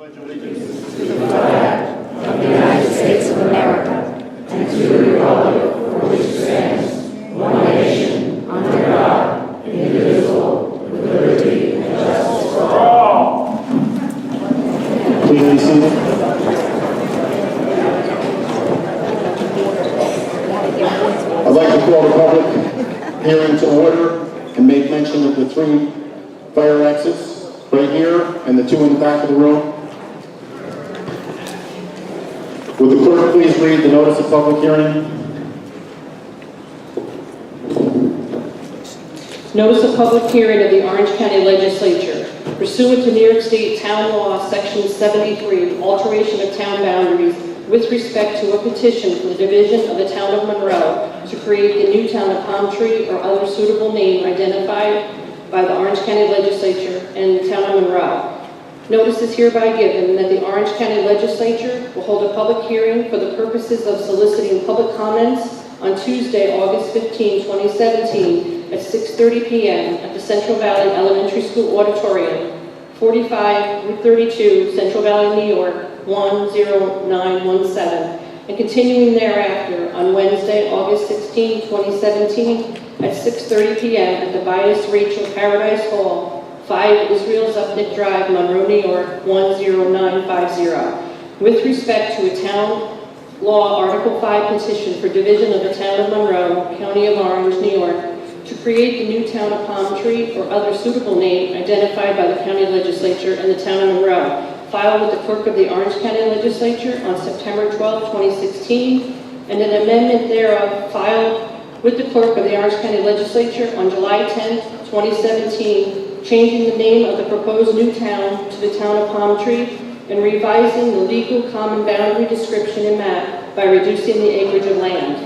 pledge allegiance to the flag of the United States of America and to the republic for which it stands, one nation, under God, indivisible, with liberty and justice for all. Please be seated. I'd like to call the public hearing to order and make mention of the 3 fire exits right here and the 2 in the back of the room. Would the clerk please read the notice of public hearing? Notice of public hearing of the Orange County Legislature. Pursuant to New York State Town Law, Section 73, alteration of town boundaries, with respect to a petition for the division of the town of Monroe to create the new town of Palm Tree or other suitable name identified by the Orange County Legislature and the town of Monroe. Notice is hereby given that the Orange County Legislature will hold a public hearing for the purposes of soliciting public comments on Tuesday, August 15, 2017 at 6:30 p.m. at the Central Valley Elementary School Auditorium, 45 Route 32, Central Valley, New York, 10917, and continuing thereafter on Wednesday, August 16, 2017 at 6:30 p.m. at the Bias Rachel Paradise Hall, 5 Israel Zupnik Drive, Monroe, New York, 10950. With respect to a town law Article 5 petition for division of the town of Monroe, County of Orange, New York, to create the new town of Palm Tree or other suitable name identified by the county legislature and the town of Monroe, filed with the clerk of the Orange County Legislature on September 12, 2016, and an amendment thereof filed with the clerk of the Orange County Legislature on July 10, 2017, changing the name of the proposed new town to the town of Palm Tree and revising the legal common boundary description and map by reducing the acreage of land,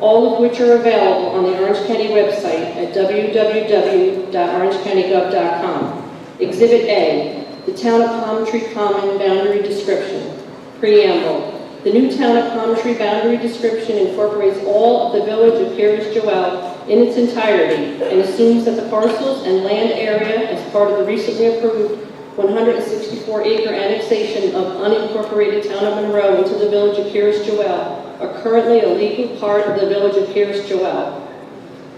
all of which are available on the Orange County website at www.orangecountygov.com. Exhibit A, the Town of Palm Tree Common Boundary Description. Preamble. The new Town of Palm Tree boundary description incorporates all of the village of Paris Joel in its entirety and assumes that the parcels and land area as part of the recently approved 164-acre annexation of unincorporated Town of Monroe into the village of Paris Joel are currently a legal part of the village of Paris Joel.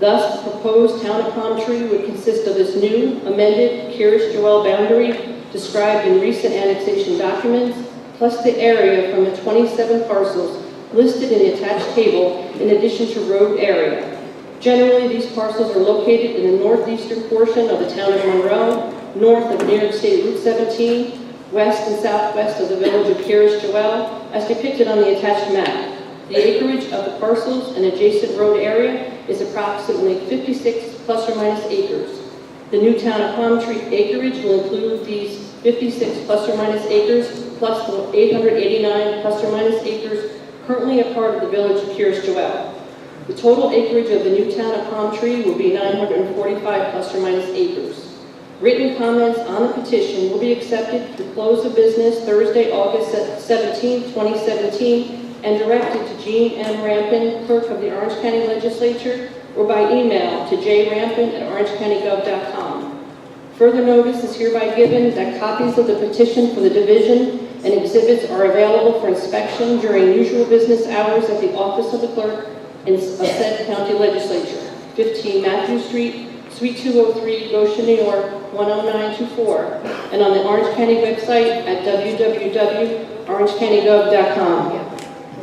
Thus, the proposed Town of Palm Tree would consist of this new, amended Paris Joel boundary described in recent annexation documents, plus the area from the 27 parcels listed in the attached table in addition to road area. Generally, these parcels are located in the northeastern portion of the town of Monroe, north of New York State Route 17, west and southwest of the village of Paris Joel, as depicted on the attached map. The acreage of the parcels and adjacent road area is approximately 56 plus or minus acres. The new town of Palm Tree acreage will include these 56 plus or minus acres plus the 889 plus or minus acres currently a part of the village of Paris Joel. The total acreage of the new town of Palm Tree will be 945 plus or minus acres. Written comments on the petition will be accepted through close of business Thursday, August 17, 2017, and directed to Jean M. Rampin, clerk of the Orange County Legislature, or by email to jrampin@orangecountygov.com. Further notice is hereby given that copies of the petition for the division and exhibits are available for inspection during usual business hours at the office of the clerk of said county legislature, 15 Matthew Street, Suite 203, Goshen, New York, 10924, and on the Orange County website at www.orangecountygov.com.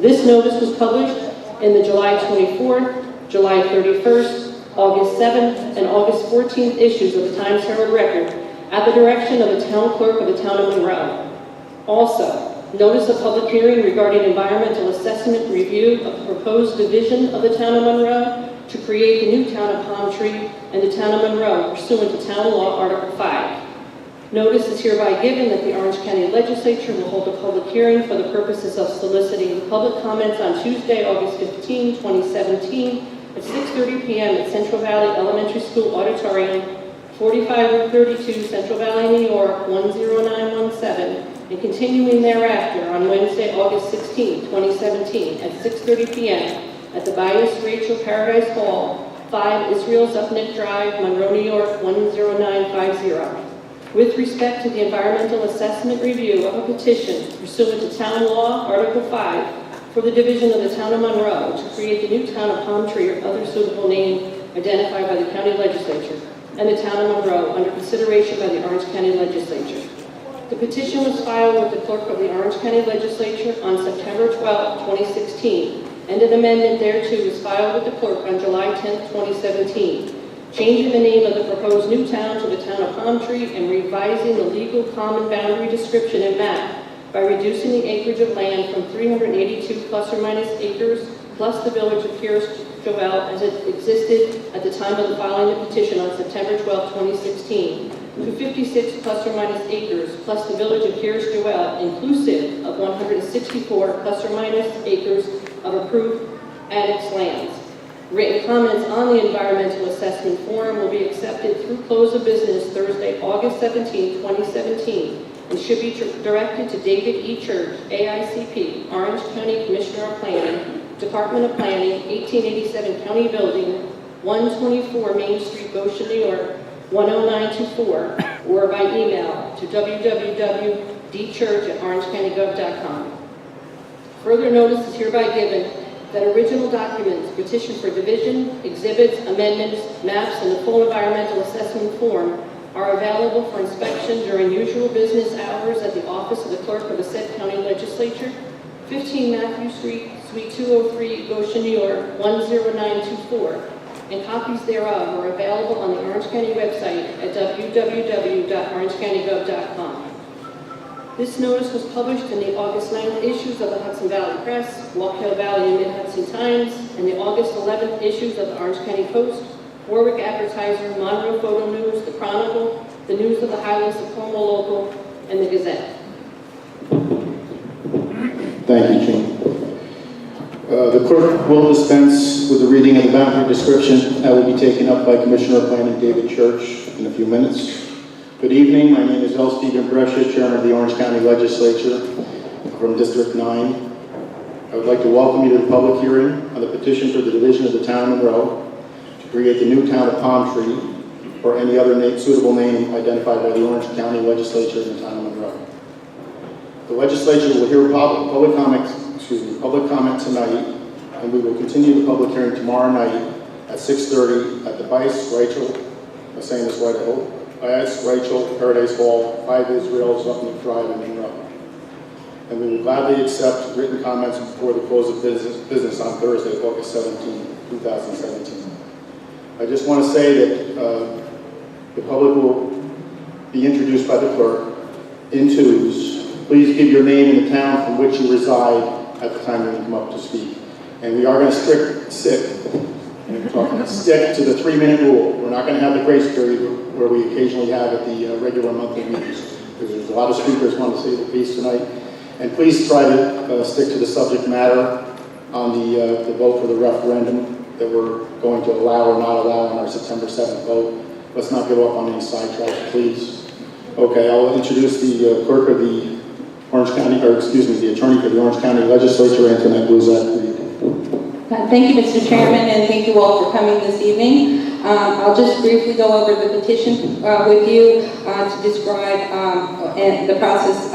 This notice was published in the July 24th, July 31st, August 7th, and August 14th issues of the Times Herald Record at the direction of the town clerk of the town of Monroe. Also, notice of public hearing regarding environmental assessment review of the proposed division of the town of Monroe to create the new town of Palm Tree and the town of Monroe pursuant to Town Law Article 5. Notice is hereby given that the Orange County Legislature will hold a public hearing for the purposes of soliciting public comments on Tuesday, August 15, 2017 at 6:30 p.m. at Central Valley Elementary School Auditorium, 45 Route 32, Central Valley, New York, 10917, and continuing thereafter on Wednesday, August 16, 2017 at 6:30 p.m. at the Bias Rachel Paradise Hall, 5 Israel Zupnik Drive, Monroe, New York, 10950. with respect to the environmental assessment review of a petition pursuant to Town Law, Article 5, for the division of the Town of Monroe to create the new Town of Palm Tree or other suitable name identified by the County Legislature and the Town of Monroe under consideration by the Orange County Legislature. The petition was filed with the clerk of the Orange County Legislature on September 12, 2016, and an amendment thereto was filed with the clerk on July 10, 2017, changing the name of the proposed new town to the Town of Palm Tree and revising the legal common boundary description and map by reducing the acreage of land from 382 plus or minus acres plus the village of Joel as it existed at the time of the filing of the petition on September 12, 2016, to 56 plus or minus acres plus the village of Joel, inclusive of 164 plus or minus acres of approved annex lands. Written comments on the environmental assessment form will be accepted through close of business Thursday, August 17, 2017, and should be directed to David E. Church, AICP, Orange County Commissioner of Planning, Department of Planning, 1887 County Building, 124 Main Street, Goshen, New York, 10924, or by email to www.dchurch@orangecountygov.com. Further notice is hereby given that original documents, petition for division, exhibits, amendments, maps, and the full environmental assessment form are available for inspection during usual business hours at the office of the clerk of the said county legislature, 15 Matthew Street, Suite 203, Goshen, New York, 10924, and copies thereof are available on the Orange County website at www.orangecountygov.com. This notice was published in the August 9th issues of the Hudson Valley Press, Walk Hill Valley and Mid-Hudson Times, and the August 11th issues of the Orange County Post, Warwick Advertiser, Monroe Photo News, the Chronicle, the News of the Highlands of Cornwall Local, and the Gazette. Thank you, Jean. The clerk will dispense with the reading of the boundary description. That will be taken up by Commissioner of Planning David Church in a few minutes. Good evening. My name is L. Stephen Brescia, Chairman of the Orange County Legislature from District 9. I would like to welcome you to the public hearing on the petition for the division of the Town of Monroe to create the new Town of Palm Tree or any other suitable name identified by the Orange County Legislature in the Town of Monroe. The legislature will hear public comment tonight, and we will continue the public hearing tomorrow night at 6:30 at the Rachel, I'm saying this right, I hope, Rachel Paradise Hall, 5 Israel, Zuffman Drive in Monroe. And we will gladly accept written comments before the close of business on Thursday, August 17, 2017. I just want to say that the public will be introduced by the clerk in twos. Please give your name and the town from which you reside at the time when you come up to speak. And we are going to stick to the 3-minute rule. We're not going to have the grace period where we occasionally have at the regular monthly meetings. There's a lot of speakers want to say the piece tonight. And please try to stick to the subject matter on the vote for the referendum that we're going to allow or not allow on our September 7th vote. Let's not go off on any sidetracks, please. Okay, I'll introduce the clerk of the Orange County, the attorney for the Orange County Legislature, Antoinette Bluzak. Thank you, Mr. Chairman, and thank you all for coming this evening. I'll just briefly go over the petition with you to describe the process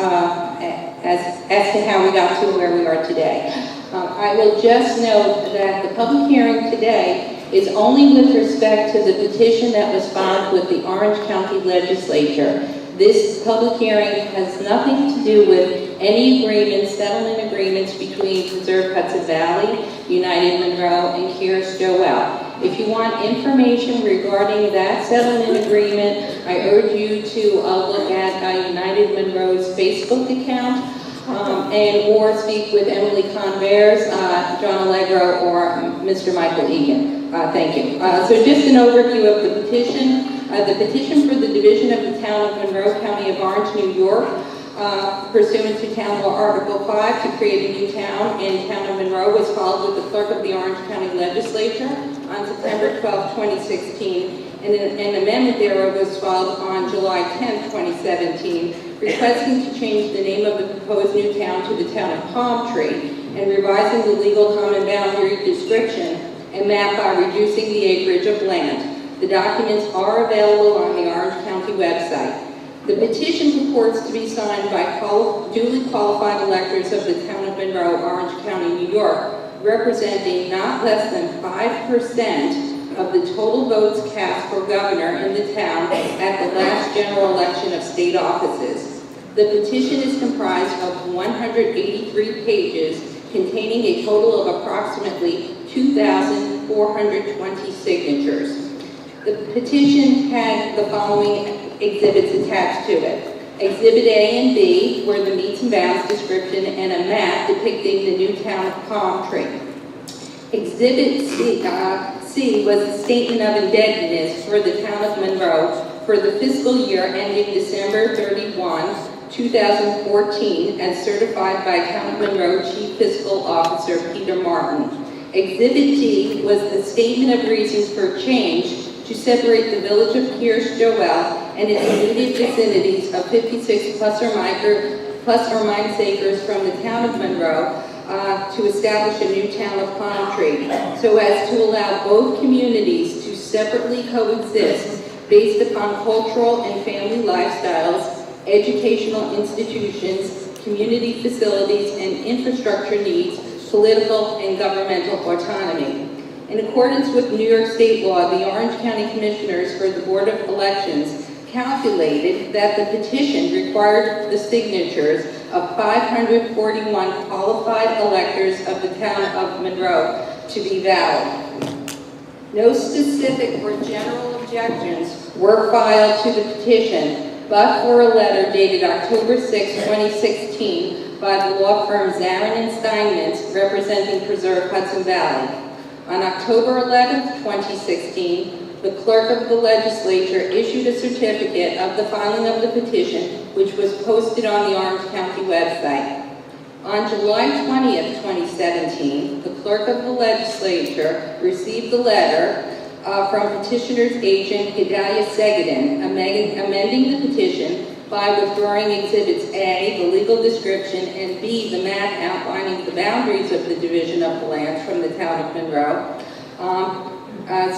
as to how we got to where we are today. I will just note that the public hearing today is only with respect to the petition that was filed with the Orange County Legislature. This public hearing has nothing to do with any agreements, settlement agreements between Preserve Hudson Valley, United Monroe, and Kears Joel. If you want information regarding that settlement agreement, I urge you to look at United Monroe's Facebook account or speak with Emily Convers, John Allegro, or Mr. Michael Egan. Thank you. So just an overview of the petition. The petition for the division of the Town of Monroe, County of Orange, New York, pursuant to Town Law Article 5 to create a new town in Town of Monroe was filed with the clerk of the Orange County Legislature on September 12, 2016, and an amendment thereof was filed on July 10, 2017, requesting to change the name of the proposed new town to the Town of Palm Tree and revising the legal common boundary description and map by reducing the acreage of land. The documents are available on the Orange County website. The petition purports to be signed by duly qualified electors of the town of Monroe, Orange County, New York, representing not less than 5% of the total votes cast for governor in the town at the last general election of state offices. The petition is comprised of 183 pages containing a total of approximately 2,420 signatures. The petition had the following exhibits attached to it. Exhibit A and B were the meets and bounds description and a map depicting the new town of Palm Tree. Exhibit C was a statement of indebtedness for the town of Monroe for the fiscal year ending December 31, 2014, as certified by Town of Monroe Chief Fiscal Officer Peter Martin. Exhibit D was the statement of reasons for change to separate the village of Kirsch-Joel and its immediate vicinities of 56 plus or minus acres from the town of Monroe to establish a new town of Palm Tree, so as to allow both communities to separately coexist based upon cultural and family lifestyles, educational institutions, community facilities, and infrastructure needs, political and governmental autonomy. In accordance with New York State law, the Orange County Commissioners for the Board of Elections calculated that the petition required the signatures of 541 qualified electors of the town of Monroe to be valid. No specific or general objections were filed to the petition, but for a letter dated October 6, 2016 by the law firm Zarin & Steinmetz representing Preserve Hudson Valley. On October 11, 2016, the clerk of the legislature issued a certificate of the filing of the petition, which was posted on the Orange County website. On July 20, 2017, the clerk of the legislature received a letter from petitioner's agent Gedalia Segedin amending the petition by withdrawing exhibits A, the legal description, and B, the map outlining the boundaries of the division of the lands from the town of Monroe,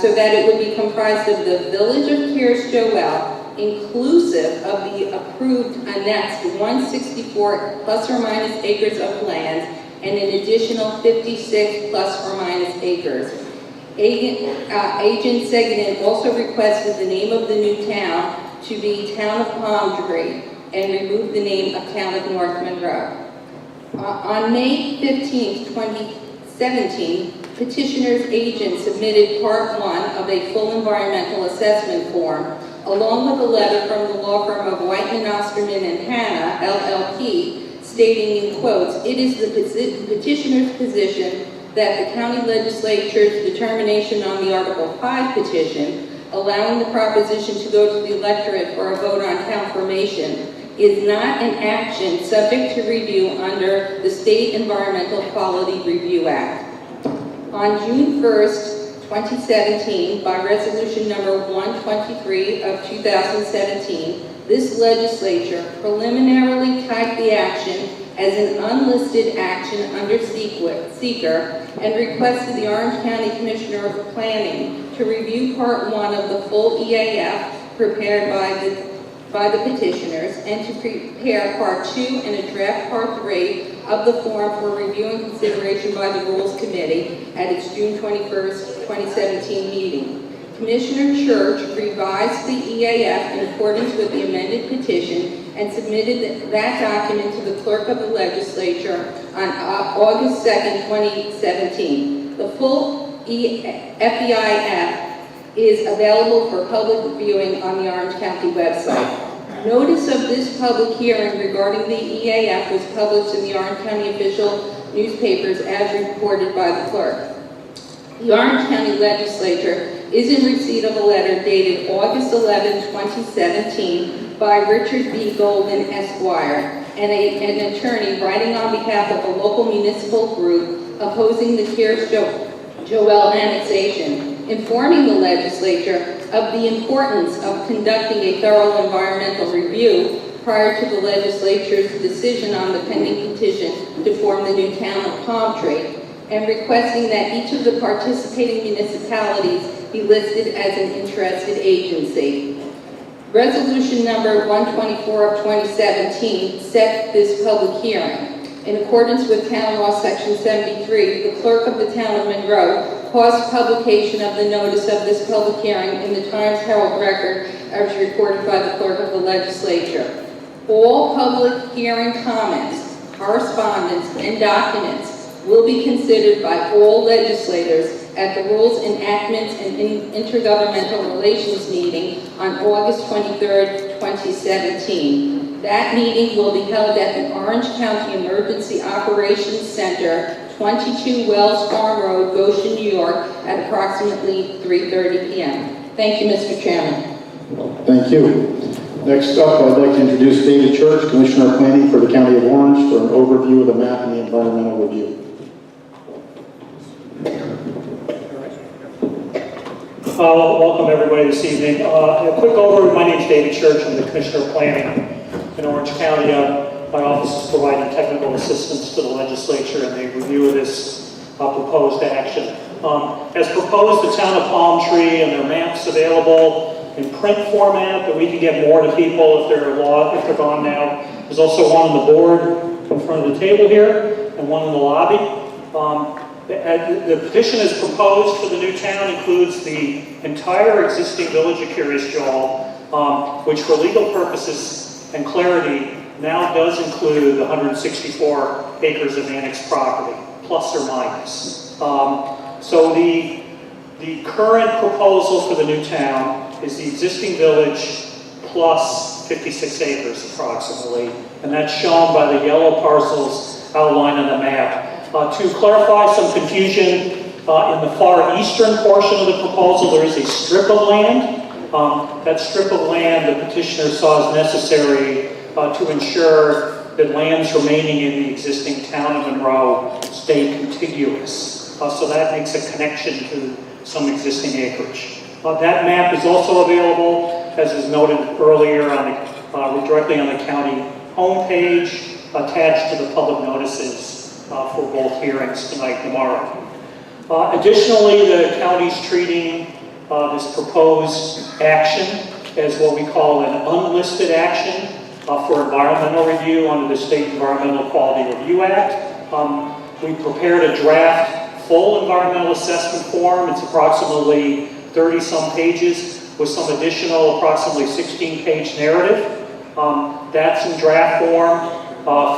so that it would be comprised of the village of Kirsch-Joel, inclusive of the approved annexed 164 plus or minus acres of land and an additional 56 plus or minus acres. Agent Segedin also requested the name of the new town to be Town of Palm Tree and remove the name of Town of North Monroe. On May 15, 2017, petitioner's agent submitted Part 1 of a full environmental assessment form, along with a letter from the law firm of Whiteman, Osterman and Hanna, LLP, stating in quotes, "It is the petitioner's position that the county legislature's determination on the Article 5 petition, allowing the proposition to go to the electorate for a vote on town formation, is not an action subject to review under the State Environmental Quality Review Act." On June 1st, 2017, by resolution number 123 of 2017, this legislature preliminarily typed the action as an unlisted action under seeker and requested the Orange County Commissioner of Planning to review Part 1 of the full EAF prepared by the petitioners and to prepare Part 2 and a draft Part 3 of the form for review and consideration by the Rules Committee at its June 21st, 2017 meeting. Commissioner Church revised the EAF in accordance with the amended petition and submitted that document to the clerk of the legislature on August 2nd, 2017. The full FEIF is available for public viewing on the Orange County website. Notice of this public hearing regarding the EAF was published in the Orange County official newspapers as reported by the clerk. The Orange County legislature is in receipt of a letter dated August 11, 2017 by Richard B. Golden, Esquire, and an attorney writing on behalf of a local municipal group opposing the Kirsch-Joel annexation, informing the legislature of the importance of conducting a thorough environmental review prior to the legislature's decision on the pending petition to form the new town of Palm Tree, and requesting that each of the participating municipalities be listed as an interested agency. Resolution number 124 of 2017 set this public hearing. In accordance with Town Law Section 73, the clerk of the town of Monroe caused publication of the notice of this public hearing in the Times Herald Record as reported by the clerk of the legislature. All public hearing comments, correspondence, and documents will be considered by all legislators at the Rules Enactments and Intergovernmental Relations meeting on August 23rd, 2017. That meeting will be held at the Orange County Emergency Operations Center, 22 Wells Farm Road, Goshen, New York, at approximately 3:30 p.m. Thank you, Mr. Chairman. Thank you. Next up, I'd like to introduce David Church, Commissioner of Planning for the County of Orange, for an overview of the map and the environmental review. Welcome everybody this evening. A quick overview. My name is David Church. I'm the Commissioner of Planning in Orange County. My office is providing technical assistance to the legislature in the review of this proposed action. As proposed, the town of Palm Tree and their maps available in print format that we can get more to people if they're gone now. There's also one on the board in front of the table here and one in the lobby. The petition as proposed for the new town includes the entire existing village of Curious Jewel, which for legal purposes and clarity now does include the 164 acres of annexed property, plus or minus. So the current proposal for the new town is the existing village plus 56 acres approximately, and that's shown by the yellow parcels outlined on the map. To clarify some confusion, in the far eastern portion of the proposal, there is a strip of land. That strip of land the petitioner saw as necessary to ensure that lands remaining in the existing town of Monroe stay contiguous. So that makes a connection to some existing acreage. That map is also available, as was noted earlier, directly on the county homepage, attached to the public notices for both hearings tonight and tomorrow. Additionally, the county's treating this proposed action as what we call an unlisted action for environmental review under the State Environmental Quality Review Act. We prepared a draft full environmental assessment form. It's approximately 30-some pages with some additional approximately 16-page narrative. That's in draft form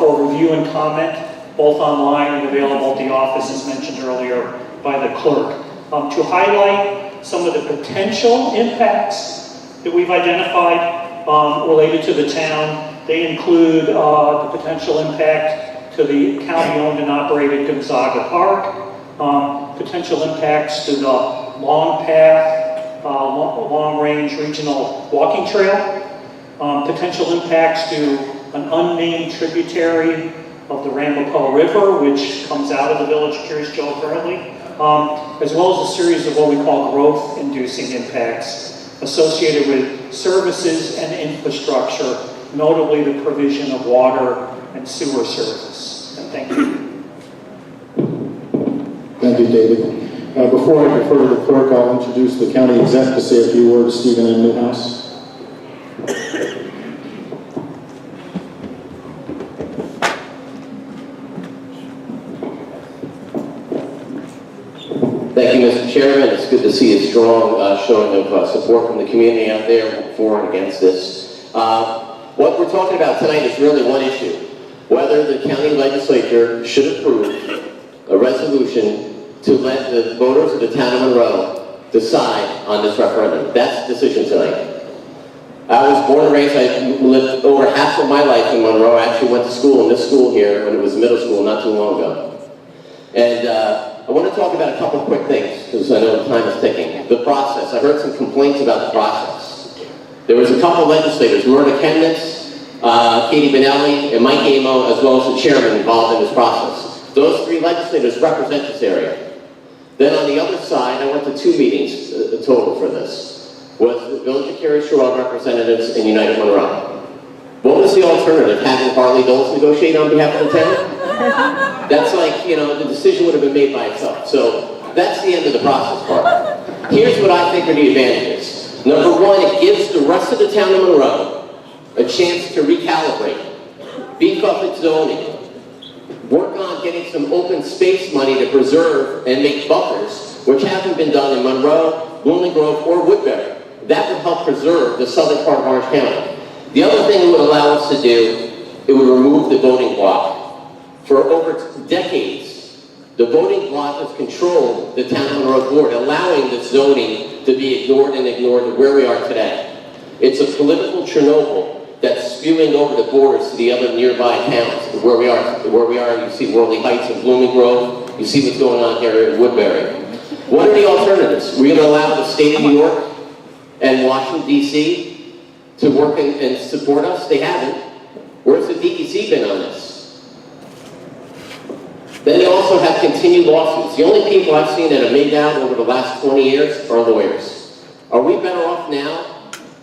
for review and comment, both online and available at the office, as mentioned earlier by the clerk. To highlight some of the potential impacts that we've identified related to the town, they include the potential impact to the county-owned and operated Gonzaga Park, potential impacts to the Long Path, long-range regional walking trail, potential impacts to an unnamed tributary of the Ramapo River, which comes out of the village of Curious Jewel currently, as well as a series of what we call growth-inducing impacts associated with services and infrastructure, notably the provision of water and sewer service. And thank you. Thank you, David. Before I defer to the clerk, I'll introduce the county exec to say a few words, Stephen M. Newhouse. Thank you, Mr. Chairman. It's good to see a strong showing of support from the community out there for and against this. What we're talking about tonight is really one issue: whether the county legislature should approve a resolution to let the voters of the town of Monroe decide on this referendum. That's the decision tonight. I was born and raised, I lived over half of my life in Monroe. I actually went to school in this school here when it was middle school not too long ago. And I want to talk about a couple quick things, because I know the time is ticking. The process. I heard some complaints about the process. There was a couple legislators, Myrna Chemnitz, Katie Benelli, and Mike Amo, as well as the chairman involved in this process. Those three legislators represent this area. Then on the other side, I went to two meetings total for this, was the Village of Curious Jewel representatives and United Monroe. What was the alternative? Having Harley Doles negotiate on behalf of the town? That's like, the decision would have been made by itself. So that's the end of the process part. Here's what I think are the advantages. Number one, it gives the rest rest of the town of Monroe a chance to recalibrate, beef up its zoning, work on getting some open space money to preserve and make buffers, which haven't been done in Monroe, Blooming Grove, or Woodbury. That would help preserve the southern part of Orange County. The other thing it would allow us to do, it would remove the voting block. For over decades, the voting block has controlled the town of Monroe board, allowing the zoning to be ignored and ignored to where we are today. It's a political Chernobyl that's spewing over the borders to the other nearby towns, where we are, you see Worley Heights and Blooming Grove, you see what's going on here in Woodbury. What are the alternatives? We're going to allow the state of New York and Washington, D.C. to work and support us? They haven't. Where's the DEC been on this? Then they also have continued lawsuits. The only people I've seen that have made out over the last 20 years are lawyers. Are we better off now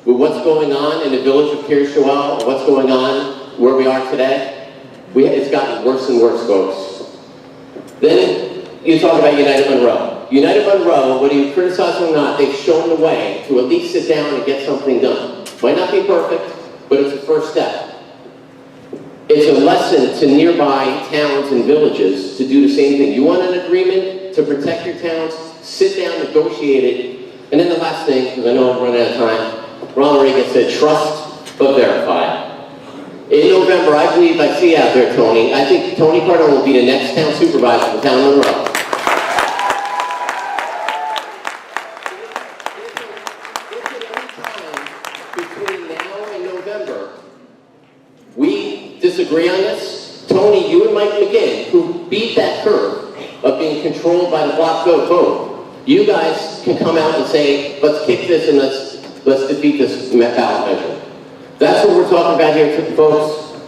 with what's going on in the village of Pierre-Chouelle, what's going on where we are today? It's gotten worse and worse, folks. Then you talk about United Monroe. United Monroe, whether you criticize them or not, they've shown the way to at least sit down and get something done. Might not be perfect, but it's a first step. It's a lesson to nearby towns and villages to do the same thing. You want an agreement to protect your towns? Sit down, negotiate it. And then the last thing, because I know I'm running out of time, Ronald Reagan said, trust but verify. In November, I believe I see out there, Tony, I think Tony Cardone will be the next town supervisor for town of Monroe. Between now and November, we disagree on this. Tony, you and Mike McGinn, who beat that curve of being controlled by the block vote, you guys can come out and say, let's kick this and let's defeat this ballot measure. That's what we're talking about here, folks.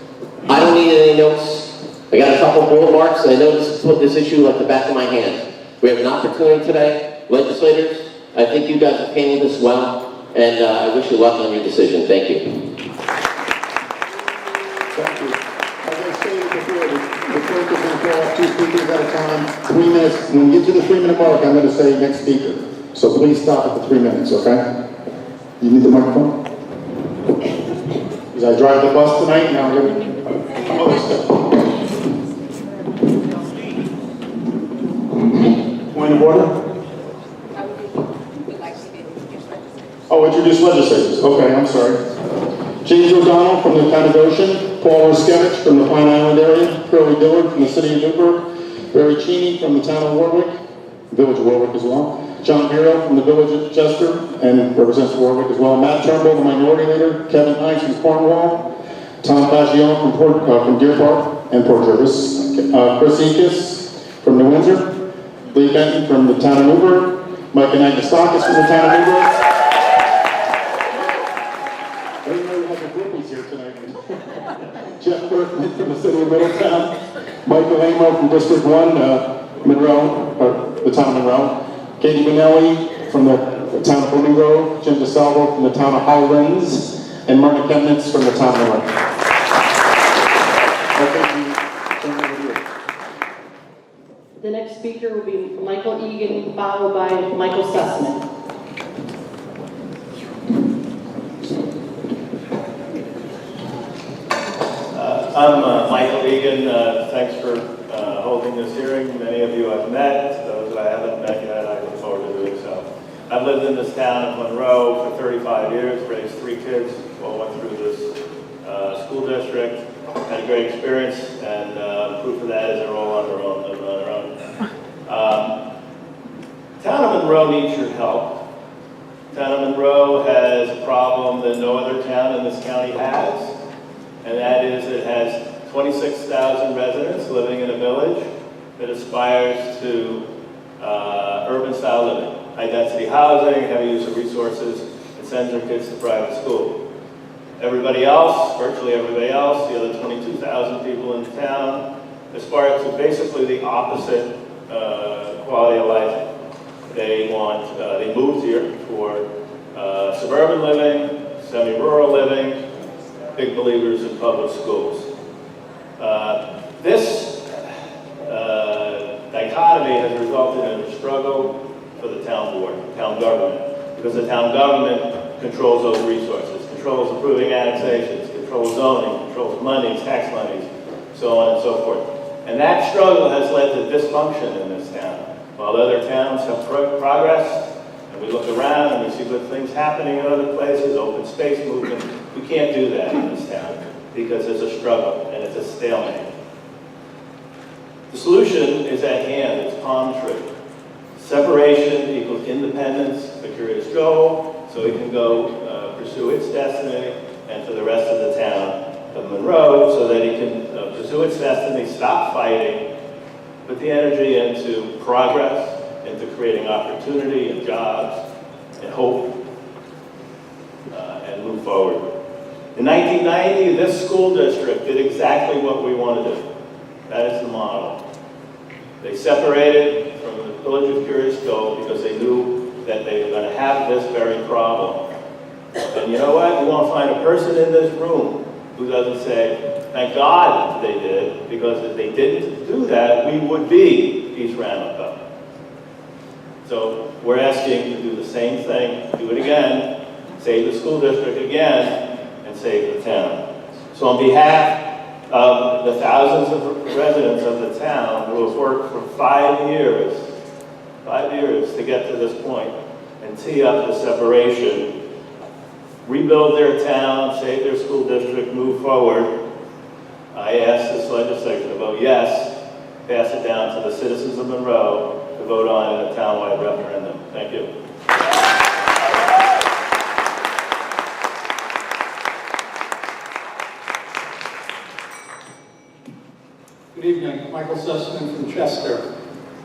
I don't need any notes. I got a couple bullet marks, and I know put this issue at the back of my hand. We have an opportunity today, legislators. I think you guys have handled this well, and I wish you luck on your decision. Thank you. Thank you. As I stated before, the clerk is going to call 2 speakers at a time, 3 minutes. When we get to the 3-minute mark, I'm going to say next speaker. So please stop at the 3 minutes, okay? You need the microphone? As I drive the bus tonight, now I'm going to... Point of order? Oh, introduce legislators. Okay, I'm sorry. James O'Donnell from the town of Goshen, Paul Ruskevich from the Pine Island area, Curly Dillard from the city of Newburgh, Barry Cheney from the town of Warwick, village of Warwick as well, John Bureau from the village of Chester and represents Warwick as well, Matt Turnbull, the minority leader, Kevin Hines from Cornwall, Tom Pagione from Deer Park and Port Jervis, Chris Ekus from New Windsor, Lee Benton from the town of Newburgh, Mike Anagostakis from the town of Newburgh. I didn't know we had the groupies here tonight. Jeff Berkman from the city of Middletown, Michael Amo from District 1, Monroe, the town of Monroe, Katie Minnelli from the town of Blooming Grove, Jim DeSalvo from the town of Highlands, and Myrna Chemnitz from the town of Monroe. The next speaker will be Michael Egan, followed by Michael Sussman. I'm Michael Egan. Thanks for holding this hearing. Many of you I've met. Those that I haven't met yet, I look forward to doing so. I've lived in this town of Monroe for 35 years, raised 3 kids, all went through this school district, had a great experience, and proof of that is they're all on their own, living on their own. Town of Monroe needs your help. Town of Monroe has a problem that no other town in this county has, and that is it has 26,000 residents living in a village that aspires to urban-style living. High-density housing, heavy use of resources, and sends their kids to private school. Everybody else, virtually everybody else, the other 22,000 people in town, aspire to basically the opposite quality of life. They moved here for suburban living, semi-rural living, big believers in public schools. This dichotomy has resulted in a struggle for the town board, town government, because the town government controls those resources, controls approving annexations, controls zoning, controls money, tax monies, so on and so forth. And that struggle has led to dysfunction in this town. While other towns have progressed, and we look around and we see good things happening in other places, open space movement, we can't do that in this town because it's a struggle and it's a stalemate. The solution is at hand, it's palm tree. Separation equals independence for Curious Joel, so he can go pursue its destiny, and for the rest of the town of Monroe, so that he can pursue its destiny, stop fighting, put the energy into progress, into creating opportunity and jobs and hope, and move forward. In 1990, this school district did exactly what we want to do. That is the model. They separated from the village of Curious Joel because they knew that they were going to have this very problem. And you know what? You won't find a person in this room who doesn't say, thank God they did, because if they didn't do that, we would be East Ramapo. So we're asking to do the same thing, do it again, save the school district again, and save the town. So on behalf of the thousands of residents of the town who have worked for 5 years to get to this point and tee up the separation, rebuild their town, save their school district, move forward, I ask this legislature to vote yes, pass it down to the citizens of Monroe to vote on in a townwide referendum. Thank you. Good evening, Michael Sussman from Chester.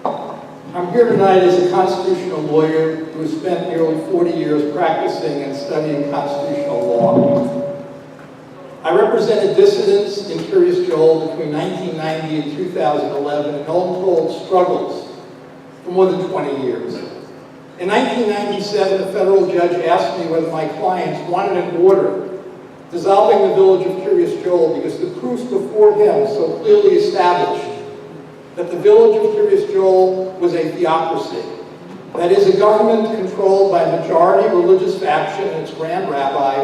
I'm here tonight as a constitutional lawyer who has spent nearly 40 years practicing and studying constitutional law. I represented dissidents in Curious Joel between 1990 and 2011 and untold struggles for more than 20 years. In 1997, a federal judge asked me whether my clients wanted an order dissolving the village of Curious Joel because the proofs before him so clearly established that the village of Curious Joel was a theocracy. That is, a government controlled by a majority religious faction and its grand rabbi,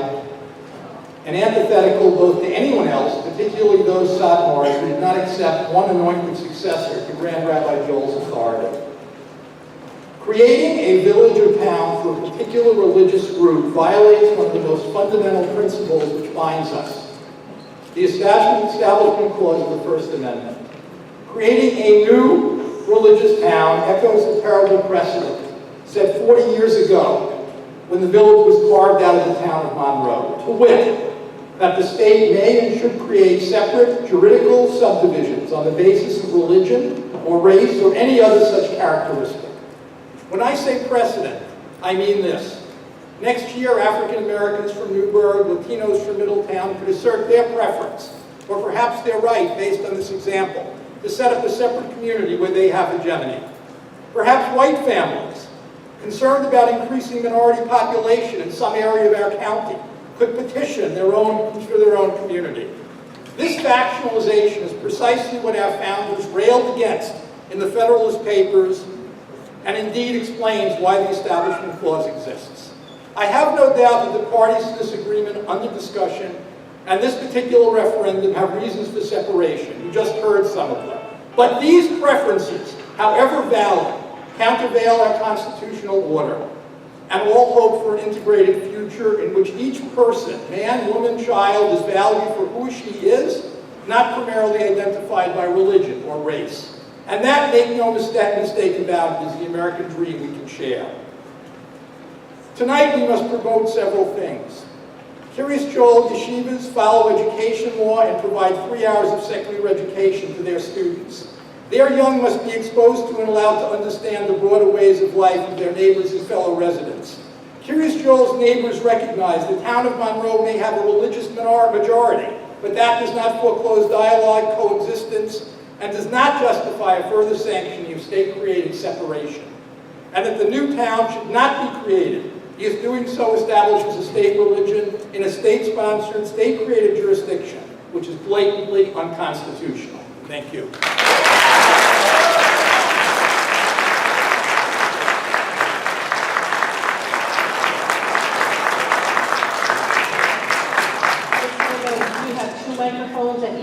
and antithetical both to anyone else, particularly those Satmars who did not accept one anointed successor to Grand Rabbi Joel's authority. Creating a village or town for a particular religious group violates one of the most fundamental principles which binds us, the Establishment Clause of the First Amendment. Creating a new religious town echoes a terrible precedent set 40 years ago when the village was carved out of the town of Monroe, to wit, that the state may and should create separate juridical subdivisions on the basis of religion or race or any other such characteristic. When I say precedent, I mean this. Next year, African Americans from Newburgh, Latinos from Middletown could assert their preference, or perhaps their right based on this example, to set up a separate community where they have hegemony. Perhaps white families, concerned about increasing minority population in some area of our county, could petition for their own community. This factionalization is precisely what our founders railed against in the Federalist Papers, and indeed explains why the Establishment Clause exists. I have no doubt that the parties to this agreement under discussion and this particular referendum have reasons for separation. You just heard some of them. But these preferences, however valid, countervail our constitutional order and all hope for an integrated future in which each person, man, woman, child, is valued for who she is, not primarily identified by religion or race. And that, make no mistake about it, is the American dream we can share. Tonight we must promote several things. Curious Joel yeshivas follow education law and provide 3 hours of secular education to their students. Their young must be exposed to and allowed to understand the broader ways of life of their neighbors and fellow residents. Curious Joel's neighbors recognize the town of Monroe may have a religious majority, but that does not foreclose dialogue, coexistence, and does not justify a further sanctioning of state-created separation. And that the new town should not be created, because doing so establishes a state religion in a state-sponsored, state-created jurisdiction, which is blatantly unconstitutional. Thank you.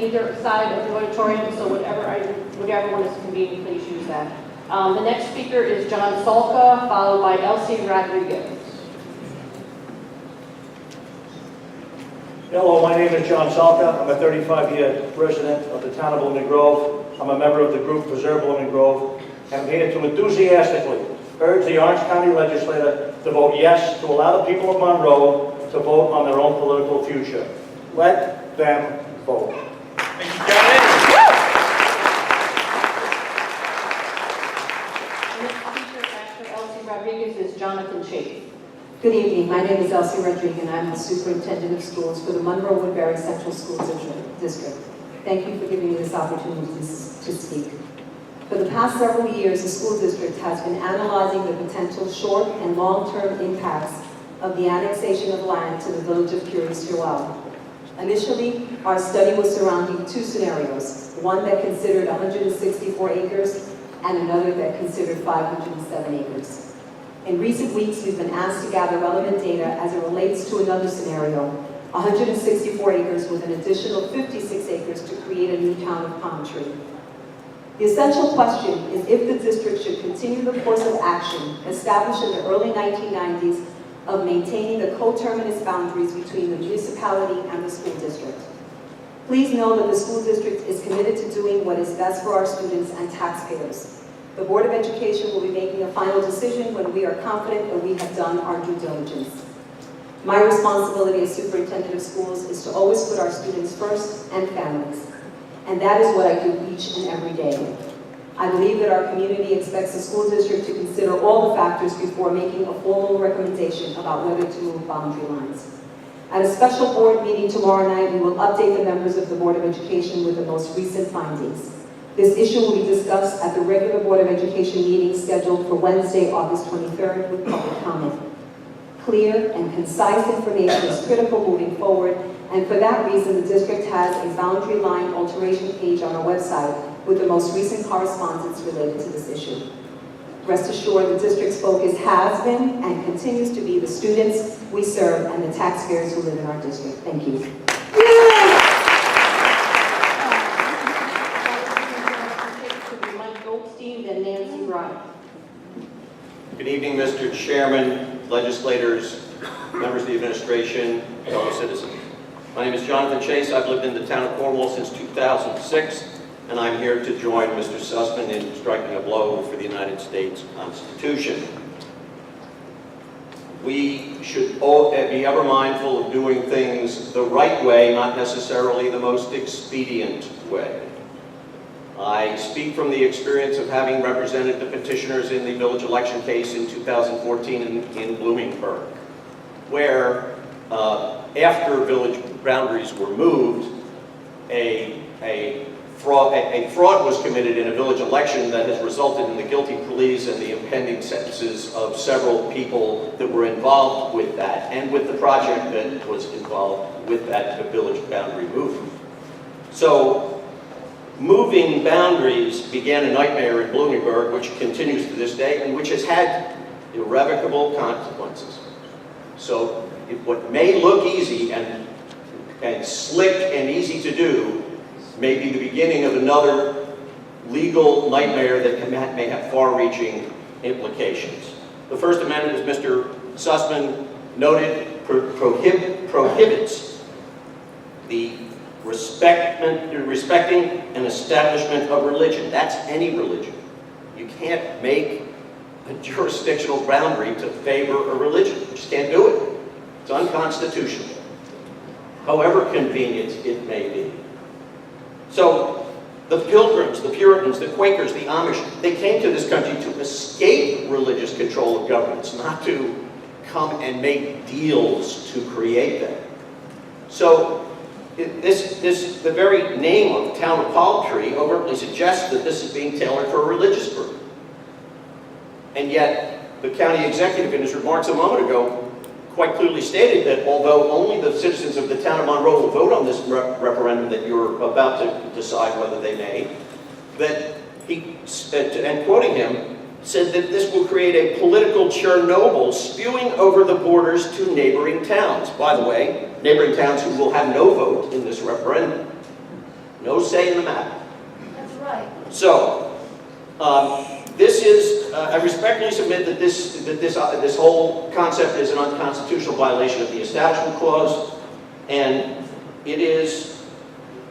either side of the auditorium, so whatever one is convenient, please use that. The next speaker is John Salka, followed by Elsie Rodriguez. Hello, my name is John Salka. I'm a 35-year resident of the town of Blooming Grove. I'm a member of the group Preserve Blooming Grove, and I'm here to enthusiastically urge the Orange County legislature to vote yes to allow the people of Monroe to vote on their own political future. Let them vote. Thank you, Kevin. The next speaker after Elsie Rodriguez is Jonathan Chase. Good evening. My name is Elsie Rodriguez, and I'm the Superintendent of Schools for the Monroe Woodbury Central School District. Thank you for giving me this opportunity to speak. For the past several years, the school district has been analyzing the potential short and long-term impacts of the annexation of land to the village of Curious-Joel. Initially, our study was surrounding two scenarios, one that considered 164 acres and another that considered 507 acres. In recent weeks, we've been asked to gather relevant data as it relates to another scenario, 164 acres with an additional 56 acres to create a new town of Palm Tree. The essential question is if the district should continue the course of action established in the early 1990s of maintaining the coterminous boundaries between the municipality and the school district. Please know that the school district is committed to doing what is best for our students and taxpayers. The Board of Education will be making a final decision when we are confident that we have done our due diligence. My responsibility as Superintendent of Schools is to always put our students first and families. And that is what I do each and every day. I believe that our community expects the school district to consider all the factors before making a formal recommendation about whether to move boundary lines. At a special board meeting tomorrow night, we will update the members of the Board of Education with the most recent findings. This issue will be discussed at the regular Board of Education meeting scheduled for Wednesday, August 23rd with public comment. Clear and concise information is critical moving forward, and for that reason, the district has a boundary line alteration page on our website with the most recent correspondence related to this issue. Rest assured, the district's focus has been and continues to be the students we serve and the taxpayers who live in our district. Thank you. Good evening, Mr. Chairman, legislators, members of the administration, fellow citizens. My name is Jonathan Chase. I've lived in the town of Cornwall since 2006, and I'm here to join Mr. Sussman in striking a blow for the United States Constitution. We should all be ever mindful of doing things the right way, not necessarily the most expedient way. I speak from the experience of having represented the petitioners in the village election case in 2014 in Bloomingburg, where after village boundaries were moved, a fraud was committed in a village election that has resulted in the guilty pleas and the impending sentences of several people that were involved with that and with the project that was involved with that village boundary movement. So, moving boundaries began a nightmare in Bloomingburg, which continues to this day, and which has had irrevocable consequences. So what may look easy and slick and easy to do may be the beginning of another legal nightmare that may have far-reaching implications. The First Amendment, as Mr. Sussman noted, prohibits the respecting an establishment of religion. That's any religion. You can't make a jurisdictional boundary to favor a religion. You just can't do it. It's unconstitutional, however convenient it may be. So the Pilgrims, the Puritans, the Quakers, the Amish, they came to this country to escape religious control of governments, not to come and make deals to create them. So the very name of the town of Palm Tree overtly suggests that this is being tailored for a religious group. And yet, the county executive in his remarks a moment ago quite clearly stated that although only the citizens of the town of Monroe will vote on this referendum that you're about to decide whether they may, that he, and quoting him, said that this will create a political Chernobyl spewing over the borders to neighboring towns. By the way, neighboring towns who will have no vote in this referendum. No say in the matter. That's right. So, this is, I respectfully submit that this whole concept is an unconstitutional violation of the Establishment Clause, and it is,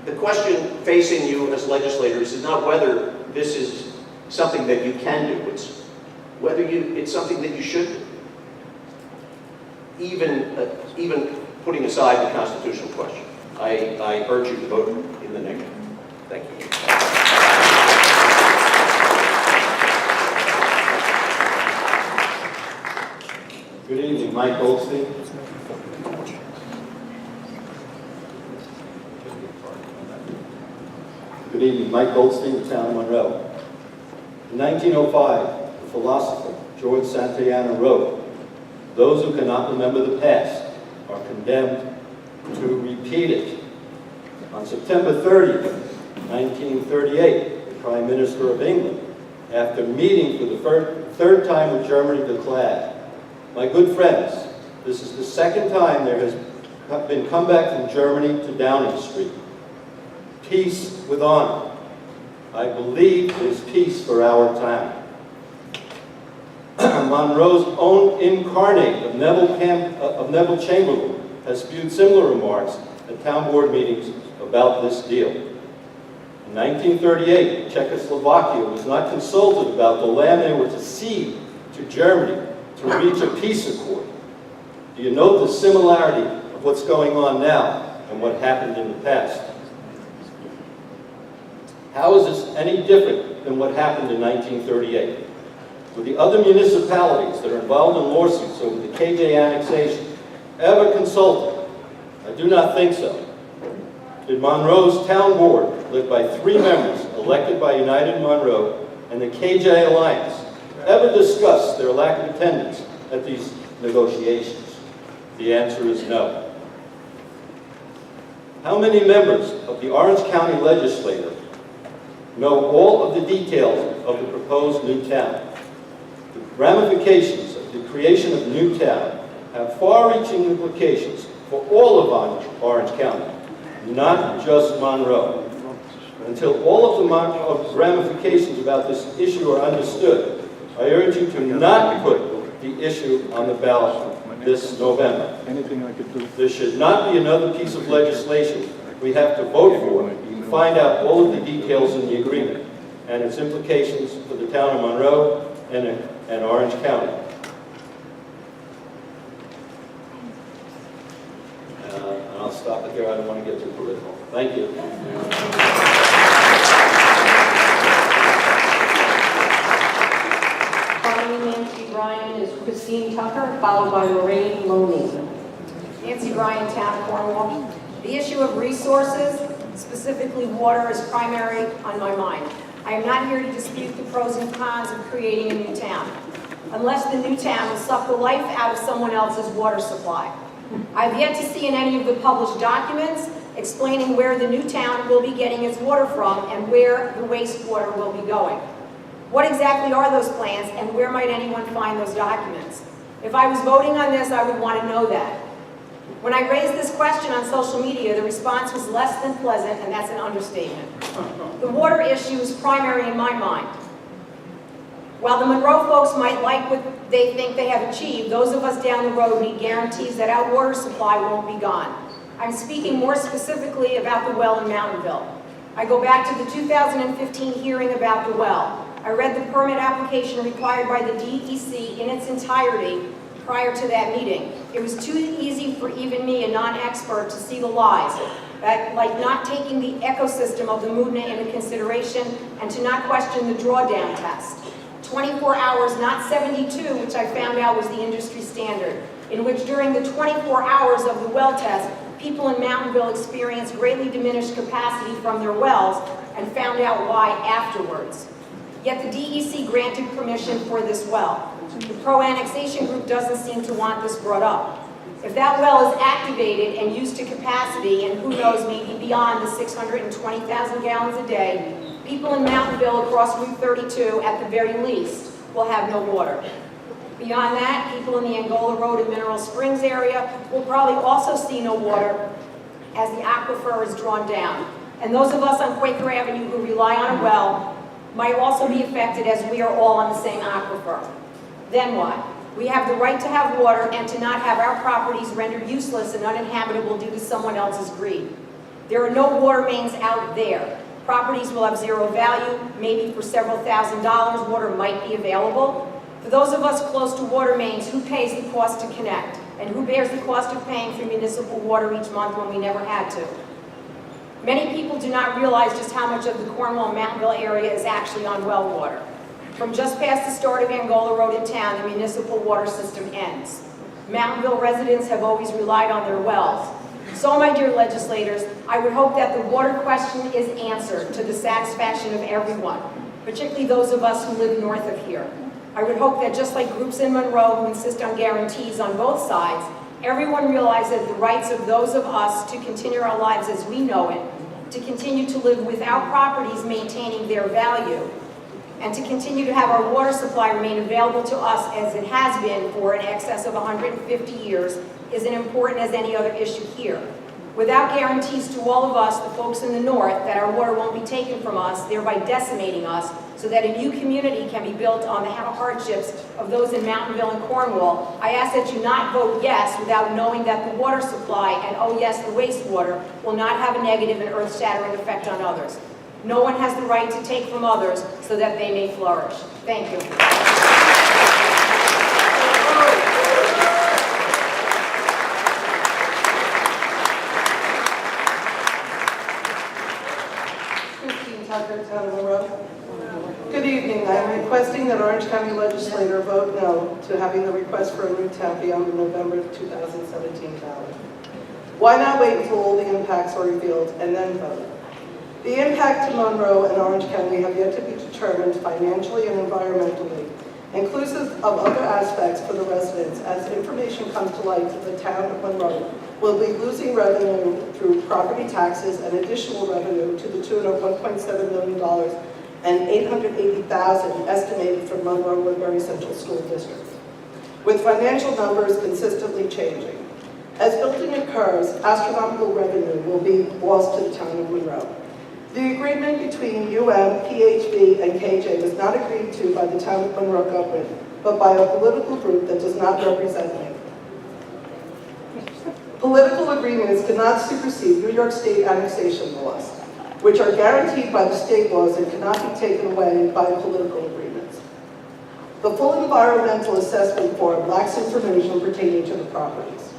the question facing you as legislators is not whether this is something that you can do, it's whether it's something that you should do. Even putting aside the constitutional question. I urge you to vote in the negative. Thank you. Good evening, Mike Goldstein. Good evening, Mike Goldstein, the town of Monroe. In 1905, the philosopher George Santayana wrote, "Those who cannot remember the past are condemned to repeat it." On September 30th, 1938, the Prime Minister of England, after meeting for the third time with Germany, declared, "My good friends, this is the second time there has been comeback from Germany to Downing Street. Peace with honor. I believe there's peace for our town." Monroe's own incarnate of Neville Chamberlain has spewed similar remarks at town board meetings about this deal. In 1938, Czechoslovakia was not consulted about the land they were to cede to Germany to reach a peace accord. Do you note the similarity of what's going on now and what happened in the past? How is this any different than what happened in 1938? Were the other municipalities that are involved in lawsuits over the KJ annexation ever consulted? I do not think so. Did Monroe's town board, led by 3 members elected by United Monroe and the KJ Alliance, ever discuss their lack of attendance at these negotiations? The answer is no. How many members of the Orange County Legislature know all of the details of the proposed new town? The ramifications of the creation of the new town have far-reaching implications for all of Orange County, not just Monroe. Until all of the ramifications about this issue are understood, I urge you to not put the issue on the ballot this November. There should not be another piece of legislation we have to vote for to find out all of the details in the agreement and its implications for the town of Monroe and Orange County. And I'll stop it there. I don't want to get too political. Thank you. Following Nancy Bryan is Christine Tucker, followed by Lorraine Loney. Nancy Bryan, Town of Cornwall. The issue of resources, specifically water, is primary on my mind. I am not here to dispute the pros and cons of creating a new town, unless the new town will suck the life out of someone else's water supply. I've yet to see in any of the published documents explaining where the new town will be getting its water from and where the wastewater will be going. What exactly are those plans, and where might anyone find those documents? If I was voting on this, I would want to know that. When I raised this question on social media, the response was less than pleasant, and that's an understatement. The water issue is primary in my mind. While the Monroe folks might like what they think they have achieved, those of us down the road need guarantees that our water supply won't be gone. I'm speaking more specifically about the well in Mountainville. I go back to the 2015 hearing about the well. I read the permit application required by the DEC in its entirety prior to that meeting. It was too easy for even me, a non-expert, to see the lies, like not taking the ecosystem of the Moodna into consideration and to not question the drawdown test. 24 hours, not 72, which I found out was the industry standard, in which during the 24 hours of the well test, people in Mountainville experienced greatly diminished capacity from their wells and found out why afterwards. Yet the DEC granted permission for this well. The pro-annexation group doesn't seem to want this brought up. If that well is activated and used to capacity, and who knows, maybe beyond the 620,000 gallons a day, people in Mountainville across Route 32, at the very least, will have no water. Beyond that, people in the Angola Road and Mineral Springs area will probably also see no water as the aquifer is drawn down. And those of us on Quaker Avenue who rely on a well might also be affected as we are all on the same aquifer. Then what? We have the right to have water and to not have our properties rendered useless and uninhabitable due to someone else's greed. There are no water mains out there. Properties will have zero value. Maybe for several $1,000s, water might be available. For those of us close to water mains, who pays the cost to connect? And who bears the cost of paying for municipal water each month when we never had to? Many people do not realize just how much of the Cornwall and Mountainville area is actually on well water. From just past the start of Angola Road in town, the municipal water system ends. Mountainville residents have always relied on their wells. So, my dear legislators, I would hope that the water question is answered to the satisfaction of everyone, particularly those of us who live north of here. I would hope that just like groups in Monroe who insist on guarantees on both sides, everyone realizes the rights of those of us to continue our lives as we know it, to continue to live without properties maintaining their value, and to continue to have our water supply remain available to us as it has been for in excess of 150 years is as important as any other issue here. Without guarantees to all of us, the folks in the north, that our water won't be taken from us, thereby decimating us, so that a new community can be built on the hardships of those in Mountainville and Cornwall, I ask that you not vote yes without knowing that the water supply and, oh yes, the wastewater will not have a negative and earth-shattering effect on others. No one has the right to take from others so that they may flourish. Thank you. Town of Monroe. Good evening. I am requesting that Orange County legislator vote no to having the request for a new town be on the November 2017 ballot. Why not wait until all the impacts are revealed and then vote? The impact to Monroe and Orange County have yet to be determined financially and environmentally, inclusive of other aspects for the residents. As information comes to light, the town of Monroe will be losing revenue through property taxes and additional revenue to the tune of $1.7 million and $880,000 estimated from Monroe Woodbury Central School District, with financial numbers consistently changing. As building occurs, astronomical revenue will be lost to the town of Monroe. The agreement between UM, PHB, and KJ was not agreed to by the town of Monroe government, but by a political group that does not represent me. Political agreements cannot supersede New York State annexation laws, which are guaranteed by the state laws and cannot be taken away by political agreements. The full environmental assessment form lacks information pertaining to the properties.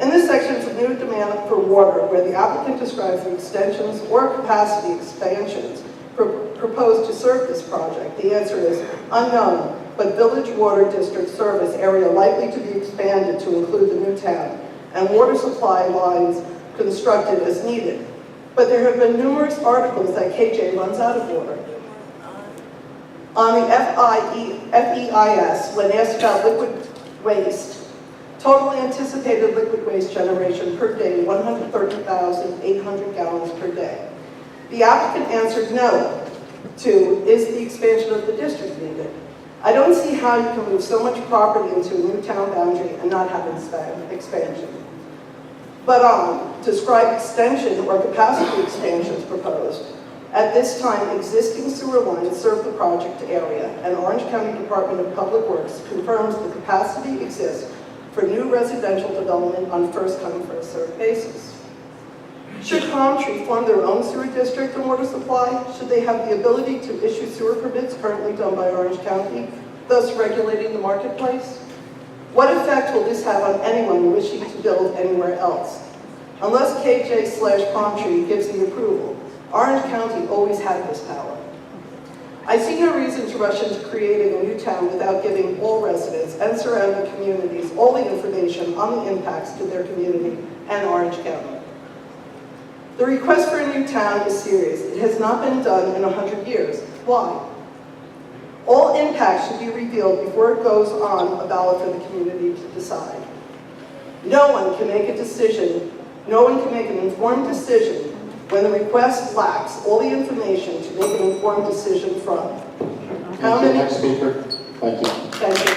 In this section is a new demand for water where the applicant describes the extensions or capacity expansions proposed to serve this project. The answer is unknown, but Village Water District service area likely to be expanded to include the new town, and water supply lines constructed as needed. But there have been numerous articles that KJ runs out of water. On the FEIS, when asked about liquid waste, total anticipated liquid waste generation per day, 130,800 gallons per day. The applicant answered no to, is the expansion of the district needed? I don't see how you can move so much property into a new town boundary and not have expansion. But describe extension or capacity expansions proposed. At this time, existing sewer lines serve the project area, and Orange County Department of Public Works confirms the capacity exists for new residential development on first-come, first-served basis. Should Palmtree form their own sewer district and water supply? Should they have the ability to issue sewer permits currently done by Orange County, thus regulating the marketplace? What effect will this have on anyone wishing to build anywhere else? Unless KJ/Palmtree gives the approval, Orange County always had this power. I see no reason to rush into creating a new town without giving all residents and surrounding communities all the information on the impacts to their community and Orange County. The request for a new town is serious. It has not been done in 100 years. Why? All impacts should be revealed before it goes on a ballot for the community to decide. No one can make a decision, no one can make an informed decision when the request lacks all the information to make an informed decision from. How many? Next speaker. Thank you. Thank you.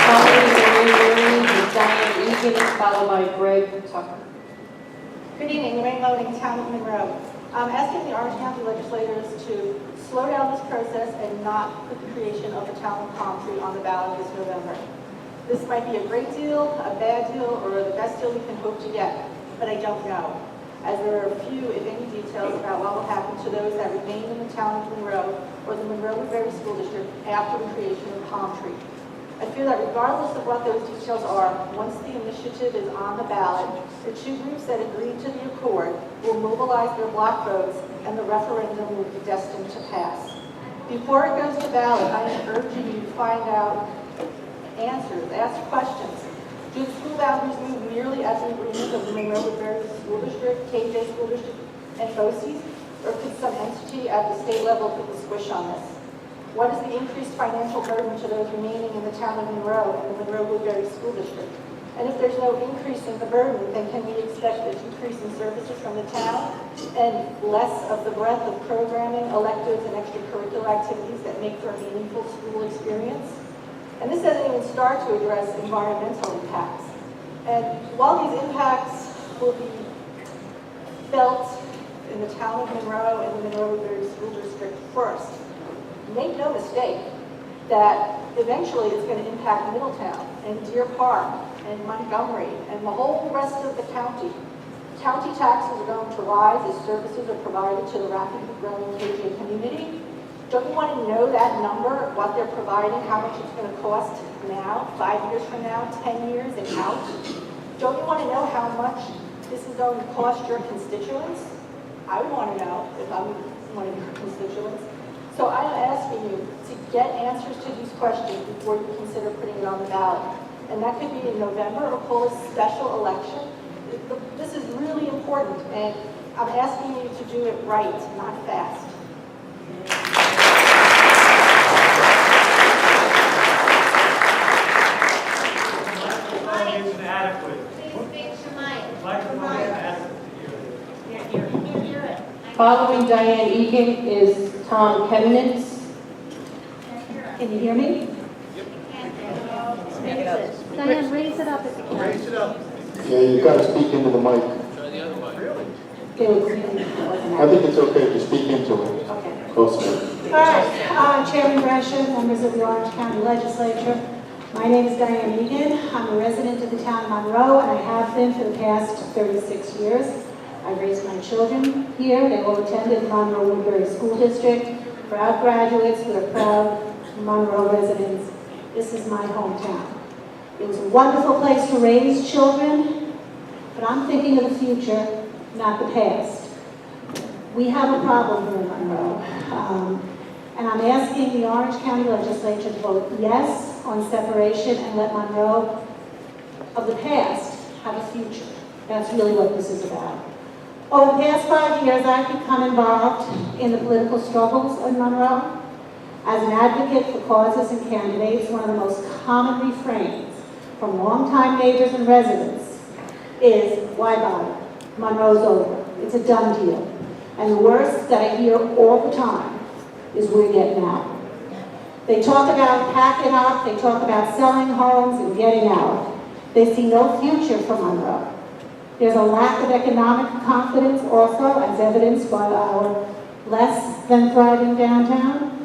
Following Mary Mary, Diane Egan, followed by Greg Tucker. Good evening, Lorraine Loading, Town of Monroe. I'm asking the Orange County legislators to slow down this process and not put the creation of the town of Palm Tree on the ballot this November. This might be a great deal, a bad deal, or the best deal we can hope to get, but I don't know, as there are few, if any, details about what will happen to those that remain in the town of Monroe or the Monroe-Woodbury School District after the creation of Palm Tree. I feel that regardless of what those details are, once the initiative is on the ballot, the two groups that agreed to the accord will mobilize their block votes and the referendum will be destined to pass. Before it goes to ballot, I am urging you to find out answers, ask questions. Do the school boundaries move merely as an agreement of the Monroe-Woodbury School District, KJ School District, and BOCES, or could some entity at the state level put the squish on this? What is the increased financial burden to those remaining in the town of Monroe and the Monroe-Woodbury School District? And if there's no increase in the burden, then can we expect a decrease in services from the town and less of the breadth of programming, electives, and extracurricular activities that make for a meaningful school experience? And this doesn't even start to address environmental impacts. And while these impacts will be felt in the town of Monroe and the Monroe-Woodbury School District first, make no mistake that eventually it's going to impact Middletown and Deer Park and Montgomery and the whole rest of the county. County taxes are going to rise as services are provided to the rapidly growing KJ community. Don't you want to know that number, what they're providing, how much it's going to cost now, 5 years from now, 10 years and out? Don't you want to know how much this is going to cost your constituents? I would want to know if I'm one of your constituents. So I'm asking you to get answers to these questions before you consider putting it on the ballot. And that could be in November or call a special election. This is really important, and I'm asking you to do it right, not fast. Microphone is inadequate. Please speak to Mike. Microphone is inadequate. Following Diane Egan is Tom Kemnitz. Can you hear me? Diane, raise it up if you can. Raise it up. Yeah, you've got to speak into the mic. I think it's okay to speak into it. Okay. Closer. All right, Chairman Gresham, members of the Orange County Legislature. My name is Diane Egan. I'm a resident of the town of Monroe, and I have been for the past 36 years. I raised my children here. They all attended Monroe-Woodbury School District. Proud graduates, we're proud Monroe residents. This is my hometown. It was a wonderful place to raise children, but I'm thinking of the future, not the past. We have a problem here in Monroe, and I'm asking the Orange County Legislature to vote yes on separation and let Monroe of the past have a future. That's really what this is about. Over the past 5 years, I've become involved in the political struggles in Monroe. As an advocate for causes and candidates, one of the most common refrains from longtime neighbors and residents is, why bother? Monroe's over. It's a done deal. And the worst that I hear all the time is we're getting out. They talk about packing up, they talk about selling homes and getting out. They see no future for Monroe. There's a lack of economic confidence also, as evidenced by our less than thriving downtown.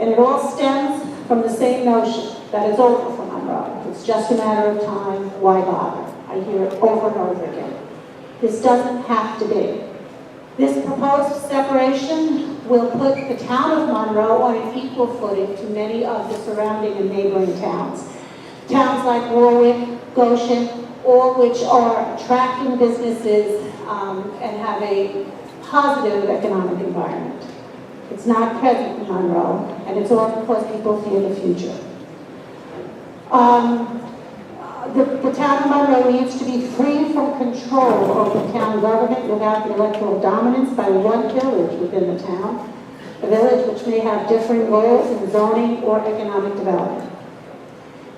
And it all stems from the same notion that it's over for Monroe. It's just a matter of time, why bother? I hear it over and over again. This doesn't have to be. This proposed separation will put the town of Monroe on an equal footing to many of the surrounding and neighboring towns. Towns like Warwick, Goshen, all which are attracting businesses and have a positive economic environment. It's not present in Monroe, and it's all because people fear the future. The town of Monroe needs to be free from control over town government without the electoral dominance by one village within the town, a village which may have differing goals in zoning or economic development.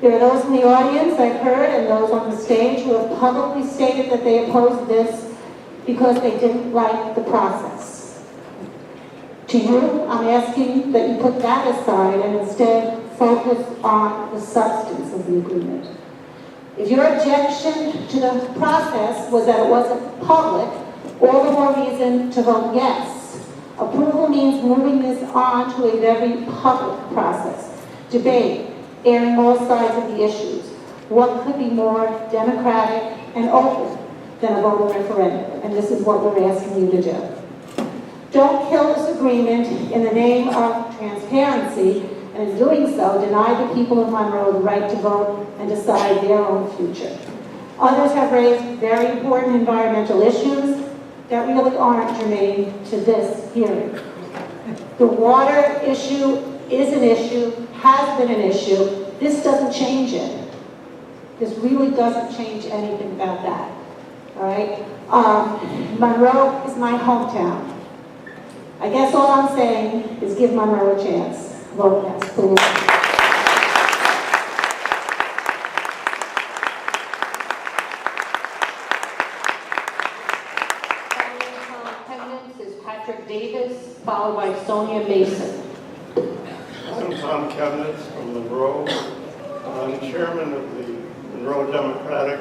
There are those in the audience, I've heard, and those on the stage who have publicly stated that they opposed this because they didn't like the process. To you, I'm asking that you put that aside and instead focus on the substance of the agreement. If your objection to the process was that it wasn't public, All the more reason to vote yes. Approval means moving this on to a very public process. Debate, airing all sides of the issues. What could be more democratic and open than a voter referendum? And this is what we're asking you to do. Don't kill this agreement in the name of transparency, and in doing so, deny the people of Monroe the right to vote and decide their own future. Others have raised very important environmental issues that really aren't germane to this hearing. The water issue is an issue, has been an issue. This doesn't change it. This really doesn't change anything about that. All right? Monroe is my hometown. I guess all I'm saying is give Monroe a chance. Vote yes, please. Attendance is Patrick Davis, followed by Sonia Mason. I'm Tom Kevnitz from Monroe. I'm chairman of the Monroe Democratic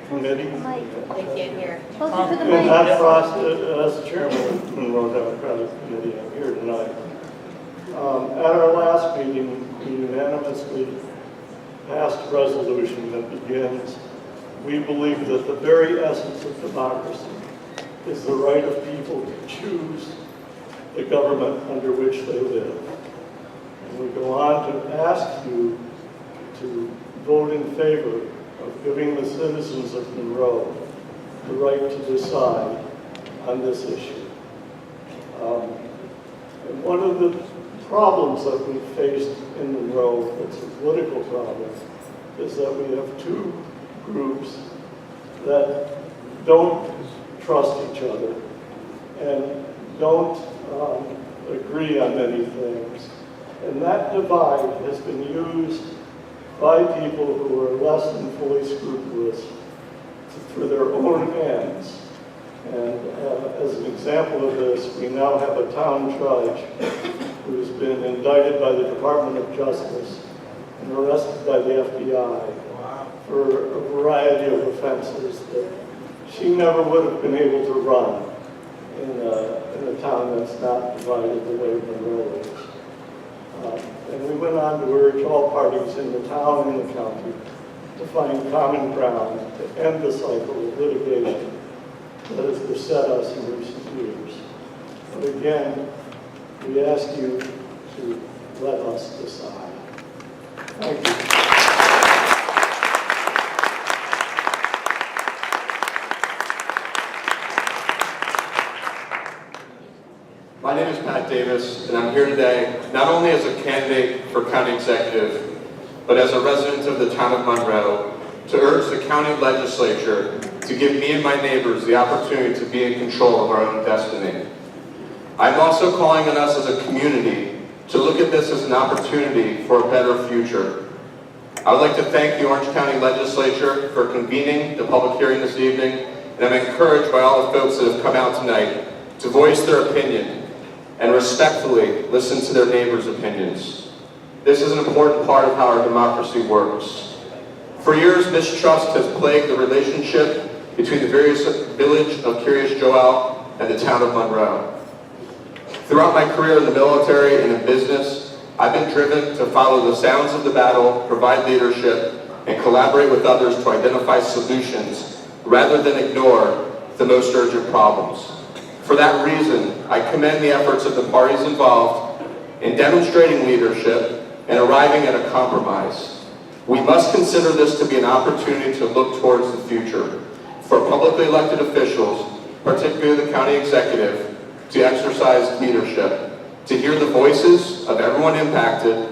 Committee. They can't hear. In that process, as chairman of the Monroe Democratic Committee, I'm here tonight. At our last meeting, we unanimously passed a resolution that begins, we believe that the very essence of democracy is the right of people to choose the government under which they live. And we go on to ask you to vote in favor of giving the citizens of Monroe the right to decide on this issue. And one of the problems that we faced in Monroe, it's a political problem, is that we have two groups that don't trust each other and don't agree on many things. And that divide has been used by people who are less than fully scrupulous for their own ends. And as an example of this, we now have a town judge who's been indicted by the Department of Justice and arrested by the FBI for a variety of offenses that she never would have been able to run in a town that's not divided the way Monroe is. And we went on to urge all parties in the town and the county to find common ground to end the cycle of litigation that has beset us in recent years. But again, we ask you to let us decide. Thank you. My name is Pat Davis, and I'm here today not only as a candidate for county executive, but as a resident of the town of Monroe to urge the county legislature to give me and my neighbors the opportunity to be in control of our own destiny. I'm also calling on us as a community to look at this as an opportunity for a better future. I would like to thank the Orange County Legislature for convening the public hearing this evening, and I'm encouraged by all the folks that have come out tonight to voice their opinion and respectfully listen to their neighbors' opinions. This is an important part of how our democracy works. For years, mistrust has plagued the relationship between the various village of Curious Joel and the town of Monroe. Throughout my career in the military and in business, I've been driven to follow the sounds of the battle, provide leadership, and collaborate with others to identify solutions rather than ignore the most urgent problems. For that reason, I commend the efforts of the parties involved in demonstrating leadership and arriving at a compromise. We must consider this to be an opportunity to look towards the future for publicly elected officials, particularly the county executive, to exercise leadership, to hear the voices of everyone impacted,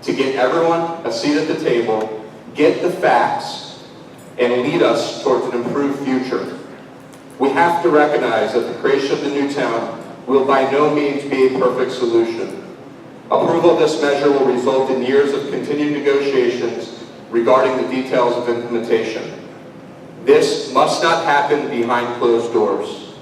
to get everyone a seat at the table, get the facts, and lead us towards an improved future. We have to recognize that the creation of the new town will by no means be a perfect solution. Approval of this measure will result in years of continued negotiations regarding the details of implementation. This must not happen behind closed doors.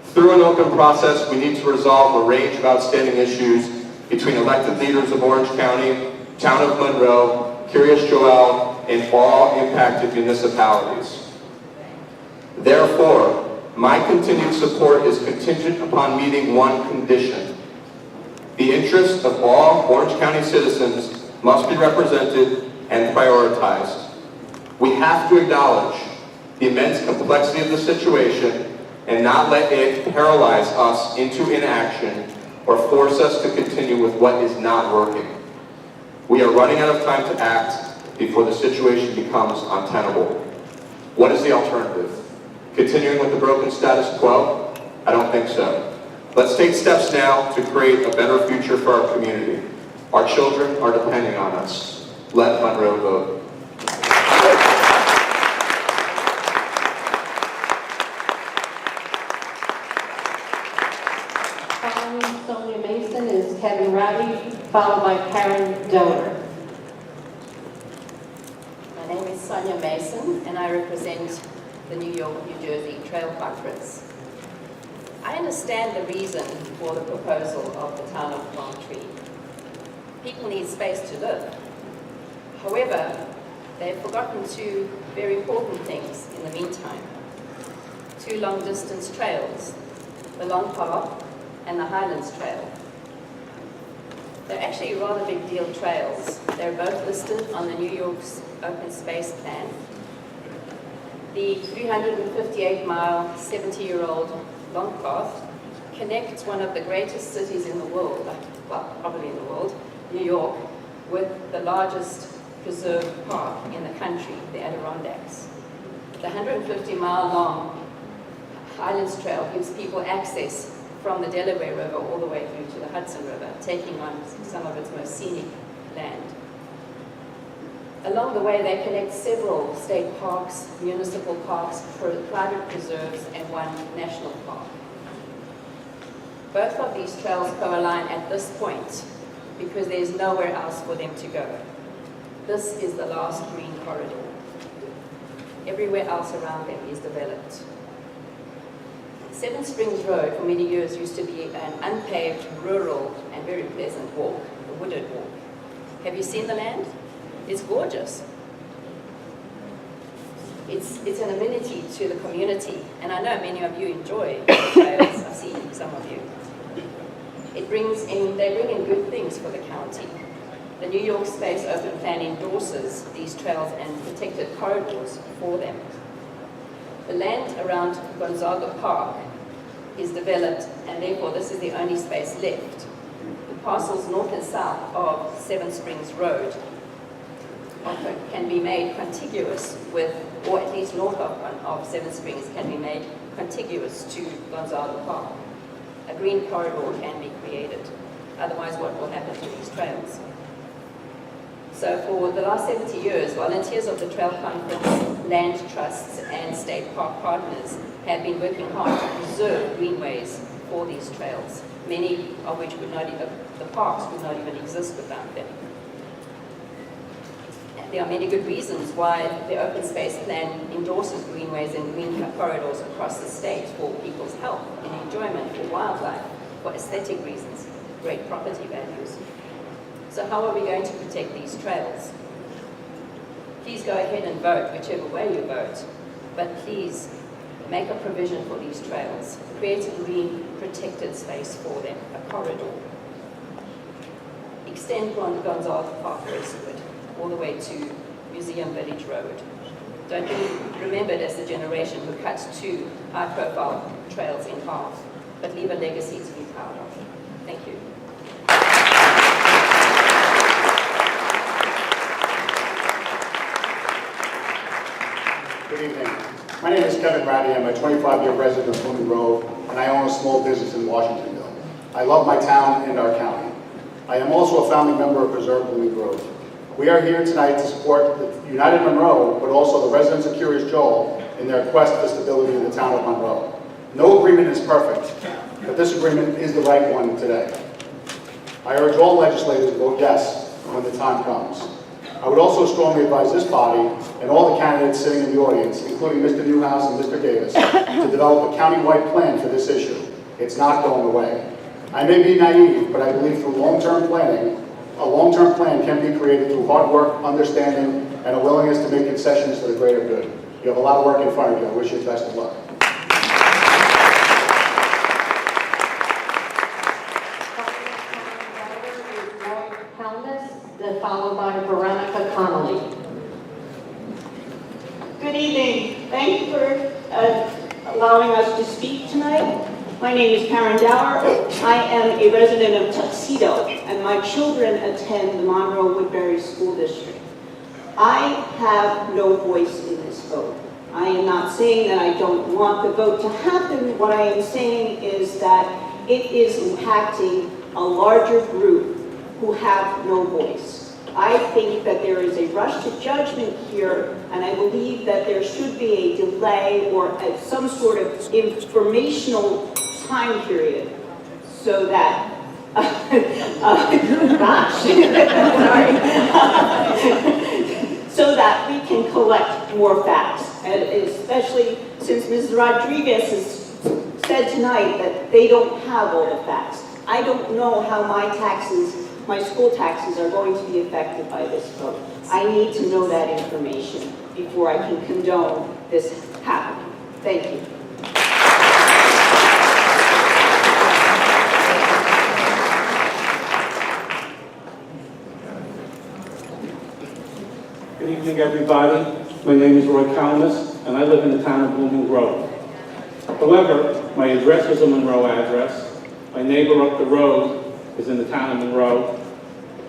Through an open process, we need to resolve a range of outstanding issues between elected leaders of Orange County, Town of Monroe, Curious Joel, and all impacted municipalities. Therefore, My continued support is contingent upon meeting one condition. The interests of all Orange County citizens must be represented and prioritized. We have to acknowledge the immense complexity of the situation and not let it paralyze us into inaction or force us to continue with what is not working. We are running out of time to act before the situation becomes untenable. What is the alternative? Continuing with the broken status quo? I don't think so. Let's take steps now to create a better future for our community. Our children are depending on us. Let Monroe vote. Following Sonia Mason is Kevin Rowley, followed by Karen Donor. My name is Sonia Mason, and I represent the New York-New Jersey Trail Conference. I understand the reason for the proposal of the town of Palm Tree. People need space to live. However, they've forgotten two very important things in the meantime. Two long-distance trails, the Long Park and the Highlands Trail. They're actually rather big deal trails. They're both listed on the New York's Open Space Plan. The 358-mile, 70-year-old Long Path connects one of the greatest cities in the world, well, probably in the world, New York, with the largest preserved park in the country, the Adirondacks. The 150-mile-long Highlands Trail gives people access from the Delaware River all the way through to the Hudson River, taking on some of its most scenic land. Along the way, they connect several state parks, municipal parks, private preserves, and one national park. Both of these trails co-align at this point because there's nowhere else for them to go. This is the last green corridor. Everywhere else around them is developed. Seven Springs Road for many years used to be an unpaved, rural, and very pleasant walk, a wooded walk. Have you seen the land? It's gorgeous. It's an amenity to the community, and I know many of you enjoy the trails. I've seen some of you. They bring in good things for the county. The New York Space Open Plan endorses these trails and protected corridors for them. The land around Gonzaga Park is developed, and therefore this is the only space left. The parcels north and south of Seven Springs Road can be made contiguous with, or at least north of Seven Springs can be made contiguous to Gonzaga Park. A green corridor can be created. Otherwise, what will happen to these trails? So for the last 70 years, volunteers of the Trail Conference, land trusts, and state park partners have been working hard to preserve greenways for these trails, many of which would not even, the parks would not even exist without them. There are many good reasons why the Open Space Plan endorses greenways and green corridors across the state for people's health and enjoyment, for wildlife, for aesthetic reasons, great property values. So how are we going to protect these trails? Please go ahead and vote, whichever way you vote, but please make a provision for these trails. Create a green protected space for them, a corridor. Extend Gonzaga Park westward, all the way to Museum Village Road. Don't be remembered as the generation who cut two high-profile trails in half, but leave a legacy to be proud of. Thank you. Good evening. My name is Kevin Ratty. I'm a 25-year resident of Monroe, and I own a small business in Washingtonville. I love my town and our county. I am also a founding member of Preserve Blooming Grove. We are here tonight to support the United Monroe, but also the residents of Curious Joel in their quest for stability in the town of Monroe. No agreement is perfect, but this agreement is the right one today. I urge all legislators to vote yes when the time comes. I would also strongly advise this body and all the candidates sitting in the audience, including Mr. Newhouse and Mr. Davis, to develop a county-wide plan for this issue. It's not going away. I may be naive, but I believe through long-term planning, a long-term plan can be created through hard work, understanding, and a willingness to make concessions for the greater good. You have a lot of work in front of you. I wish you the best of luck. evening. Thank you for allowing us to speak tonight. My name is Karen Dower. I am a resident of Tuxedo, and my children attend the Monroe Woodbury School District. I have no voice in this vote. I am not saying that I don't want the vote to happen. What I am saying is that it is impacting a larger group who have no voice. I think that there is a rush to judgment here, and I believe that there should be a delay or some sort of informational time period so that, so that we can collect more facts, and especially since Ms. Rodriguez has said tonight that they don't have all the facts. I don't know how my school taxes are going to be affected by this vote. I need to know that information before I can condone this happening. Thank you. Good evening, everybody. My name is Roy Calamus, and I live in the town of Blooming Grove. However, my address is a Monroe address. My neighbor up the road is in the town of Monroe.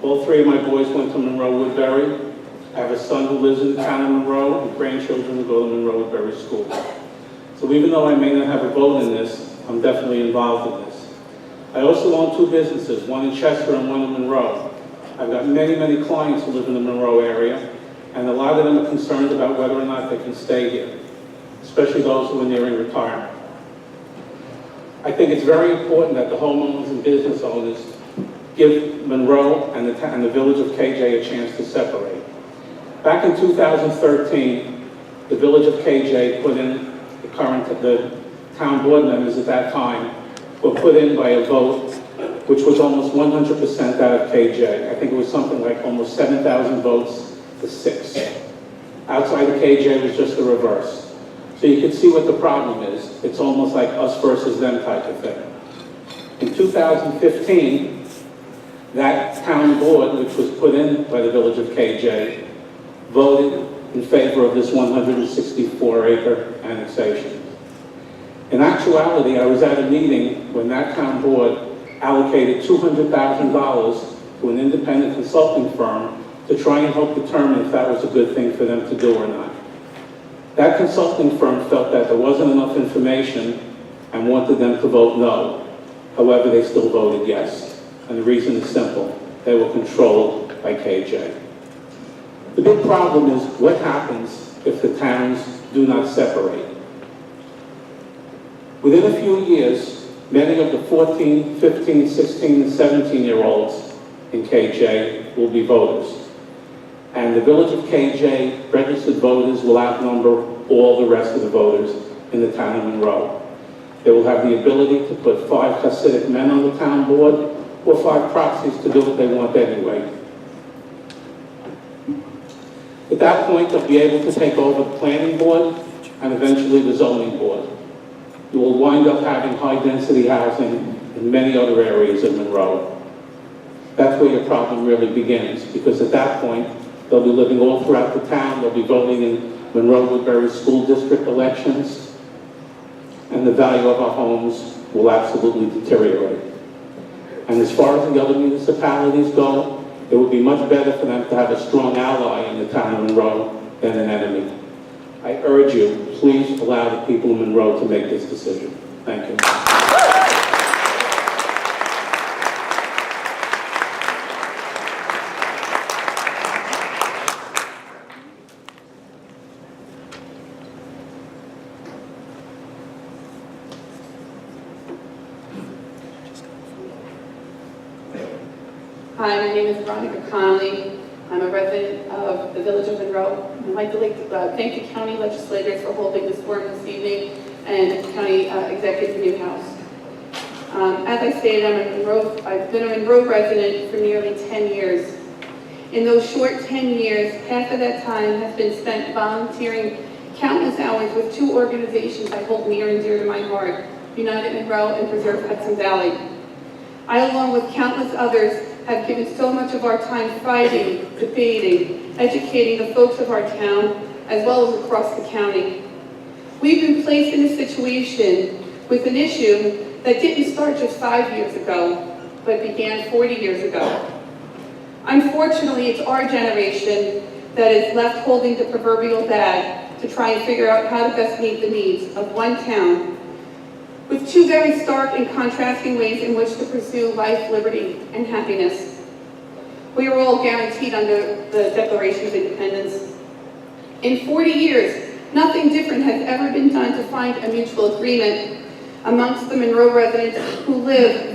All three of my boys went to Monroe Woodbury. I have a son who lives in the town of Monroe and grandchildren who go to Monroe Woodbury School. So even though I may not have a vote in this, I'm definitely involved in this. I also own two businesses, one in Chester and one in Monroe. I've got many, many clients who live in the Monroe area, and a lot of them are concerned about whether or not they can stay here, especially those who are nearing retirement. I think it's very important that the homeowners and business owners give Monroe and the village of KJ a chance to separate. Back in 2013, the village of KJ put in the town board members at that time were put in by a vote which was almost 100% out of KJ. I think it was something like almost 7,000 votes to 6. Outside of KJ was just the reverse. So you can see what the problem is. It's almost like us versus them type of thing. In 2015, that town board, which was put in by the village of KJ, voted in favor of this 164-acre annexation. In actuality, I was at a meeting when that town board allocated $200,000 to an independent consulting firm to try and help determine if that was a good thing for them to do or not. That consulting firm felt that there wasn't enough information and wanted them to vote no. However, they still voted yes. And the reason is simple. They were controlled by KJ. The big problem is what happens if the towns do not separate. Within a few years, many of the 14, 15, 16, and 17-year-olds in KJ will be voters. And the village of KJ registered voters will outnumber all the rest of the voters in the town of Monroe. They will have the ability to put 5 Hasidic men on the town board or 5 proxies to do what they want anyway. At that point, they'll be able to take over the planning board and eventually the zoning board. You will wind up having high-density housing in many other areas of Monroe. That's where your problem really begins, because at that point, they'll be living all throughout the town. They'll be voting in Monroe Woodbury School District elections, and the value of our homes will absolutely deteriorate. And as far as the other municipalities go, it would be much better for them to have a strong ally in the town of Monroe than an enemy. I urge you, please allow the people of Monroe to make this decision. Thank you. Hi, my name is Veronica Connolly. I'm a resident of the village of Monroe. I'd like to thank the county legislators for holding this forum this evening and the county executive Newhouse. As I stated, I've been a Monroe resident for nearly 10 years. In those short 10 years, half of that time has been spent volunteering countless hours with 2 organizations I hold near and dear to my heart, United Monroe and Preserve Hudson Valley. I, along with countless others, have given so much of our time fighting, debating, educating the folks of our town as well as across the county. We've been placed in a situation with an issue that didn't start just 5 years ago, but began 40 years ago. Unfortunately, it's our generation that is left holding the proverbial bag to try and figure out how to best meet the needs of one town with two very stark and contrasting ways in which to pursue life, liberty, and happiness. We are all guaranteed under the Declaration of Independence. In 40 years, nothing different has ever been done to find a mutual agreement amongst the Monroe residents who live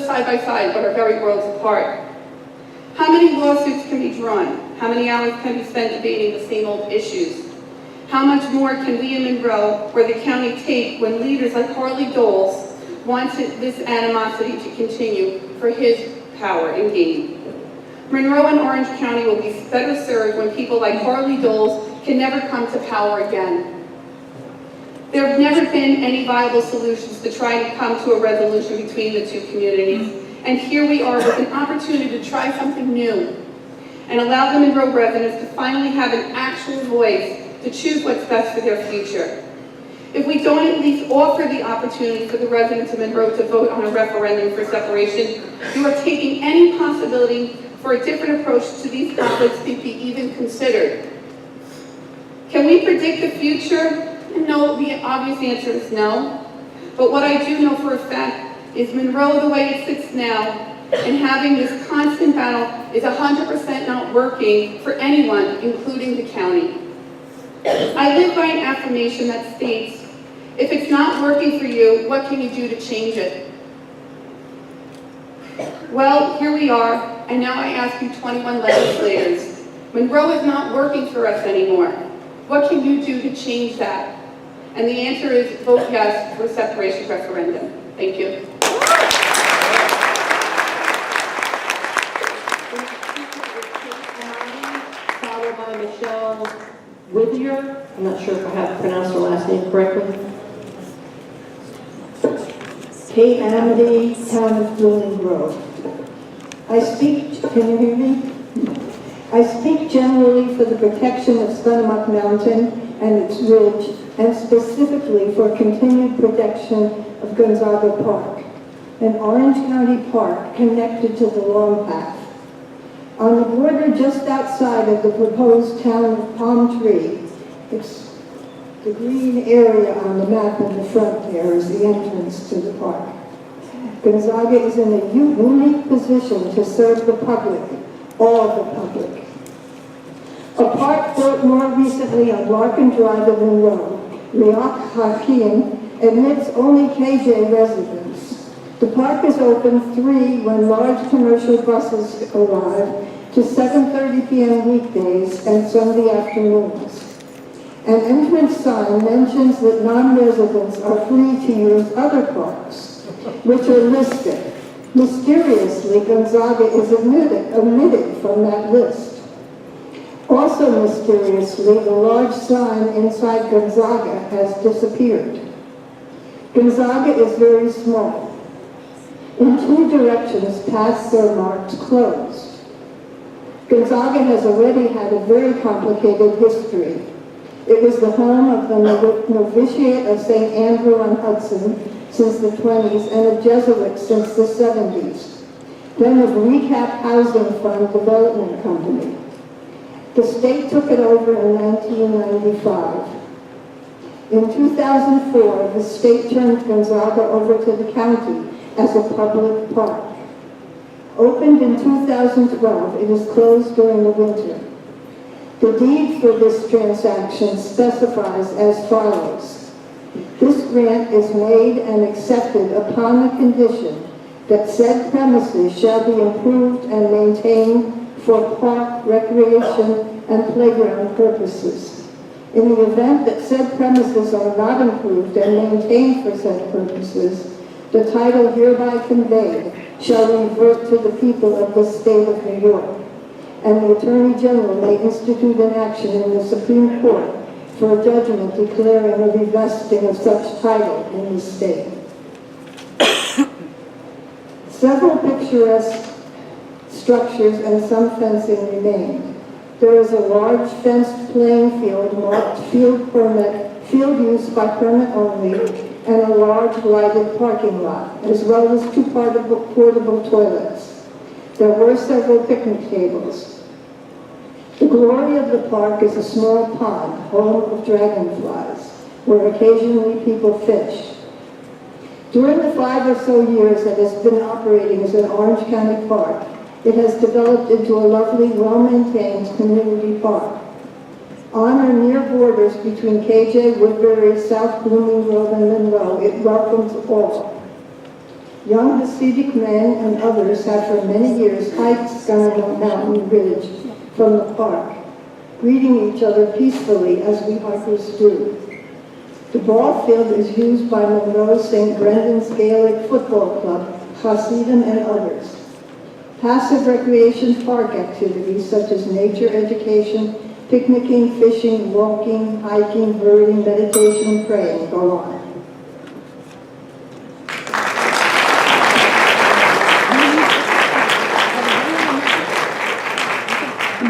side by side but are very worlds apart. How many lawsuits can be drawn? How many hours can be spent debating the same old issues? How much more can we in Monroe or the county take when leaders like Harley Doles want this animosity to continue for his power and gain? Monroe and Orange County will be better served when people like Harley Doles can never come to power again. There have never been any viable solutions to try to come to a resolution between the two communities. And here we are with an opportunity to try something new and allow the Monroe residents to finally have an actual voice to choose what's best for their future. If we don't at least offer the opportunity for the residents of Monroe to vote on a referendum for separation, you are taking any possibility for a different approach to these conflicts to be even considered. Can we predict the future? No, the obvious answer is no. But what I do know for a fact is Monroe, the way it sits now, and having this constant battle is 100% not working for anyone, including the county. I live by an affirmation that states, if it's not working for you, what can you do to change it? Well, here we are, and now I ask you 21 legislators. Monroe is not working for us anymore. What can you do to change that? And the answer is vote yes for a separation referendum. Thank you. Followed by Michelle Whittier. I'm not sure if I have pronounced her last name correctly. Kate Amity, Town of Blooming Grove. Can you hear me? I speak generally for the protection of Scudamock Mountain and its ridge, and specifically for continued protection of Gonzaga Park, an Orange County park connected to the Long Path. On the border just outside of the proposed town of Palm Tree, it's the green area on the map in the front there is the entrance to the park. Gonzaga is in a unique position to serve the public, all the public. A park built more recently on Larkin Drive in Monroe, Riak Hakim, admits only KJ residents. The park is open 3 when large commercial buses arrive to 7:30 p.m. weekdays and Sunday afternoons. An entrance sign mentions that non-residents are free to use other parks, which are listed. Mysteriously, Gonzaga is omitted from that list. Also mysteriously, the large sign inside Gonzaga has disappeared. Gonzaga is very small. In 2 directions, paths are marked closed. Gonzaga has already had a very complicated history. It was the home of the novitiate of St. Andrew on Hudson since the 20s and of Jesuits since the 70s, then of Recap Housing Fund Development Company. The state took it over in 1995. In 2004, the state turned Gonzaga over to the county as a public park. Opened in 2012, it is closed during the winter. The deed for this transaction specifies as follows. This grant is made and accepted upon the condition that said premises shall be improved and maintained for park, recreation, and playground purposes. In the event that said premises are not improved and maintained for said purposes, the title hereby conveyed shall revert to the people of the state of New York, and the Attorney General may institute an action in the Supreme Court for a judgment declaring a revesting of such title in the state. Several picturesque structures and some fencing remained. There is a large fenced playing field marked field use by permit only, and a large lighted parking lot, as well as 2 portable toilets. There were several picnic tables. The glory of the park is a small pond, home of dragonflies, where occasionally people fish. During the 5 or so years that it's been operating as an Orange County park, it has developed into a lovely, well-maintained community park. On or near borders between KJ, Woodbury, South Blooming Grove, and Monroe, it welcomes all. Young Hasidic men and others have for many years hiked Skyline Mountain Ridge from the park, greeting each other peacefully as we hikers do. The ball field is used by Monroe St. Brendan's Gaelic Football Club, Hasidim, and others. Passive recreation park activities such as nature education, picnicking, fishing, walking, hiking, birding, meditation, and praying go on.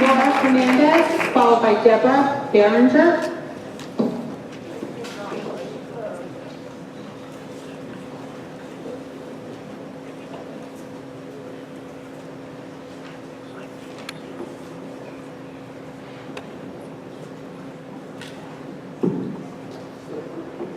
Laura Hernandez, followed by Deborah Behringer.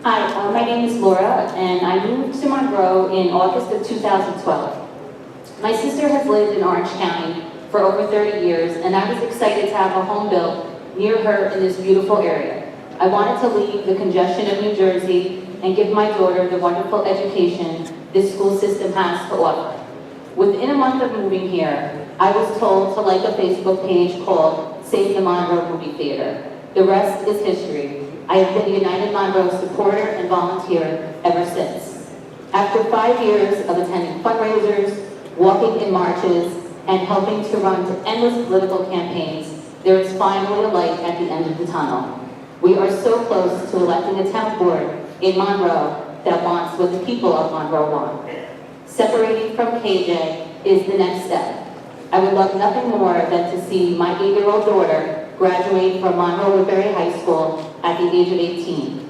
Hi, my name is Laura, and I moved to Monroe in August of 2012. My sister has lived in Orange County for over 30 years, and I was excited to have a home built near her in this beautiful area. I wanted to leave the congestion of New Jersey and give my daughter the wonderful education this school system has to offer. Within a month of moving here, I was told to like a Facebook page called Save the Monroe Movie Theater. The rest is history. I have been a United Monroe supporter and volunteer ever since. After 5 years of attending fundraisers, walking in marches, and helping to run endless political campaigns, there is finally a light at the end of the tunnel. We are so close to electing a town board in Monroe that wants what the people of Monroe want. Separating from KJ is the next step. I would love nothing more than to see my 8-year-old daughter graduate from Monroe Woodbury High School at the age of 18.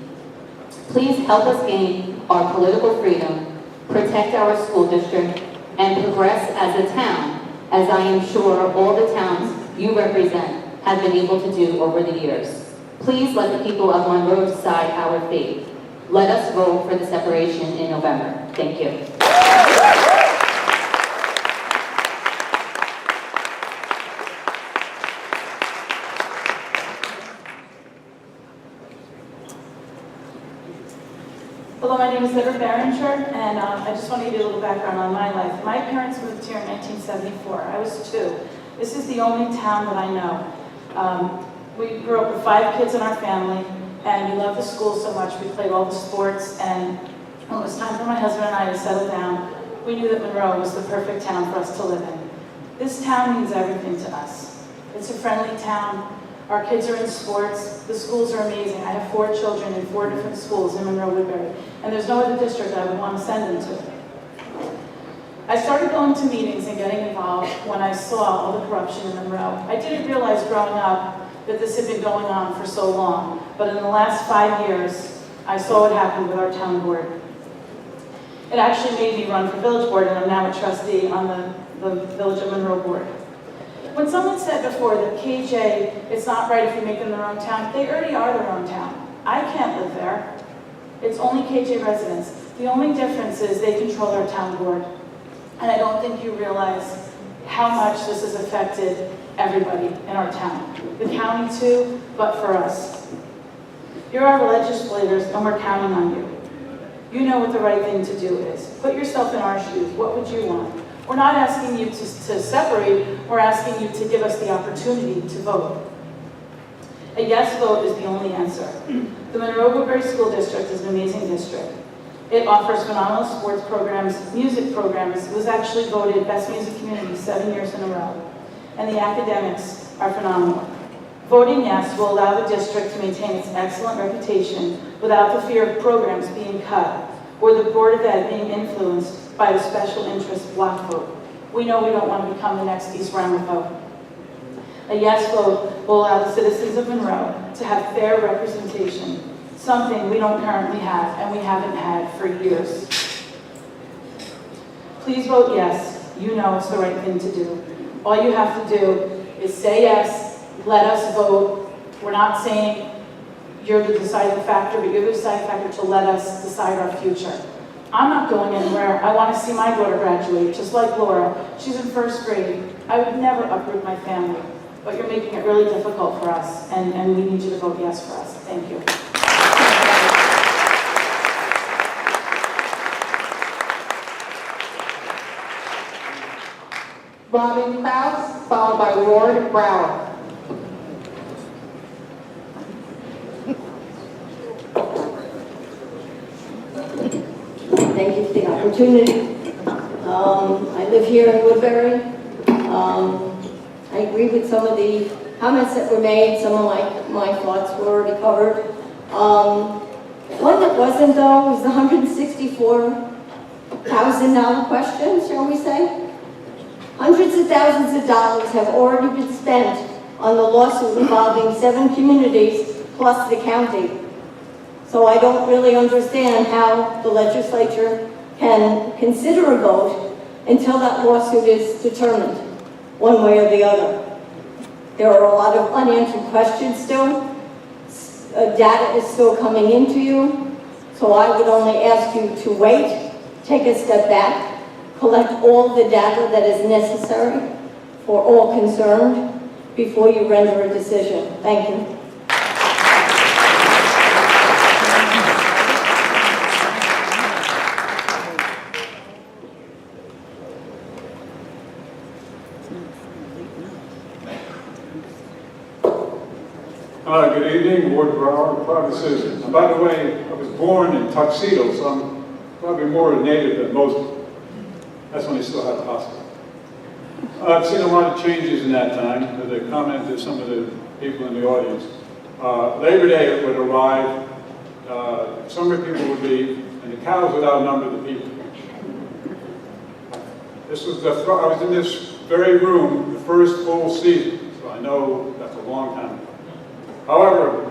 Please help us gain our political freedom, protect our school district, and progress as a town, as I am sure all the towns you represent have been able to do over the years. Please let the people of Monroe decide our fate. Let us vote for the separation in November. Thank you. Hello, my name is Deborah Behringer, and I just want to give you a little background on my life. My parents moved here in 1974. I was 2. This is the only town that I know. We grew up with 5 kids in our family, and we loved the school so much. We played all the sports, and when it was time for my husband and I to settle down, we knew that Monroe was the perfect town for us to live in. This town means everything to us. It's a friendly town. Our kids are in sports. The schools are amazing. I have 4 children in 4 different schools in Monroe Woodbury, and there's no other district I would want to send them to. I started going to meetings and getting involved when I saw all the corruption in Monroe. I didn't realize growing up that this had been going on for so long, but in the last 5 years, I saw what happened with our town board. It actually made me run for village board, and I'm now a trustee on the Village of Monroe board. When someone said before that KJ, it's not right if you make them their own town, they already are their own town. I can't live there. It's only KJ residents. The only difference is they control our town board. And I don't think you realize how much this has affected everybody in our town. The county too, but for us. You're our legislators and we're counting on you. You know what the right thing to do is. Put yourself in our shoes. What would you want? We're not asking you to separate, we're asking you to give us the opportunity to vote. A yes vote is the only answer. The Monroe Woodbury School District is an amazing district. It offers phenomenal sports programs, music programs. It was actually voted Best Music Community 7 years in a row. And the academics are phenomenal. Voting yes will allow the district to maintain its excellent reputation without the fear of programs being cut or the Board of Ed being influenced by the special interest block vote. We know we don't want to become the next East Ramapo. A yes vote will allow the citizens of Monroe to have fair representation, something we don't currently have and we haven't had for years. Please vote yes. You know it's the right thing to do. All you have to do is say yes, let us vote. We're not saying you're the deciding factor, but you're the deciding factor to let us decide our future. I'm not going anywhere. I want to see my daughter graduate, just like Laura. She's in first grade. I would never uproot my family, but you're making it really difficult for us, and we need you to vote yes for us. Thank you. Robin Kraus, followed by Ward Brower. Thank you for the opportunity. I live here in Woodbury. I agree with some of the comments that were made. Some of my thoughts were already covered. One that wasn't, though, was the $164,000 question, shall we say? Hundreds of thousands of dollars have already been spent on the lawsuit involving 7 communities plus the county. So I don't really understand how the legislature can consider a vote until that lawsuit is determined, one way or the other. There are a lot of unanswered questions still. Data is still coming into you. So I would only ask you to wait, take a step back, collect all the data that is necessary for all concerned before you render a decision. Thank you. Good evening, Ward Brower, private citizen. And by the way, I was born in Tuxedo, so I'm probably more a native than most. That's when they still had a hospital. I've seen a lot of changes in that time. As I commented to some of the people in the audience. Labor Day would arrive, summer people would leave, and the cows would outnumber the people. This was I was in this very room the first full season, so I know that's a long time ago. However,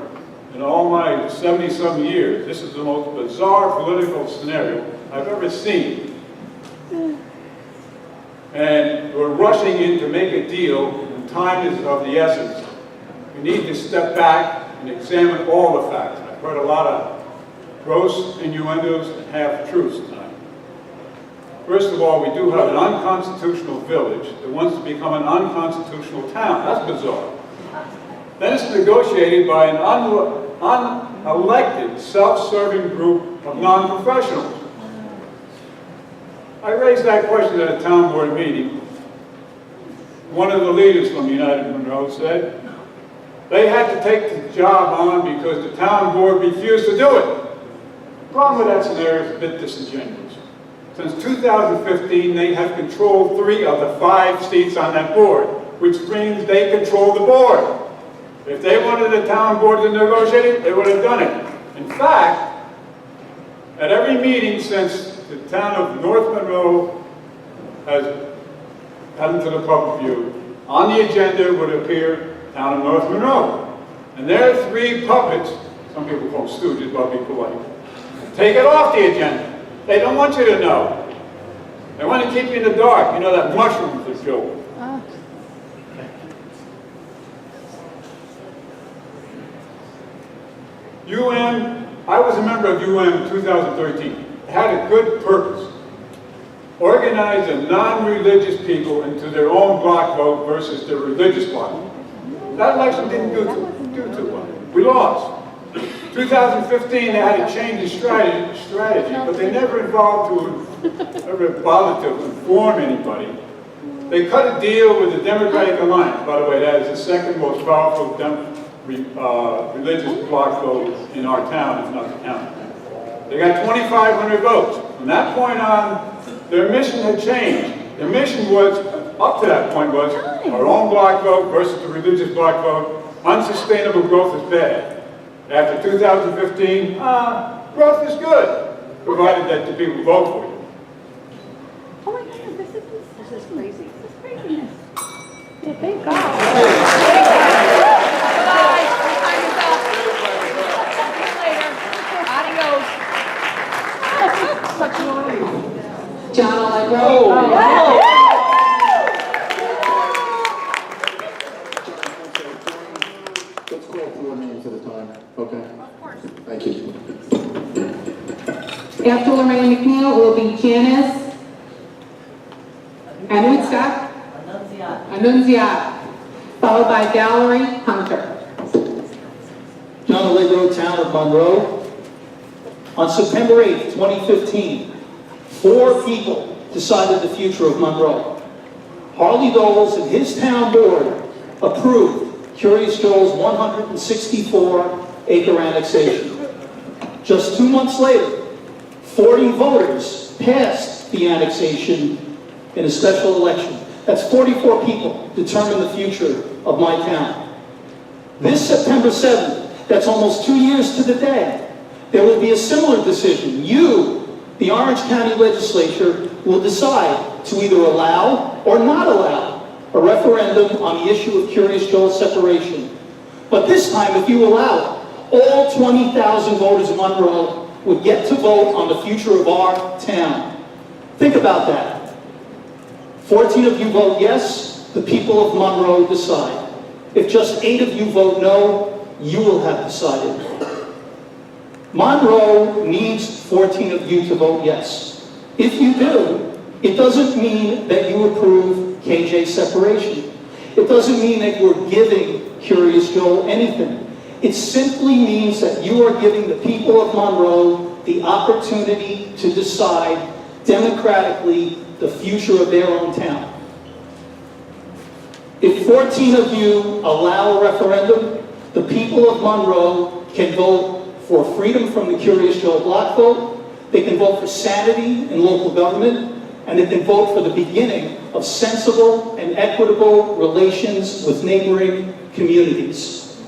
in all my 70-some years, this is the most bizarre political scenario I've ever seen. And we're rushing in to make a deal, and time is of the essence. We need to step back and examine all the facts. I've heard a lot of gross innuendos and half-truths tonight. First of all, we do have an unconstitutional village that wants to become an unconstitutional town. That's bizarre. Then it's negotiated by an unelected, self-serving group of non-professionals. I raised that question at a town board meeting. One of the leaders from United Monroe said they had to take the job on because the town board refused to do it. The problem with that scenario is a bit disingenuous. Since 2015, they have controlled 3 of the 5 seats on that board, which means they control the board. If they wanted the town board to negotiate it, they would have done it. In fact, at every meeting since the town of North Monroe has come to the public view, on the agenda would appear town of North Monroe. And there are 3 puppets, some people call them stooges, but I'll be polite, take it off the agenda. They don't want you to know. They want to keep you in the dark. You know that mushroom is a joke. I was a member of UM in 2013. It had a good purpose. Organize the non-religious people into their own block vote versus the religious block. That election didn't do too well. We lost. 2015, they had to change the strategy, but they never bothered to inform anybody. They cut a deal with the Democratic Alliance. By the way, that is the second most powerful religious bloc vote in our town, if not the county. They got 2,500 votes. From that point on, their mission had changed. Their mission was, up to that point, was our own bloc vote versus the religious bloc vote. Unsustainable growth is bad. After 2015, growth is good, provided that the people vote for you. Oh my God, this is crazy. This is craziness. Yeah, thank God. John Allegro. Let's call 4 names at a time, okay? Of course. Thank you. After Lorraine McNeil will be Janice Annunziata, followed by Valerie Hunter. John Allegro, Town of Monroe. On September 8th, 2015, 4 people decided the future of Monroe. Harley Doles and his town board approved Curious Joel's 164-acre annexation. Just 2 months later, 40 voters passed the annexation in a special election. That's 44 people determine the future of my town. This September 7th, that's almost 2 years to the day, there will be a similar decision. You, the Orange County Legislature, will decide to either allow or not allow a referendum on the issue of Curious Joel separation. But this time, if you allow it, all 20,000 voters in Monroe would get to vote on the future of our town. Think about that. 14 of you vote yes, the people of Monroe decide. If just 8 of you vote no, you will have decided. Monroe needs 14 of you to vote yes. If you do, it doesn't mean that you approve KJ separation. It doesn't mean that you're giving Curious Joel anything. It simply means that you are giving the people of Monroe the opportunity to decide democratically the future of their own town. If 14 of you allow a referendum, the people of Monroe can vote for freedom from the Curious Joel block vote, they can vote for sanity in local government, and they can vote for the beginning of sensible and equitable relations with neighboring communities.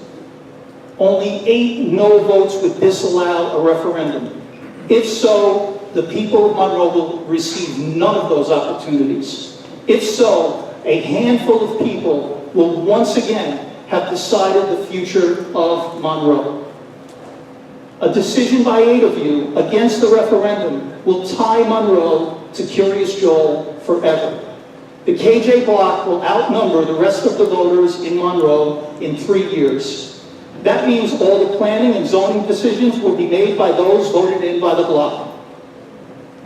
Only 8 no votes would disallow a referendum. If so, the people of Monroe will receive none of those opportunities. If so, a handful of people will once again have decided the future of Monroe. A decision by 8 of you against the referendum will tie Monroe to Curious Joel forever. The KJ block will outnumber the rest of the voters in Monroe in 3 years. That means all the planning and zoning decisions will be made by those voted in by the block.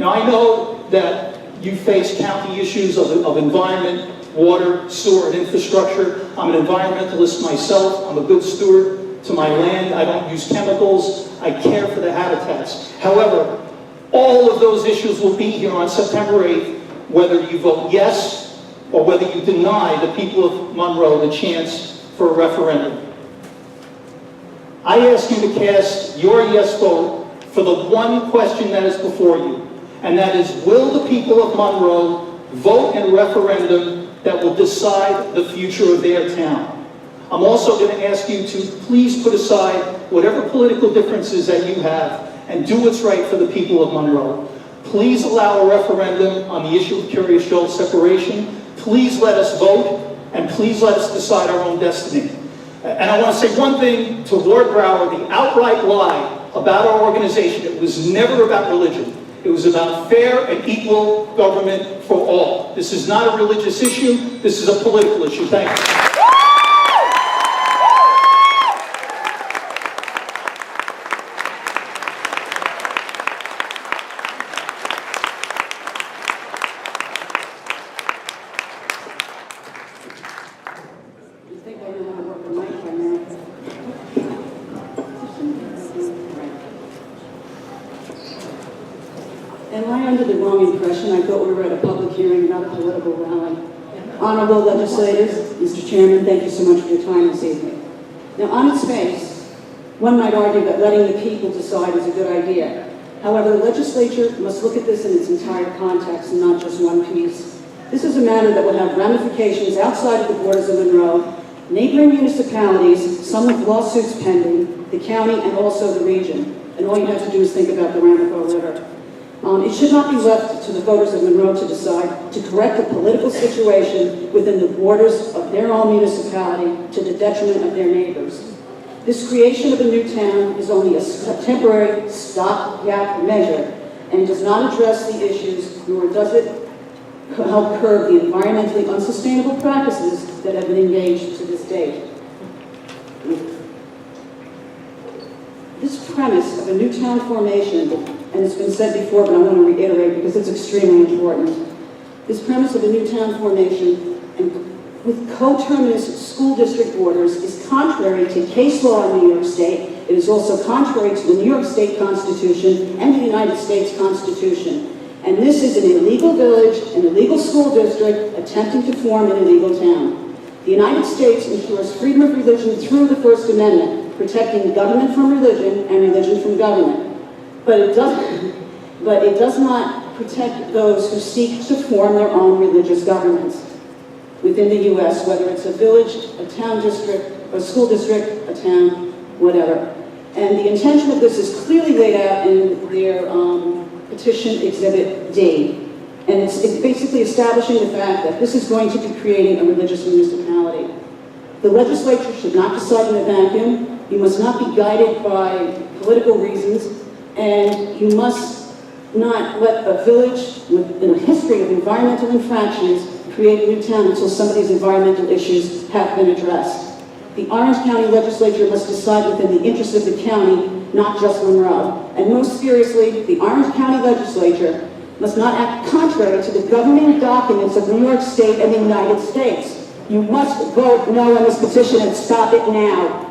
Now I know that you face county issues of environment, water, sewer, and infrastructure. I'm an environmentalist myself. I'm a good steward to my land. I don't use chemicals. I care for the habitats. However, all of those issues will be here on September 8th, whether you vote yes or whether you deny the people of Monroe the chance for a referendum. I ask you to cast your yes vote for the one question that is before you, and that is, will the people of Monroe vote in a referendum that will decide the future of their town? I'm also going to ask you to please put aside whatever political differences that you have and do what's right for the people of Monroe. Please allow a referendum on the issue of Curious Joel separation. Please let us vote, and please let us decide our own destiny. And I want to say one thing to Ward Brower, the outright lie about our organization. It was never about religion. It was about fair and equal government for all. This is not a religious issue. This is a political issue. Thank you. Am I under the wrong impression? I thought we were at a public hearing, not a political rally. Honorable legislators, Mr. Chairman, thank you so much for your time this evening. Now, on its face, one might argue that letting the people decide is a good idea. However, the legislature must look at this in its entire context and not just one piece. This is a matter that will have ramifications outside of the borders of Monroe, neighboring municipalities, some with lawsuits pending, the county, and also the region. And all you have to do is think about the Ramapo River. It should not be left to the voters of Monroe to decide to correct the political situation within the borders of their own municipality to the detriment of their neighbors. This creation of a new town is only a temporary stopgap measure, and does not address the issues, nor does it help curb the environmentally unsustainable practices that have been engaged to this date. This premise of a new town formation, and it's been said before, but I want to reiterate because it's extremely important. This premise of a new town formation and with coterminous school district borders is contrary to case law in New York State. It is also contrary to the New York State Constitution and the United States Constitution. And this is an illegal village, an illegal school district attempting to form an illegal town. The United States ensures freedom of religion through the First Amendment, protecting government from religion and religion from government. But it does not protect those who seek to form their own religious governments within the U.S., whether it's a village, a town district, a school district, a town, whatever. And the intention of this is clearly laid out in their petition Exhibit D. And it's basically establishing the fact that this is going to be creating a religious municipality. The legislature should not decide in a vacuum. You must not be guided by political reasons, and you must not let a village with a history of environmental infractions create a new town until some of these environmental issues have been addressed. The Orange County Legislature must decide within the interest of the county, not just Monroe. And most seriously, the Orange County Legislature must not act contrary to the governing documents of New York State and the United States. You must vote no on this petition and stop it now.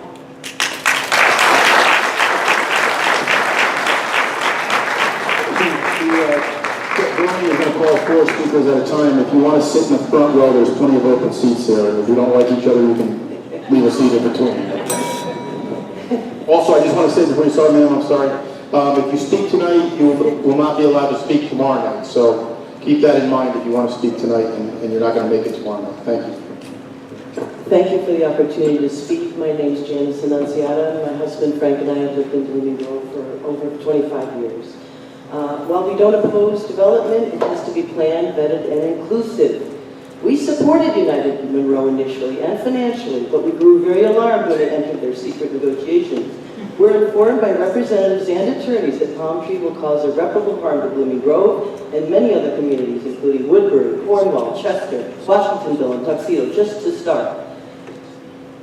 We're going to call 4 speakers at a time. If you want to sit in the front row, there's plenty of open seats there. And if you don't like each other, you can leave a seat in between. Also, I just want to say before you start, ma'am, I'm sorry. If you speak tonight, you will not be allowed to speak tomorrow night. So keep that in mind if you want to speak tonight and you're not going to make it tomorrow night. Thank you. Thank you for the opportunity to speak. My name is Janice Annunziata. My husband Frank and I have lived in Blooming Grove for over 25 years. While we don't oppose development, it has to be planned, vetted, and inclusive. We supported United Monroe initially and financially, but we grew very alarmed when it entered their secret negotiations. We're informed by representatives and attorneys that Palm Tree will cause irreparable harm to Blooming Grove and many other communities, including Woodbury, Cornwall, Chester, Washingtonville, and Tuxedo, just to start.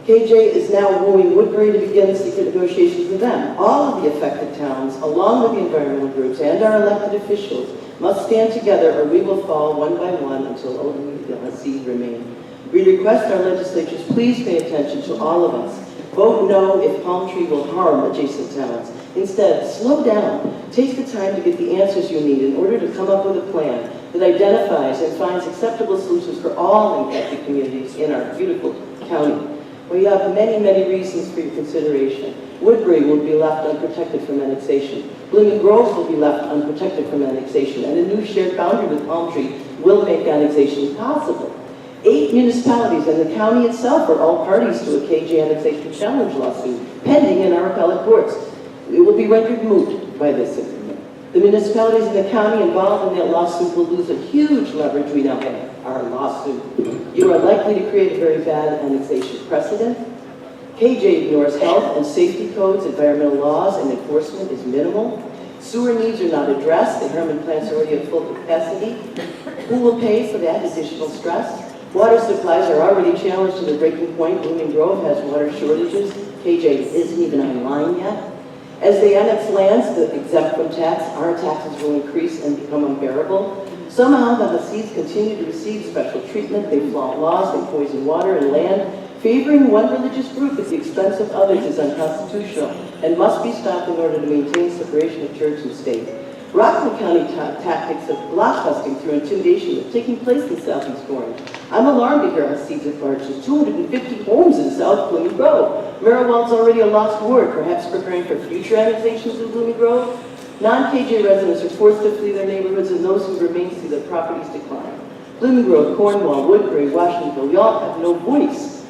KJ is now wooing Woodbury to begin secret negotiations with them. All of the affected towns, along with the environmental groups and our elected officials, must stand together or we will fall one by one until only the seeds remain. We request our legislatures please pay attention to all of us. Vote no if Palm Tree will harm adjacent towns. Instead, slow down. Take the time to get the answers you need in order to come up with a plan that identifies and finds acceptable solutions for all impacted communities in our beautiful county. We have many, many reasons for your consideration. Woodbury will be left unprotected from annexation. Blooming Grove will be left unprotected from annexation, and a new shared boundary with Palm Tree will make annexation possible. 8 municipalities and the county itself are all parties to a KJ annexation challenge lawsuit pending in our appellate courts. It will be rendered moot by this agreement. The municipalities in the county involved in that lawsuit will lose a huge leverage we now have, our lawsuit. You are likely to create a very bad annexation precedent. KJ ignores health and safety codes, environmental laws, and enforcement is minimal. Sewer needs are not addressed. The Herman plant's already at full capacity. Who will pay for that additional stress? Water supplies are already challenged to the breaking point. Blooming Grove has water shortages. KJ isn't even online yet. As they annex lands that exempt from tax, our taxes will increase and become unbearable. Somehow the Hasids continue to receive special treatment. They flaunt laws, they poison water and land. Favoring one religious group at the expense of others is unconstitutional and must be stopped in order to maintain separation of church and state. Rockland County tactics of blockbusting through intimidation are taking place in Southeast Orange. I'm alarmed to hear Hasids at large. There's 250 homes in South Blooming Grove. Merriwell's already a lost ward, perhaps preparing for future annexations in Blooming Grove. Non-KJ residents are forced to flee their neighborhoods, and those who remain see their properties decline. Blooming Grove, Cornwall, Woodbury, Washingtonville, we all have no voice.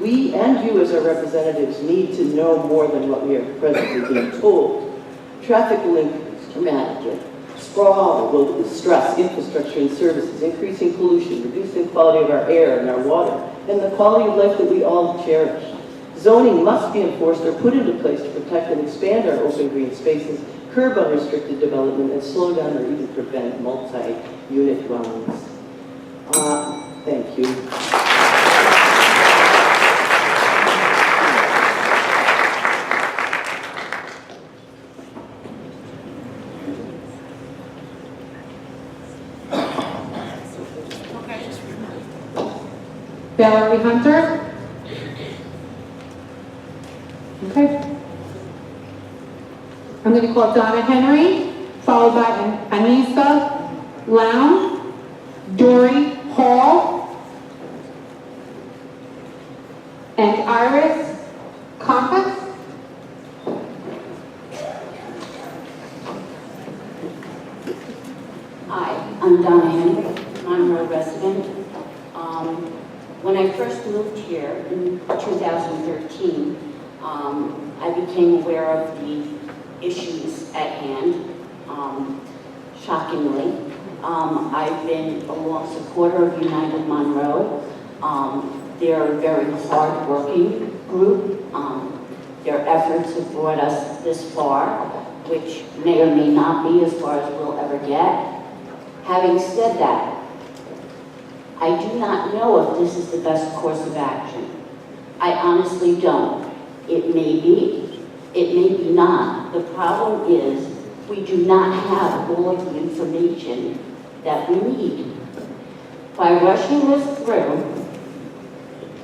We and you as our representatives need to know more than what we are presently being told. Traffic will increase dramatically. Sprawl will stress infrastructure and services, increasing pollution, reducing quality of our air and our water, and the quality of life that we all cherish. Zoning must be enforced or put into place to protect and expand our open green spaces, curb unrestricted development, and slow down or even prevent multi-unit dwellings. Thank you. Valerie Hunter. Okay. I'm going to call Donna Henry, followed by Anissa Lown, Dory Hall, and Iris Compass. Hi, I'm Donna Henry, Monroe resident. When I first moved here in 2013, I became aware of the issues at hand, shockingly. I've been a long supporter of United Monroe. They're a very hard-working group. Their efforts have brought us this far, which may or may not be as far as we'll ever get. Having said that, I do not know if this is the best course of action. I honestly don't. It may be. It may be not. The problem is we do not have all of the information that we need. By rushing this through,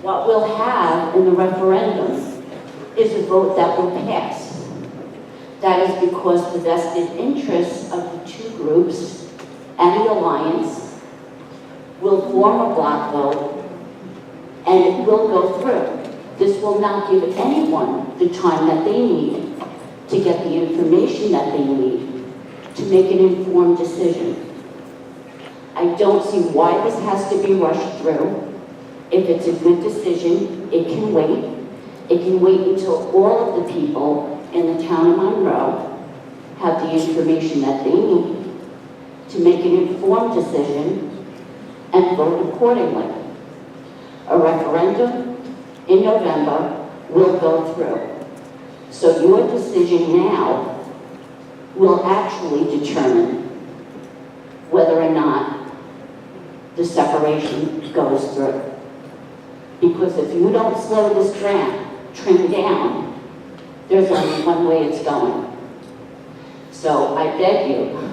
what we'll have in the referendum is a vote that will pass. That is because the vested interests of the two groups and the alliance will form a block vote, and it will go through. This will not give anyone the time that they need to get the information that they need to make an informed decision. I don't see why this has to be rushed through. If it's a good decision, it can wait. It can wait until all of the people in the town of Monroe have the information that they need to make an informed decision and vote accordingly. A referendum in November will go through. So your decision now will actually determine whether or not the separation goes through. Because if you don't slow this train down, there's only one way it's going. So I beg you,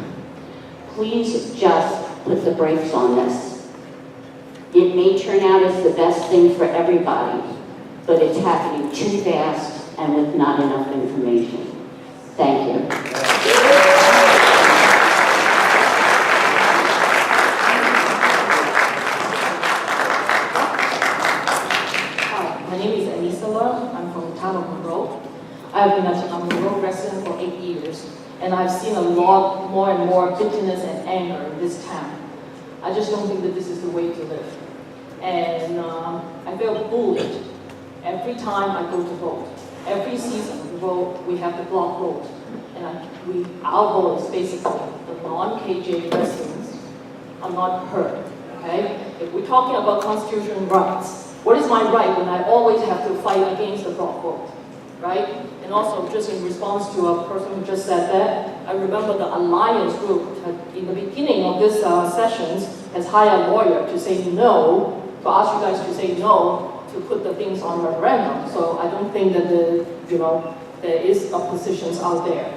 please just put the brakes on this. It may turn out as the best thing for everybody, but it's happening too fast and with not enough information. Thank you. Hi, my name is Anissa Lowe. I'm from the town of Monroe. I've been a Monroe resident for 8 years, and I've seen a lot more and more bitterness and anger in this town. I just don't think that this is the way to live. And I feel bullied every time I go to vote. Every season we vote, we have the block vote. And our vote is basically the non-KJ residents are not heard, okay? If we're talking about constitutional rights, what is my right when I always have to fight against the block vote, right? And also, just in response to a person who just said that, I remember the Alliance group had, in the beginning of this sessions has hired a lawyer to say no, to ask you guys to say no to put the things on referendum. So I don't think that there is oppositions out there.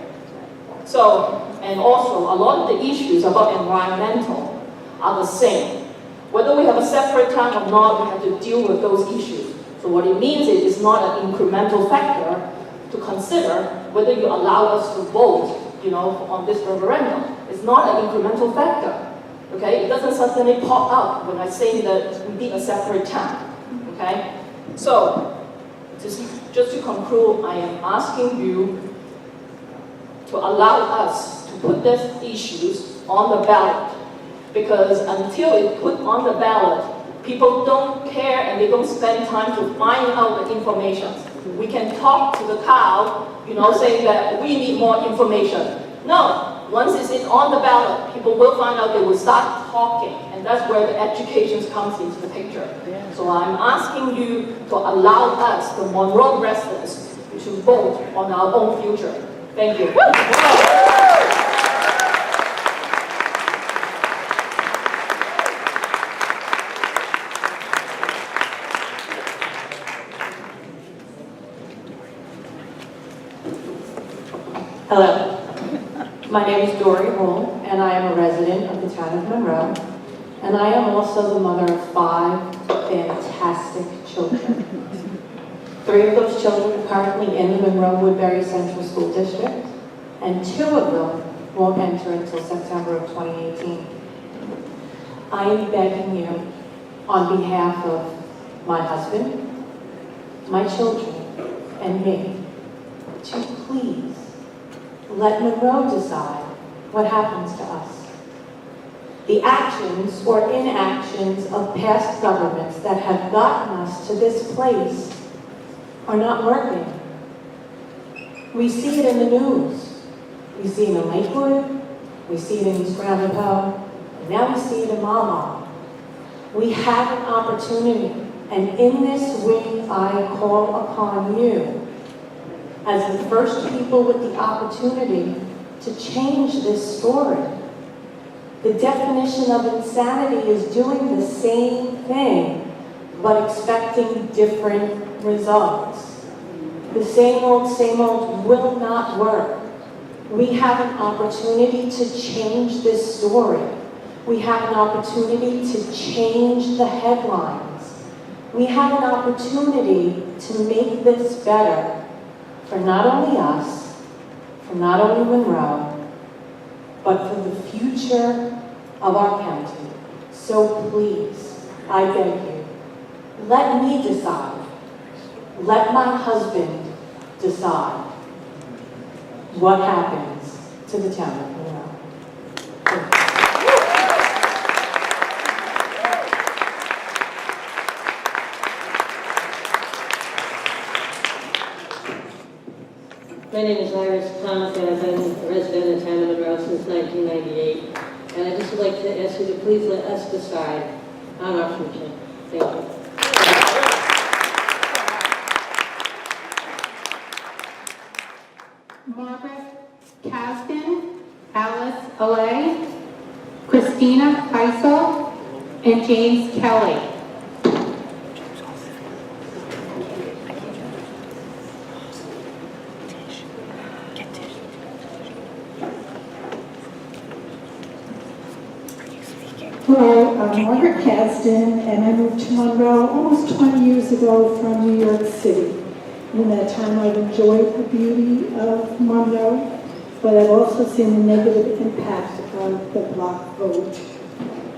So, and also a lot of the issues about environmental are the same. Whether we have a separate town or not, we have to deal with those issues. So what it means is it's not an incremental factor to consider whether you allow us to vote, on this referendum. It's not an incremental factor. Okay, it doesn't suddenly pop up when I say that we need a separate town. Okay, so just to conclude, I am asking you to allow us to put these issues on the ballot, because until it's put on the ballot, people don't care and they don't spend time to find out the information. We can talk to the cow, saying that we need more information. No. Once it's on the ballot, people will find out, they will start talking, and that's where the education comes into the picture. So I'm asking you to allow us, the Monroe residents, to vote on our own future. Thank you. My name is Dory Hall, and I am a resident of the town of Monroe, and I am also the mother of 5 fantastic children. 3 of those children are currently in the Monroe Woodbury Central School District, and 2 of them won't enter until September of 2018. I am begging you, on behalf of my husband, my children, and me, to please let Monroe decide what happens to us. The actions or inactions of past governments that have gotten us to this place are not working. We see it in the news. We see it in Lakewood, we see it in East Ramapo, and now we see it in Mama. We have an opportunity, and in this week I call upon you as the first people with the opportunity to change this story. The definition of insanity is doing the same thing, but expecting different results. The same old will not work. We have an opportunity to change this story. We have an opportunity to change the headlines. We have an opportunity to make this better for not only us, for not only Monroe, but for the future of our county. So please, I beg you, let me decide. Let my husband decide what happens to the town of Monroe. My name is Iris Thomas, and I've been a resident of the town of Monroe since 1998. And I just would like to ask you to please let us decide on our future. Thank you. Margaret Kasdan, Alice Allay, Christina Keisel, and James Kelly. Hello, I'm Margaret Kasdan, and I moved to Monroe almost 20 years ago from New York City. In that time, I've enjoyed the beauty of Monroe, but I've also seen the negative impact of the block vote.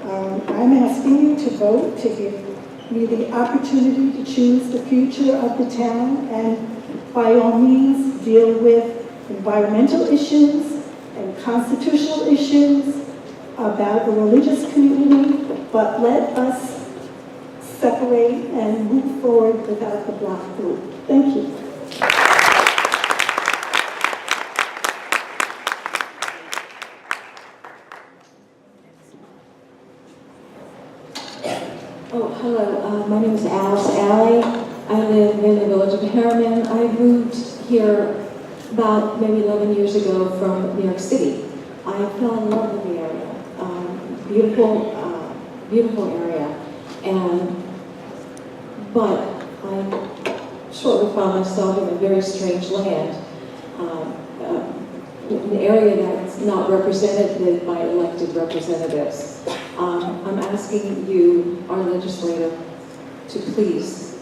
I'm asking you to vote to give me the opportunity to choose the future of the town, and by all means, deal with environmental issues and constitutional issues about the religious community, but let us separate and move forward without the block vote. Thank you. Oh, hello. My name is Alice Alley. I live in the village of Harriman. I moved here about maybe 11 years ago from New York City. I fell in love with the area. Beautiful area. But I shortly found myself in a very strange land, an area that's not represented by elected representatives. I'm asking you, our legislator, to please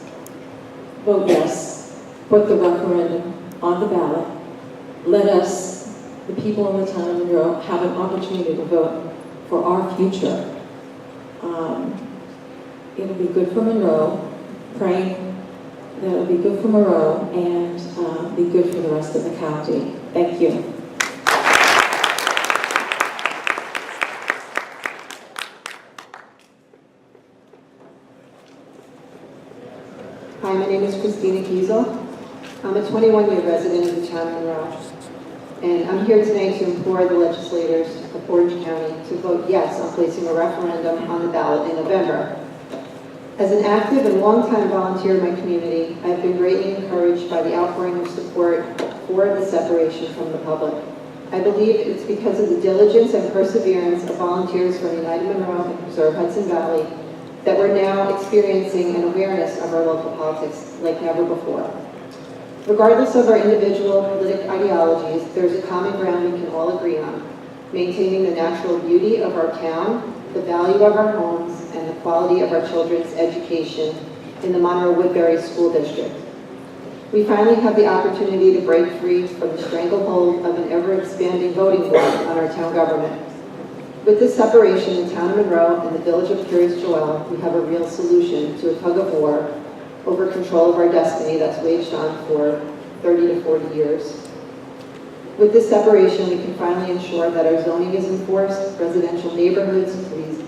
vote yes, put the referendum on the ballot. Let us, the people in the town of Monroe, have an opportunity to vote for our future. It'll be good for Monroe, praying that it'll be good for Monroe and be good for the rest of the county. Thank you. Hi, my name is Christina Kiesel. I'm a 21-year resident of the town of Monroe. And I'm here today to implore the legislators of Orange County to vote yes on placing a referendum on the ballot in November. As an active and longtime volunteer in my community, I have been greatly encouraged by the outpouring of support for the separation from the public. I believe it's because of the diligence and perseverance of volunteers from United Monroe and Preserve Hudson Valley that we're now experiencing an awareness of our local politics like never before. Regardless of our individual politic ideologies, there's a common ground we can all agree agree on, maintaining the natural beauty of our town, the value of our homes, and the quality of our children's education in the Monroe-Woodbury School District. We finally have the opportunity to break free from the stranglehold of an ever-expanding voting bloc on our town government. With this separation, the town of Monroe and the village of Curious Joel, we have a real solution to a tug of war over control of our destiny that's waged on for 30 to 40 years. With this separation, we can finally ensure that our zoning is enforced, residential neighborhoods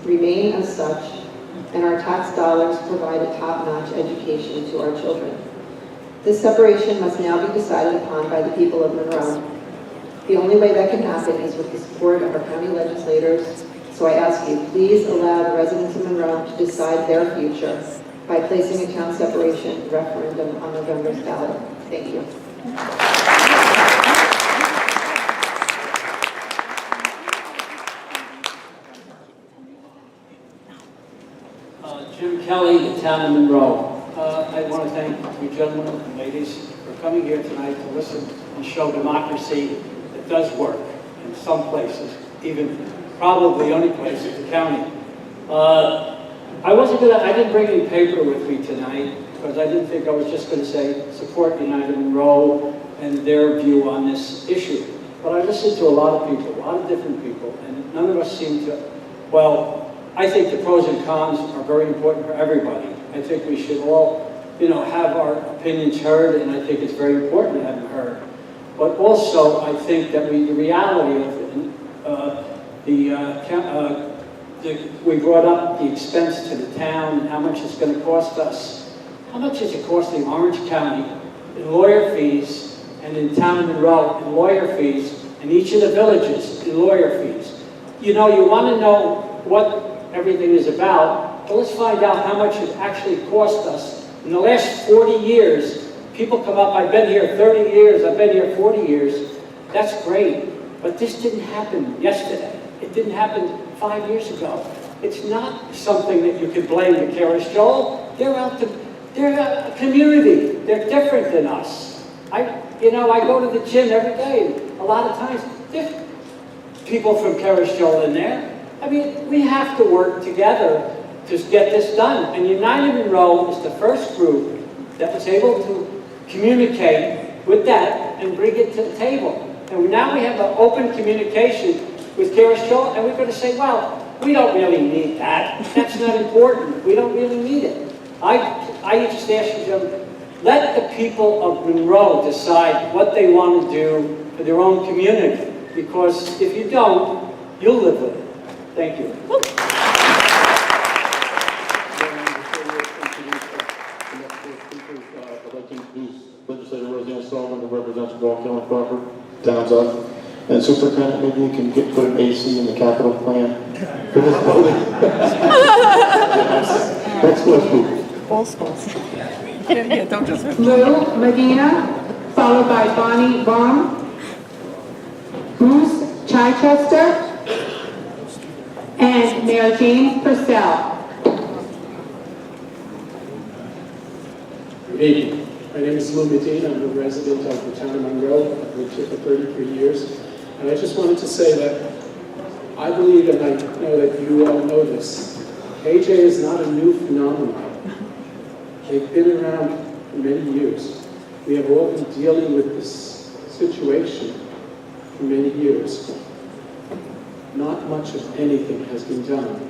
remain as such, and our tax dollars provide a top-notch education to our children. This separation must now be decided upon by the people of Monroe. The only way that can happen is with the support of our county legislators, so I ask you, please allow the residents of Monroe to decide their future by placing a town separation referendum on November's ballot. Thank you. Jim Kelly, the town of Monroe. I want to thank you gentlemen and ladies for coming here tonight to listen and show democracy that does work in some places, even probably the only place in the county. I didn't bring any paper with me tonight because I didn't think I was just going to say support United Monroe and their view on this issue. But I listened to a lot of people, a lot of different people, and none of us seem to, well, I think the pros and cons are very important for everybody. I think we should all, have our opinions heard, and I think it's very important to have them heard. But also, I think that the reality of it, we brought up the expense to the town and how much it's going to cost us. How much is it costing Orange County in lawyer fees, and in town of Monroe in lawyer fees, and each of the villages in lawyer fees? You want to know what everything is about, but let's find out how much it actually cost us. In the last 40 years, people come up, I've been here 30 years, I've been here 40 years. That's great, but this didn't happen yesterday. It didn't happen 5 years ago. It's not something that you could blame the Curious Joel. They're a community. They're different than us. I go to the gym every day. A lot of times, there's people from Curious Joel in there. I mean, we have to work together to get this done. And United Monroe is the first group that was able to communicate with that and bring it to the table. And now we have an open communication with Curious Joel, and we're going to say, well, we don't really need that. That's not important. We don't really need it. I just ask you, Jim, let the people of Monroe decide what they want to do for their own community. Because if you don't, you'll live with it. Thank you. I'd like to introduce Legislator Roseanne Sullivan, who represents Walkill and Crawford, towns up. And Superintendent, maybe you can put an AC in the capital plan for this building. Next question. All schools. Yeah, don't just... Lou Medina, followed by Bonnie Baum, Bruce Chichester, and Mayor James Purcell. Good evening. My name is Lou Medina. I'm a resident of the town of Monroe. I've lived here for 33 years. And I just wanted to say that I believe, and I know that you all know this, AJ is not a new phenomenon. They've been around for many years. We have all been dealing with this situation for many years. Not much of anything has been done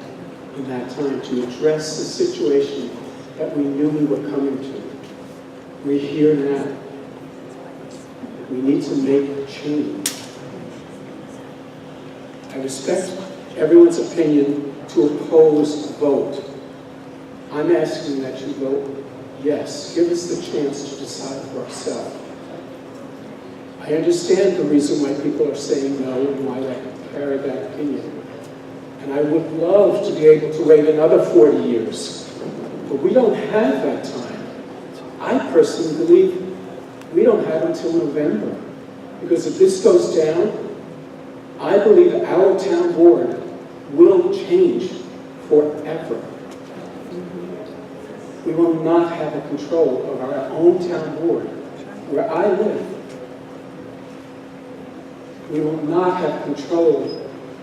in that time to address the situation that we knew we were coming to. We're here now. We need to make a change. I respect everyone's opinion to oppose a vote. I'm asking that you vote yes. Give us the chance to decide for ourselves. I understand the reason why people are saying no and why they carry that opinion. And I would love to be able to wait another 40 years. But we don't have that time. I personally believe we don't have until November. Because if this goes down, I believe our town board will change forever. We will not have a control of our own town board where I live. we will not have control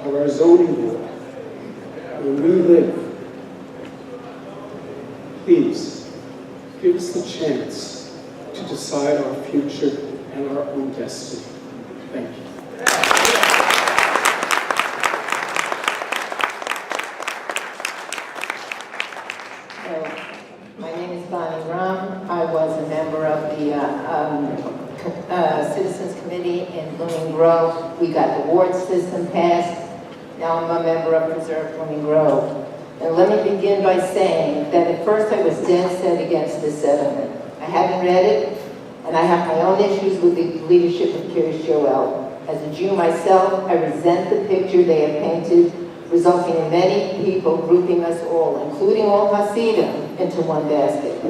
of our zoning board where we live. Please, give us the chance to decide our future and our own destiny. Thank you. My name is Bonnie Rum. I was a member of the Citizens Committee in Blooming Grove. We got the ward system passed. Now I'm a member of Preserve Blooming Grove. And let me begin by saying that at first I was dead set against this settlement. I hadn't read it, and I have my own issues with the leadership of Curious Joel. As a Jew myself, I resent the picture they have painted, resulting in many people grouping us all, including all Hasidim, into one basket.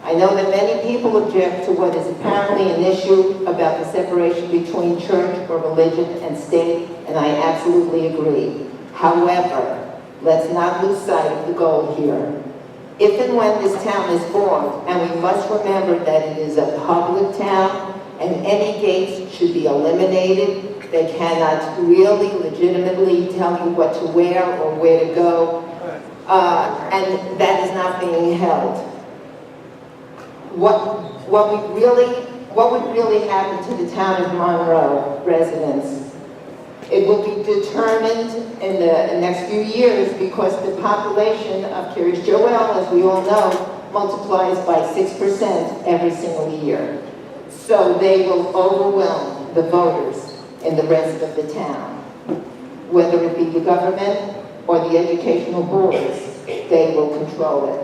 I know that many people object to what is apparently an issue about the separation between church or religion and state, and I absolutely agree. However, let's not lose sight of the goal here. If and when this town is formed, and we must remember that it is a public town, and any gates should be eliminated, they cannot really legitimately tell you what to wear or where to go, and that is not being held. What would really happen to the town of Monroe residents? It will be determined in the next few years because the population of Curious Joel, as we all know, multiplies by 6% every single year. So they will overwhelm the voters in the rest of the town. Whether it be the government or the educational boards, they will control it.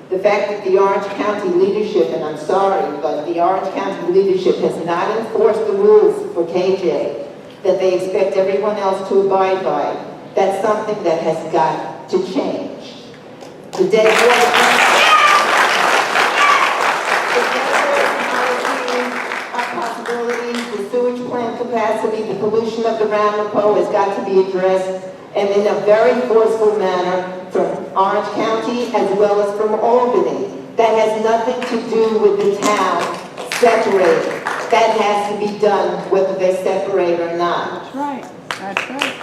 The fact that the Orange County leadership, and I'm sorry, but the Orange County leadership has not enforced the rules for KJ that they expect everyone else to abide by, that's something that has got to change. The dead possibilities, the sewage plant capacity, the pollution of the Ramapo has got to be addressed, and in a very forceful manner from Orange County as well as from Albany. That has nothing to do with the town separated. That has to be done whether they separate or not. That's right. That's right.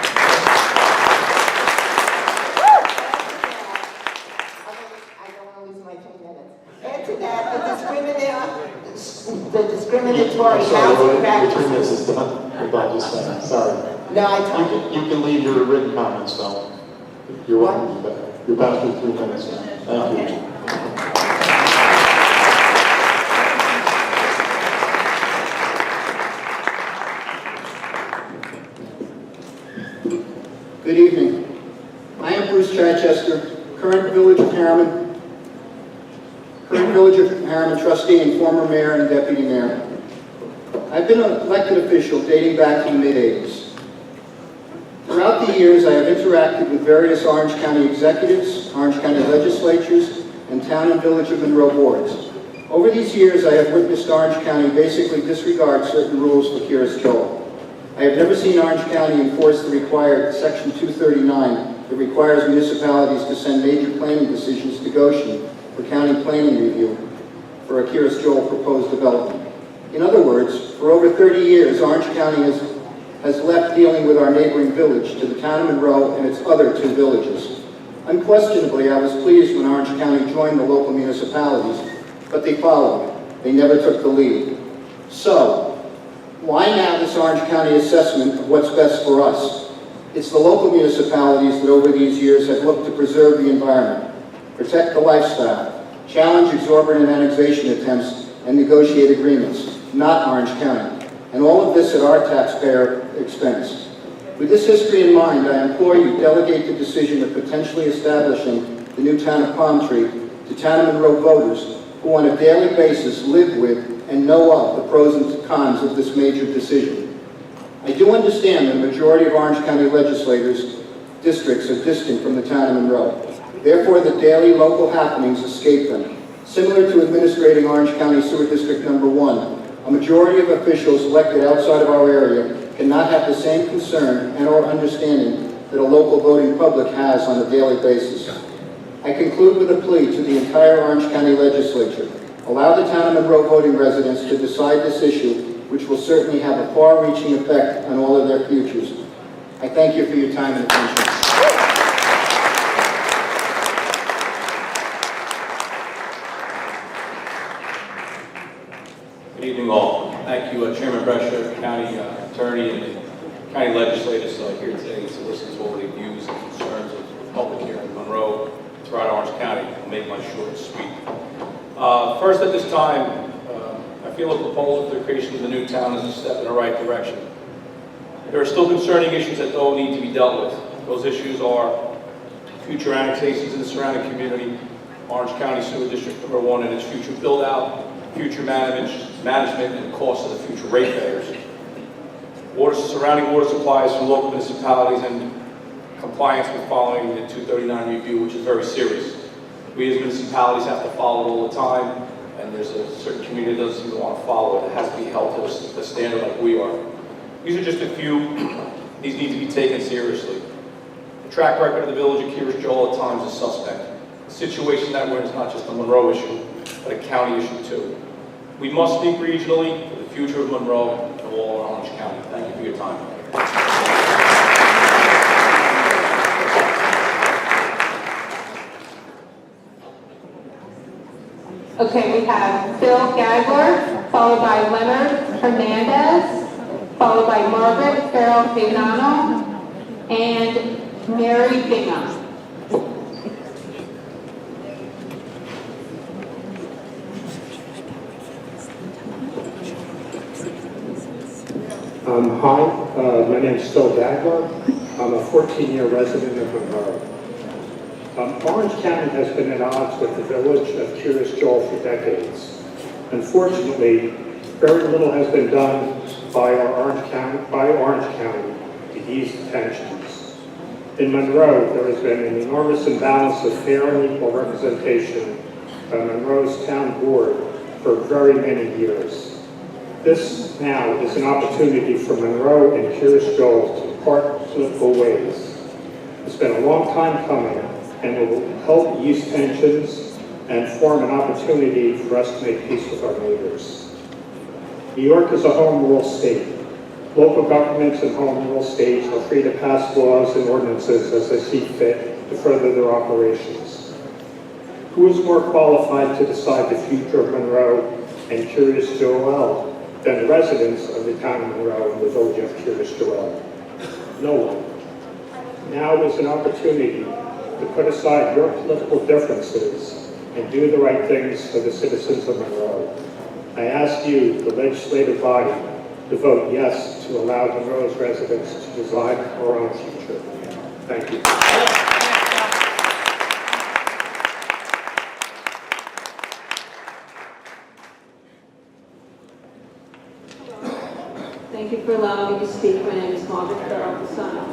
I don't want to lose my 2 minutes. Add to that, the discriminatory housing practices. Your 3 minutes is done. I'm about to say. Sorry. No, I don't. You can leave your written comments, though. You're welcome to be back. You're past your 3 minutes now. Thank you. Good evening. I am Bruce Chichester, current Village of Harriman trustee and former mayor and deputy mayor. I've been an elected official dating back to the mid-'80s. Throughout the years, I have interacted with various Orange County executives, Orange County legislatures, and town and Village of Monroe boards. Over these years, I have witnessed Orange County basically disregard certain rules for Curious Joel. I have never seen Orange County enforce the required Section 239 that requires municipalities to send major planning decisions to Goshen for county planning review for a Curious Joel proposed development. In other words, for over 30 years, Orange County has left dealing with our neighboring village to the town of Monroe and its other 2 villages. Unquestionably, I was pleased when Orange County joined the local municipalities, but they followed. They never took the lead. So, why now this Orange County assessment of what's best for us? It's the local municipalities that over these years have looked to preserve the environment, protect the lifestyle, challenge exorbitant annexation attempts, and negotiate agreements, not Orange County. And all of this at our taxpayer expense. With this history in mind, I implore you delegate the decision of potentially establishing the new town of Palm Tree to town of Monroe voters who on a daily basis live with and know of the pros and cons of this major decision. I do understand that the majority of Orange County legislators' districts are distant from the town of Monroe. Therefore, the daily local happenings escape them. Similar to administrating Orange County Sewer District Number 1, a majority of officials elected outside of our area cannot have the same concern and or understanding that a local voting public has on a daily basis. I conclude with a plea to the entire Orange County legislature. Allow the town of Monroe voting residents to decide this issue which will certainly have a far-reaching effect on all of their futures. I thank you for your time and attention. Good evening, all. Thank you, Chairman Brescia, County Attorney, and the County Legislators here today to listen to all the views and concerns of the public here in Monroe, throughout Orange County. I'll make mine short and sweet. First, at this time, I feel a proposal for the creation of the new town is a step in the right direction. There are still concerning issues that though need to be dealt with. Those issues are future annexations in the surrounding community, Orange County Sewer District Number 1 and its future build-out, future management and cost of the future ratepayers. Surrounding water supplies from local municipalities and compliance with following the 239 review, which is very serious. We as municipalities have to follow it all the time, and there's a certain community that doesn't seem to want to follow it. It has to be held to a standard like we are. These are just a few. These need to be taken seriously. The track record of the village of Kirish Joel at times is suspect. The situation that we're in is not just a Monroe issue, but a county issue too. We must speak regionally for the future of Monroe and all of Orange County. Thank you for your time. Okay, we have Phil Gagler, followed by Leonard Hernandez, followed by Margaret Farrell Fagnano, and Mary Bingham. Hi, my name is Phil Gagler. I'm a 14-year resident of Monroe. Orange County has been at odds with the village of Curious Joel for decades. Unfortunately, very little has been done by Orange County to ease the tensions. In Monroe, there has been an enormous imbalance of fair and equal representation by Monroe's town board for very many years. This now is an opportunity for Monroe and Curious Joel to part political ways. It's been a long time coming, and it will help ease tensions and form an opportunity for us to make peace with our neighbors. New York is a home rule state. Local governments and home rule states are free to pass laws and ordinances as they see fit to further their operations. Who is more qualified to decide the future of Monroe and Curious Joel than the residents of the town of Monroe and the village of Curious Joel? No one. Now is an opportunity to put aside your political differences and do the right things for the citizens of Monroe. I ask you, the legislative body, to vote yes to allow Monroe's residents to decide our own future. Thank you. Thank you for allowing me to speak. My name is Margaret Farrell Fasano.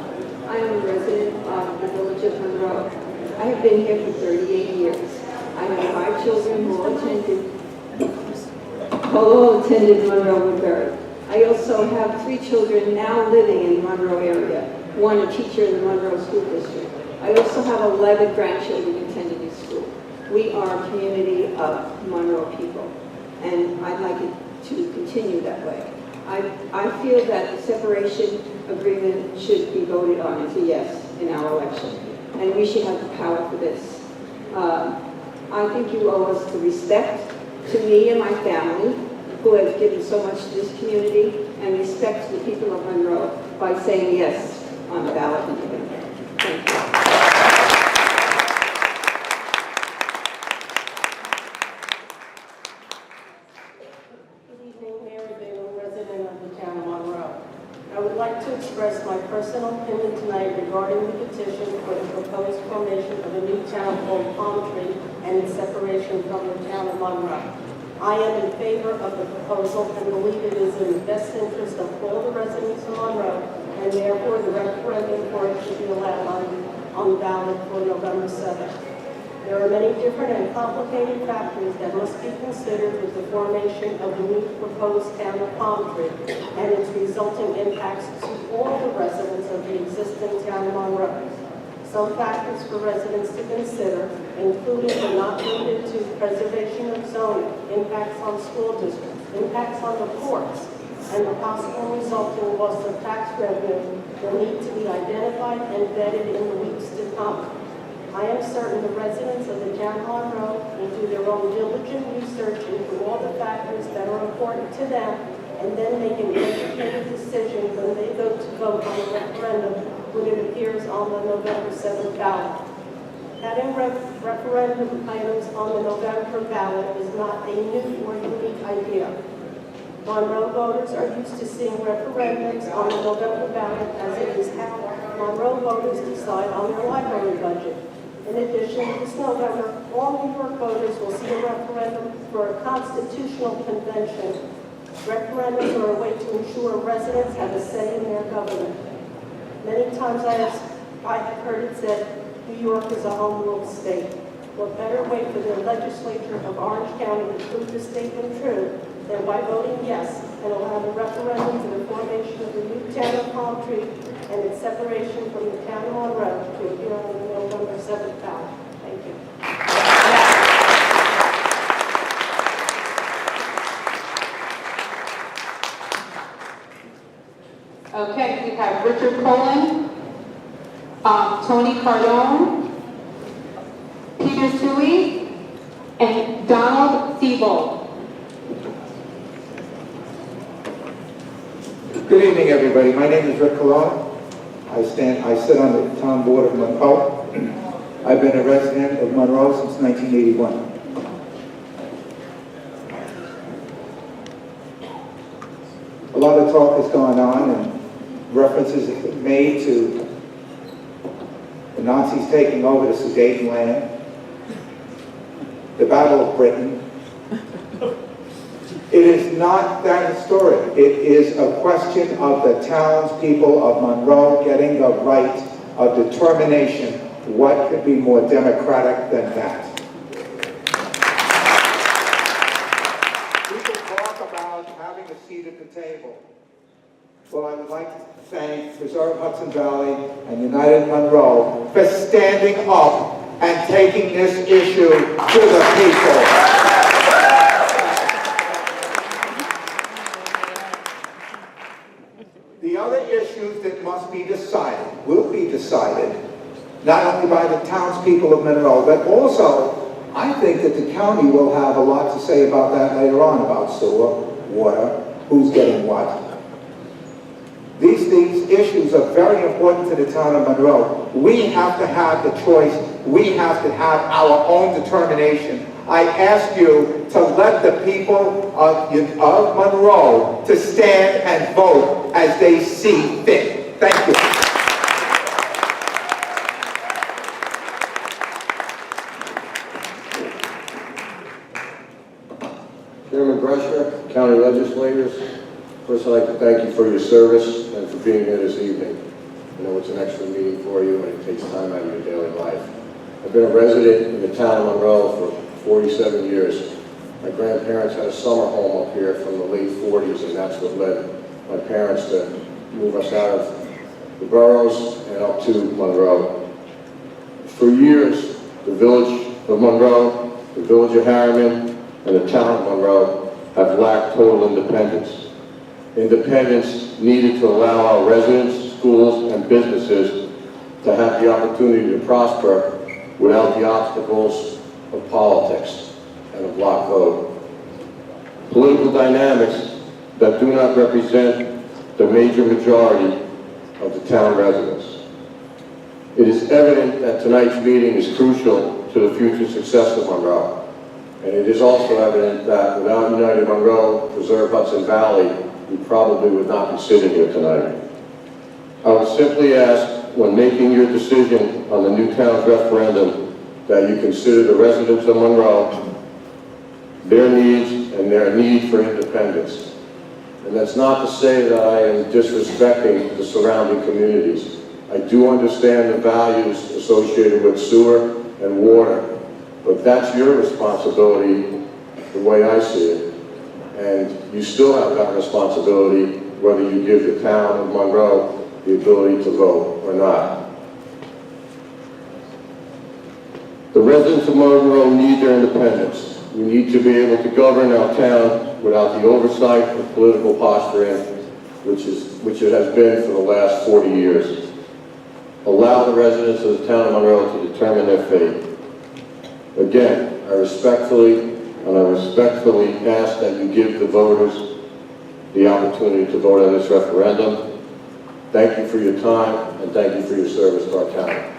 I am a resident of the village of Monroe. I have been here for 38 years. I have 5 children who all attended Monroe Woodbury. I also have 3 children now living in the Monroe area, 1 a teacher in the Monroe School District. I also have 11 grandchildren attending this school. We are a community of Monroe people, and I'd like it to continue that way. I feel that the separation agreement should be voted on as a yes in our election, and we should have the power for this. I think you owe us the respect to me and my family, who have given so much to this community, and respect to the people of Monroe by saying yes on the ballot in November. Thank you. I would like to express my personal opinion tonight regarding the petition for the proposed formation of a new town called Palm Tree and its separation from the town of Monroe. I am in favor of the proposal and believe it is in the best interest of all the residents of Monroe, and therefore the referendum for it should be allowed on the ballot for November 7th. There are many different and complicated factors that must be considered with the formation of the new proposed town of Palm Tree and its resulting impacts to all the residents of the existing town of Monroe. Some factors for residents to consider, including but not limited to preservation of zoning, impacts on school districts, impacts on the courts, and the possible resulting loss of tax revenue will need to be identified and vetted in the weeks to come. I am certain the residents of the town of Monroe will do their own diligent research into all the factors that are important to them, and then make an educated decision when they go to vote on the referendum when it appears on the November 7th ballot. Having referendum items on the November ballot is not a new or unique idea. Monroe voters are used to seeing referendums on the November ballot, as it is how Monroe voters decide on their library budget. In addition, this November, all New York voters will see a referendum for a constitutional convention. Referendums are a way to ensure residents have a say in their government. Many times I have heard it said, New York is a home rule state. What better way for the legislature of Orange County to prove the statement true than by voting yes and allowing a referendum to the formation of the new town of Palm Tree and its separation from the town of Monroe to appear on the November 7th ballot. Thank you. Okay, we have Richard Colin, Tony Cardone, Peter Suey, and Donald Thibault. Good evening, everybody. My name is Rick Colon. I sit on the town board of Monroe. I've been a resident of Monroe since 1981. A lot of talk has gone on and references have been made to the Nazis taking over the Sudetenland, the Battle of Britain. It is not that historic. It is a question of the townspeople of Monroe getting the right of determination. What could be more democratic than that? People talk about having a seat at the table. Well, I would like to thank Preserve Hudson Valley and United Monroe for standing up and taking this issue to the people. The other issues that must be decided will be decided not only by the townspeople of Monroe, but also I think that the county will have a lot to say about that later on, about sewer, water, who's getting what. These issues are very important to the town of Monroe. We have to have the choice. We have to have our own determination. I ask you to let the people of Monroe to stand and vote as they see fit. Thank you. Chairman Brescher, county legislators, first I'd like to thank you for your service and for being here this evening. I know it's an extra meeting for you and it takes time out of your daily life. I've been a resident in the town of Monroe for 47 years. My grandparents had a summer home up here from the late 40s, and that's what led my parents to move us out of the boroughs and up to Monroe. For years, the village of Monroe, the village of Harriman, and the town of Monroe have lacked total independence. Independence needed to allow our residents, schools, and businesses to have the opportunity to prosper without the obstacles of politics and a block vote. Political dynamics that do not represent the major majority of the town residents. It is evident that tonight's meeting is crucial to the future success of Monroe. And it is also evident that without United Monroe, Preserve Hudson Valley, we probably would not be sitting here tonight. I would simply ask, when making your decision on the new town's referendum, that you consider the residents of Monroe, their needs, and their need for independence. And that's not to say that I am disrespecting the surrounding communities. I do understand the values associated with sewer and water, but that's your responsibility, the way I see it. And you still have that responsibility, whether you give the town of Monroe the ability to vote or not. The residents of Monroe need their independence. we need to be able to govern our town without the oversight of political posturing, which it has been for the last 40 years. Allow the residents of the town of Monroe to determine their fate. Again, I respectfully ask that you give the voters the opportunity to vote on this referendum. Thank you for your time, and thank you for your service to our town.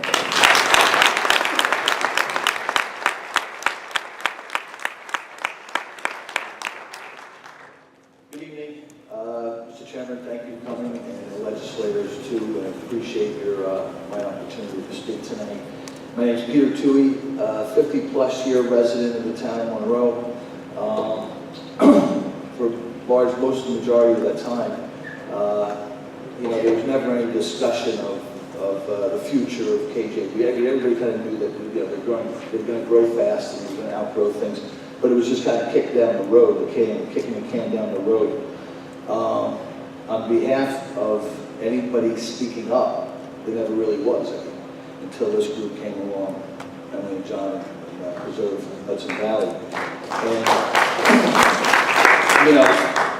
Good evening, Mr. Chairman. Thank you for coming, and the legislators too. I appreciate my opportunity to speak tonight. My name is Peter Toohey, 50-plus year resident of the town of Monroe. For most of the majority of that time, there was never any discussion of the future of KJB. Everybody kind of knew that they're going to grow fast and they're going to outgrow things, but it was just kind of kicked down the road, kicking the can down the road. On behalf of anybody speaking up, there never really was any, until this group came along, Emily and John, and Preserve Hudson Valley. And,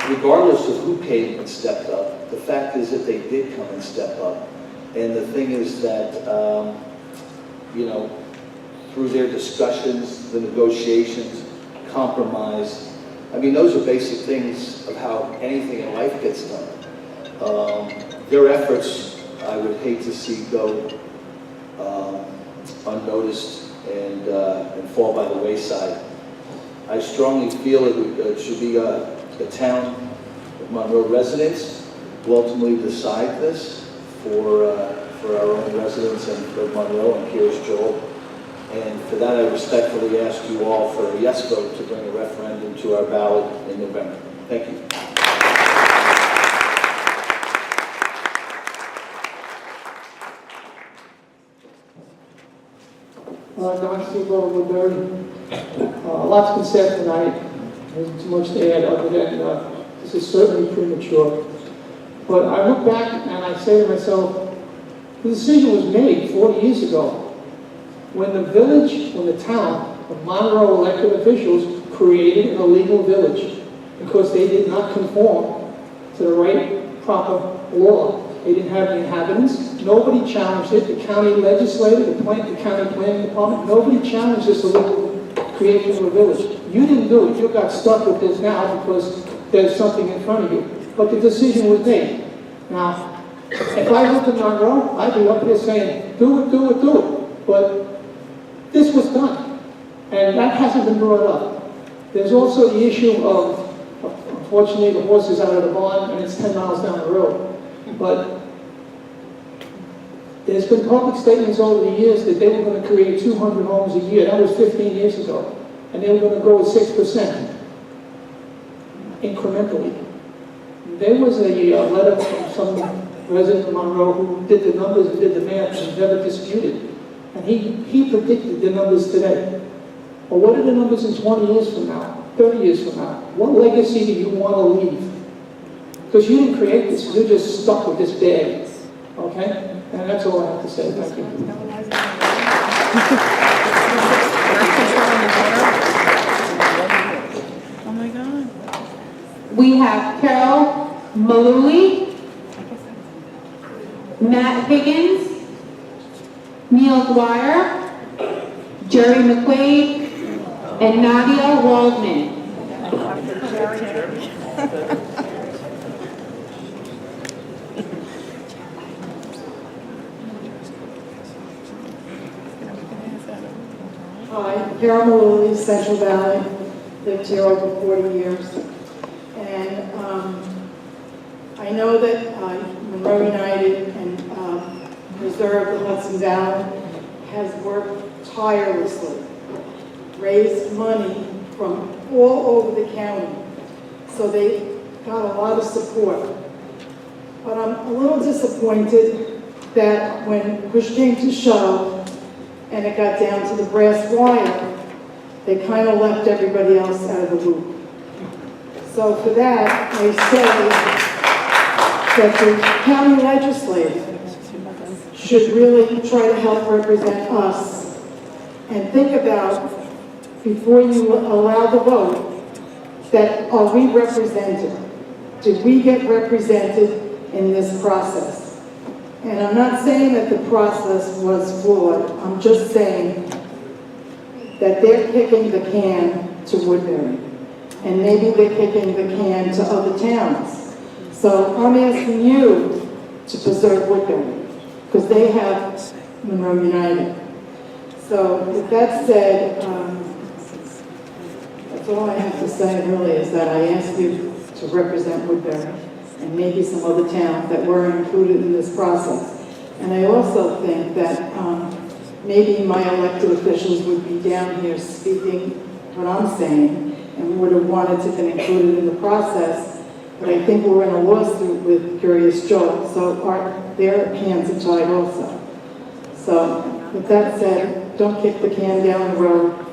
regardless of who came and stepped up, the fact is that they did come and step up. And the thing is that, through their discussions, the negotiations, compromise, those are basic things of how anything in life gets done. Their efforts, I would hate to see go unnoticed and fall by the wayside. I strongly feel it should be the town of Monroe residents who ultimately decide this for our own residents and for Monroe and here's Joel. And for that, I respectfully ask you all for a yes vote to bring a referendum to our ballot in November. Thank you. Lots been said tonight. There isn't too much to add other than this is certainly premature. But I look back and I say to myself, the decision was made 40 years ago when the town of Monroe elected officials created an illegal village because they did not conform to the right, proper law. They didn't have the inhabitants. Nobody challenged it. The county legislature, the county planning department, nobody challenged this illegal creation of a village. You didn't do it. You got stuck with this now because there's something in front of you. But the decision was made. Now, if I lived in Monroe, I'd be up here saying, do it, do it, do it. But this was done. And that hasn't been brought up. There's also the issue of, unfortunately, the horse is out of the barn and it's 10 miles down the road. But there's been public statements over the years that they were going to create 200 homes a year. That was 15 years ago. And they were going to grow at 6% incrementally. There was a letter from some resident of Monroe who did the numbers and did the math and never disputed. And he predicted the numbers today. Well, what are the numbers in 20 years from now, 30 years from now? What legacy do you want to leave? Because you didn't create this, you're just stuck with this bag. Okay? And that's all I have to say. Thank you. Oh my God. We have Carol Malooly, Matt Higgins, Neil Dwyer, Jerry McQuaid, and Nadia Waldman. Hi, Carol Malooly, Central Valley, lived here over 40 years. And I know that Monroe United and Preserve the Hudson Valley has worked tirelessly, raised money from all over the county. So they got a lot of support. But I'm a little disappointed that when push came to shove, and it got down to the brass wire, they kind of left everybody else out of the loop. So for that, I say that the county legislature should really try to help represent us and think about before you allow the vote, that are we represented? Did we get represented in this process? And I'm not saying that the process was flawed. I'm just saying that they're kicking the can to Woodbury. And maybe they're kicking the can to other towns. So I'm asking you to preserve Woodbury, because they have Monroe United. So with that said, that's all I have to say really, is that I ask you to represent Woodbury and maybe some other towns that were included in this process. And I also think that maybe my elected officials would be down here speaking what I'm saying and would have wanted to be included in the process. But I think we're in a lawsuit with Curious Joel, so their hands are tied also. So with that said, don't kick the can down the road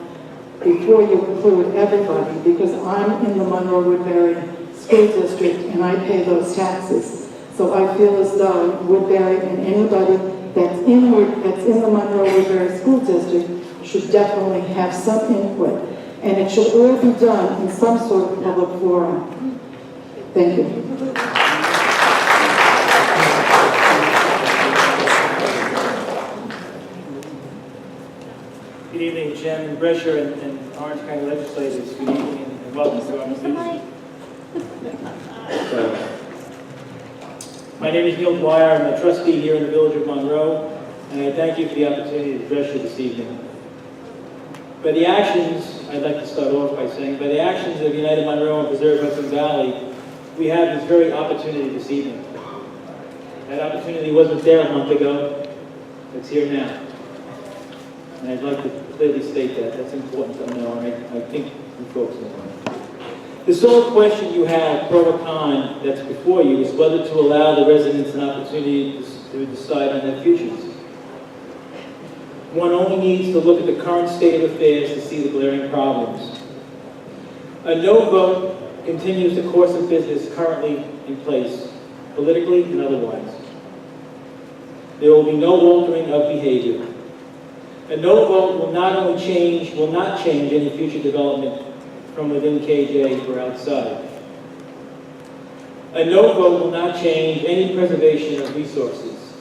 before you include everybody, because I'm in the Monroe-Woodbury School District and I pay those taxes. So I feel as though Woodbury and anybody that's in the Monroe-Woodbury School District should definitely have some input. And it should all be done in some sort of public forum. Thank you. Good evening, Chairman Brescher and Orange County legislators. Good evening and welcome to our meeting. My name is Neil Dwyer. I'm a trustee here in the village of Monroe, and I thank you for the opportunity to address you this evening. By the actions, I'd like to start off by saying, by the actions of United Monroe and Preserve Hudson Valley, we have this very opportunity this evening. That opportunity wasn't there a month ago. It's here now. And I'd like to clearly state that. That's important to know, and I think you folks know. The sole question you have, pro or con, that's before you is whether to allow the residents an opportunity to decide on their futures. One only needs to look at the current state of affairs to see the glaring problems. A no vote continues the course of business currently in place, politically and otherwise. There will be no altering of behavior. A no vote will not change any future development from within KJ or outside. A no vote will not change any preservation of resources.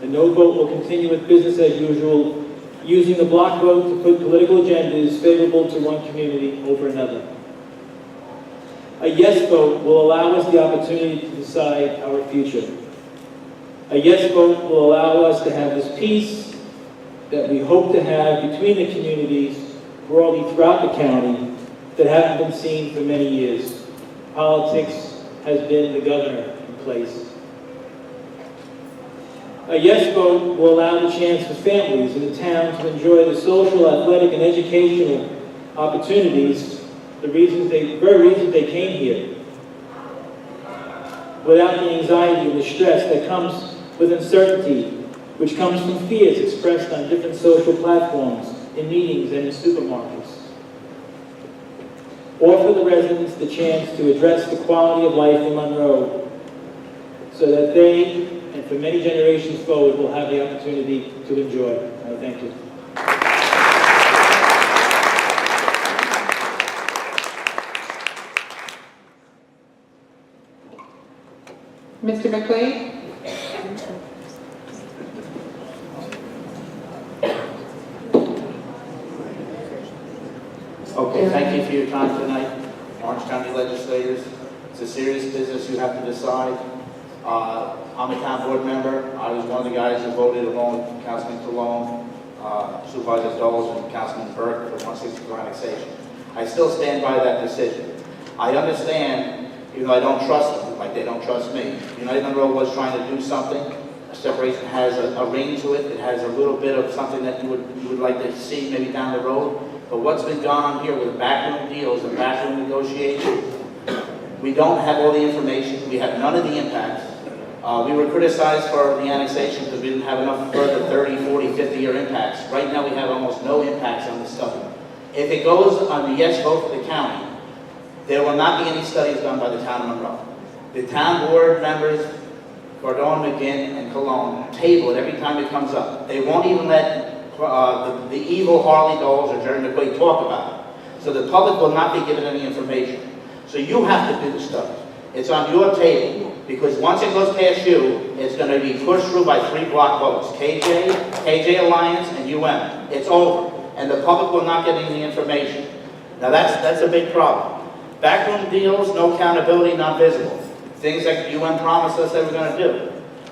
A no vote will continue with business as usual, using the block vote to put political agendas favorable to one community over another. A yes vote will allow us the opportunity to decide our future. A yes vote will allow us to have this peace that we hope to have between the communities broadly throughout the county that haven't been seen for many years. Politics has been the governor in place. A yes vote will allow the chance for families in the town to enjoy the social, athletic, and educational opportunities, the very reasons they came here, without the anxiety and the stress that comes with uncertainty, which comes from fears expressed on different social platforms, in meetings and in supermarkets. Offer the residents the chance to address the quality of life in Monroe so that they, and for many generations forward, will have the opportunity to enjoy. I thank you. Mr. McLean? Okay, thank you for your time tonight, Orange County legislators. It's a serious business you have to decide. I'm a town board member. I was one of the guys who voted along with Councilman Cologne, Supervisor Doles, and Councilman Burke for 164 annexation. I still stand by that decision. I understand, even though I don't trust them, like they don't trust me. United Monroe was trying to do something. A separation has a ring to it. It has a little bit of something that you would like to see maybe down the road. But what's been gone on here with backroom deals and backroom negotiations, we don't have all the information. We have none of the impacts. We were criticized for the annexation because we didn't have enough further 30, 40, 50-year impacts. Right now we have almost no impacts on this study. If it goes on the yes vote for the county, there will not be any studies done by the town of Monroe. The town board members, Cordone, McGinn, and Cologne, table it every time it comes up. They won't even let the evil Harley dolls or Jerry McQuaid talk about it. So the public will not be given any information. So you have to do the study. It's on your table, because once it goes past you, it's going to be pushed through by 3 block votes, KJ Alliance, and UM. It's over, and the public will not get any information. Now that's a big problem. Backroom deals, no accountability, not visible. Things that UM promised us they were going to do.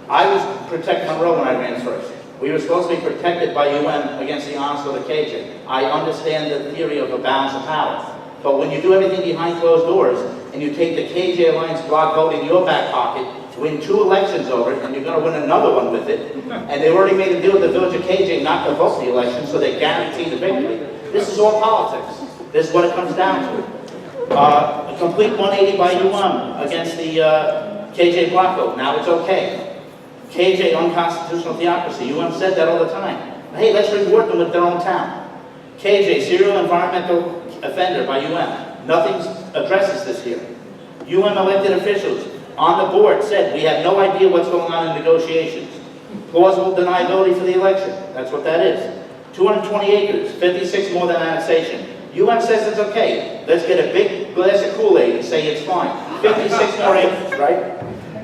I was protect Monroe when I ran first. We were supposed to be protected by UM against the onslaught of KJ. I understand the theory of a balance of power. But when you do everything behind closed doors, and you take the KJ Alliance block vote in your back pocket, win 2 elections over it, and you're going to win another one with it, and they already made a deal with the village of KJ not to vote the election, so they guarantee the victory. This is all politics. This is what it comes down to. A complete 180 by UM against the KJ block vote. Now it's okay. KJ, unconstitutional theocracy. UM said that all the time. Hey, let's reward them with their own town. KJ, serial environmental offender by UM. Nothing addresses this here. UM elected officials on the board said, we have no idea what's going on in negotiations. Plausible deniability for the election. That's what that is. 220 acres, 56 more than annexation. UM says it's okay. Let's get a big glass of Kool-Aid and say it's fine. 56 more acres, right?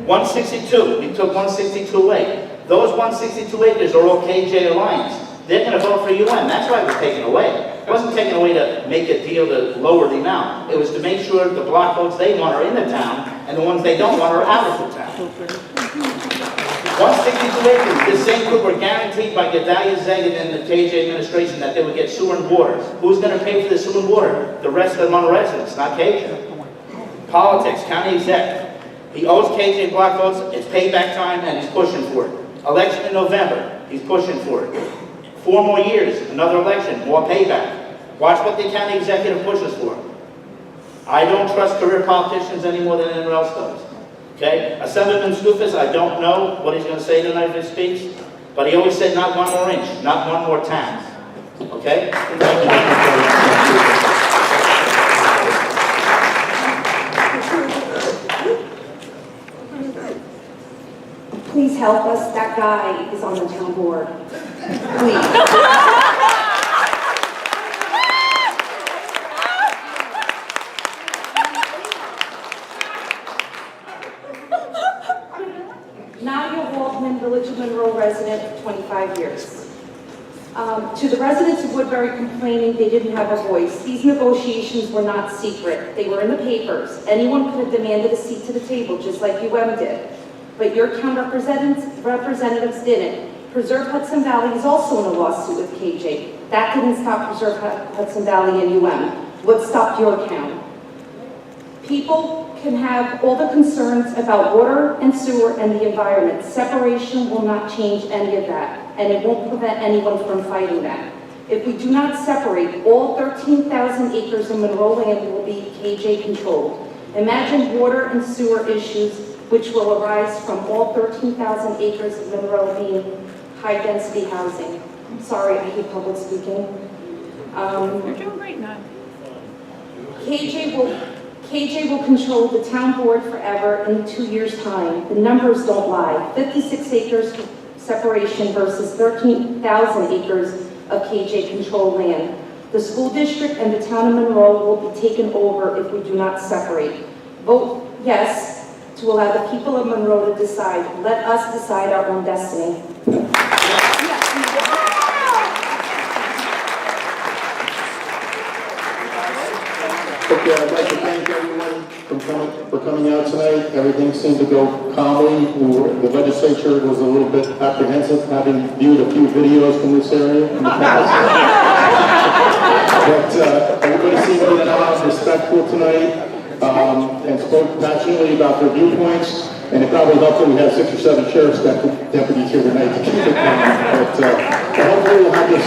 162, we took 162 away. Those 162 acres are all KJ Alliance. They're going to vote for UM. That's why it was taken away. It wasn't taken away to make a deal to lower the amount. It was to make sure the block votes they want are in the town, and the ones they don't want are out of the town. 162 acres, the same group were guaranteed by Gedalia Zeged and the KJ administration that they would get sewer and water. Who's going to pay for the sewer and water? The rest of the Monroe residents, not KJ. Politics, county exec. He owes KJ block votes, it's payback time, and he's pushing for it. Election in November, he's pushing for it. 4 more years, another election, more payback. Watch what the county executive pushes for. I don't trust career politicians any more than anyone else does. Okay? Assemblyman Stufus, I don't know what he's going to say tonight if he speaks, but he always said not 1 more inch, not 1 more town. Okay? Thank you. Please help us. That guy is on the town board. Please. Nadia Waldman, Village of Monroe resident for 25 years. To the residents of Woodbury complaining they didn't have a voice, these negotiations were not secret. They were in the papers. Anyone could have demanded a seat to the table, just like UM did. But your town representatives didn't. Preserve Hudson Valley is also in a lawsuit with KJ. That didn't stop Preserve Hudson Valley and UM. What stopped your town? People can have all the concerns about water and sewer and the environment. Separation will not change any of that, and it won't prevent anyone from fighting that. If we do not separate, all 13,000 acres of Monroe land will be KJ controlled. Imagine water and sewer issues which will arise from all 13,000 acres of Monroe being high-density housing. I'm sorry, I hate public speaking. You're doing great now. KJ will control the town board forever in 2 years' time. The numbers don't lie. 56 acres separation versus 13,000 acres of KJ controlled land. The school district and the town of Monroe will be taken over if we do not separate. Vote yes to allow the people of Monroe to decide. Let us decide our own destiny. Okay, I'd like to thank everyone for coming out tonight. Everything seemed to go calmly. The legislature was a little bit apprehensive, having viewed a few videos from this area in the past. But everybody seemed to be calm, respectful tonight, and spoke passionately about their viewpoints. And it probably helped that we had 6 or 7 sheriff's deputies here tonight to keep it calm. But hopefully we'll have the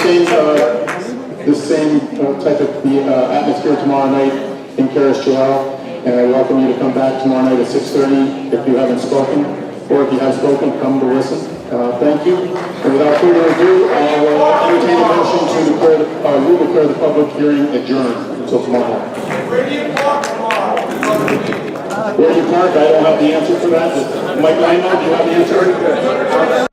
same type of atmosphere tomorrow night in Karis Joel. And I welcome you to come back tomorrow night at 6:30 if you haven't spoken, or if you have spoken, come to listen. Thank you. And without further ado, I'll entertain a motion to declare the public hearing adjourned until tomorrow. Where do you park tomorrow? Where do you park? I don't have the answer for that. Mike Lino, do you have the answer?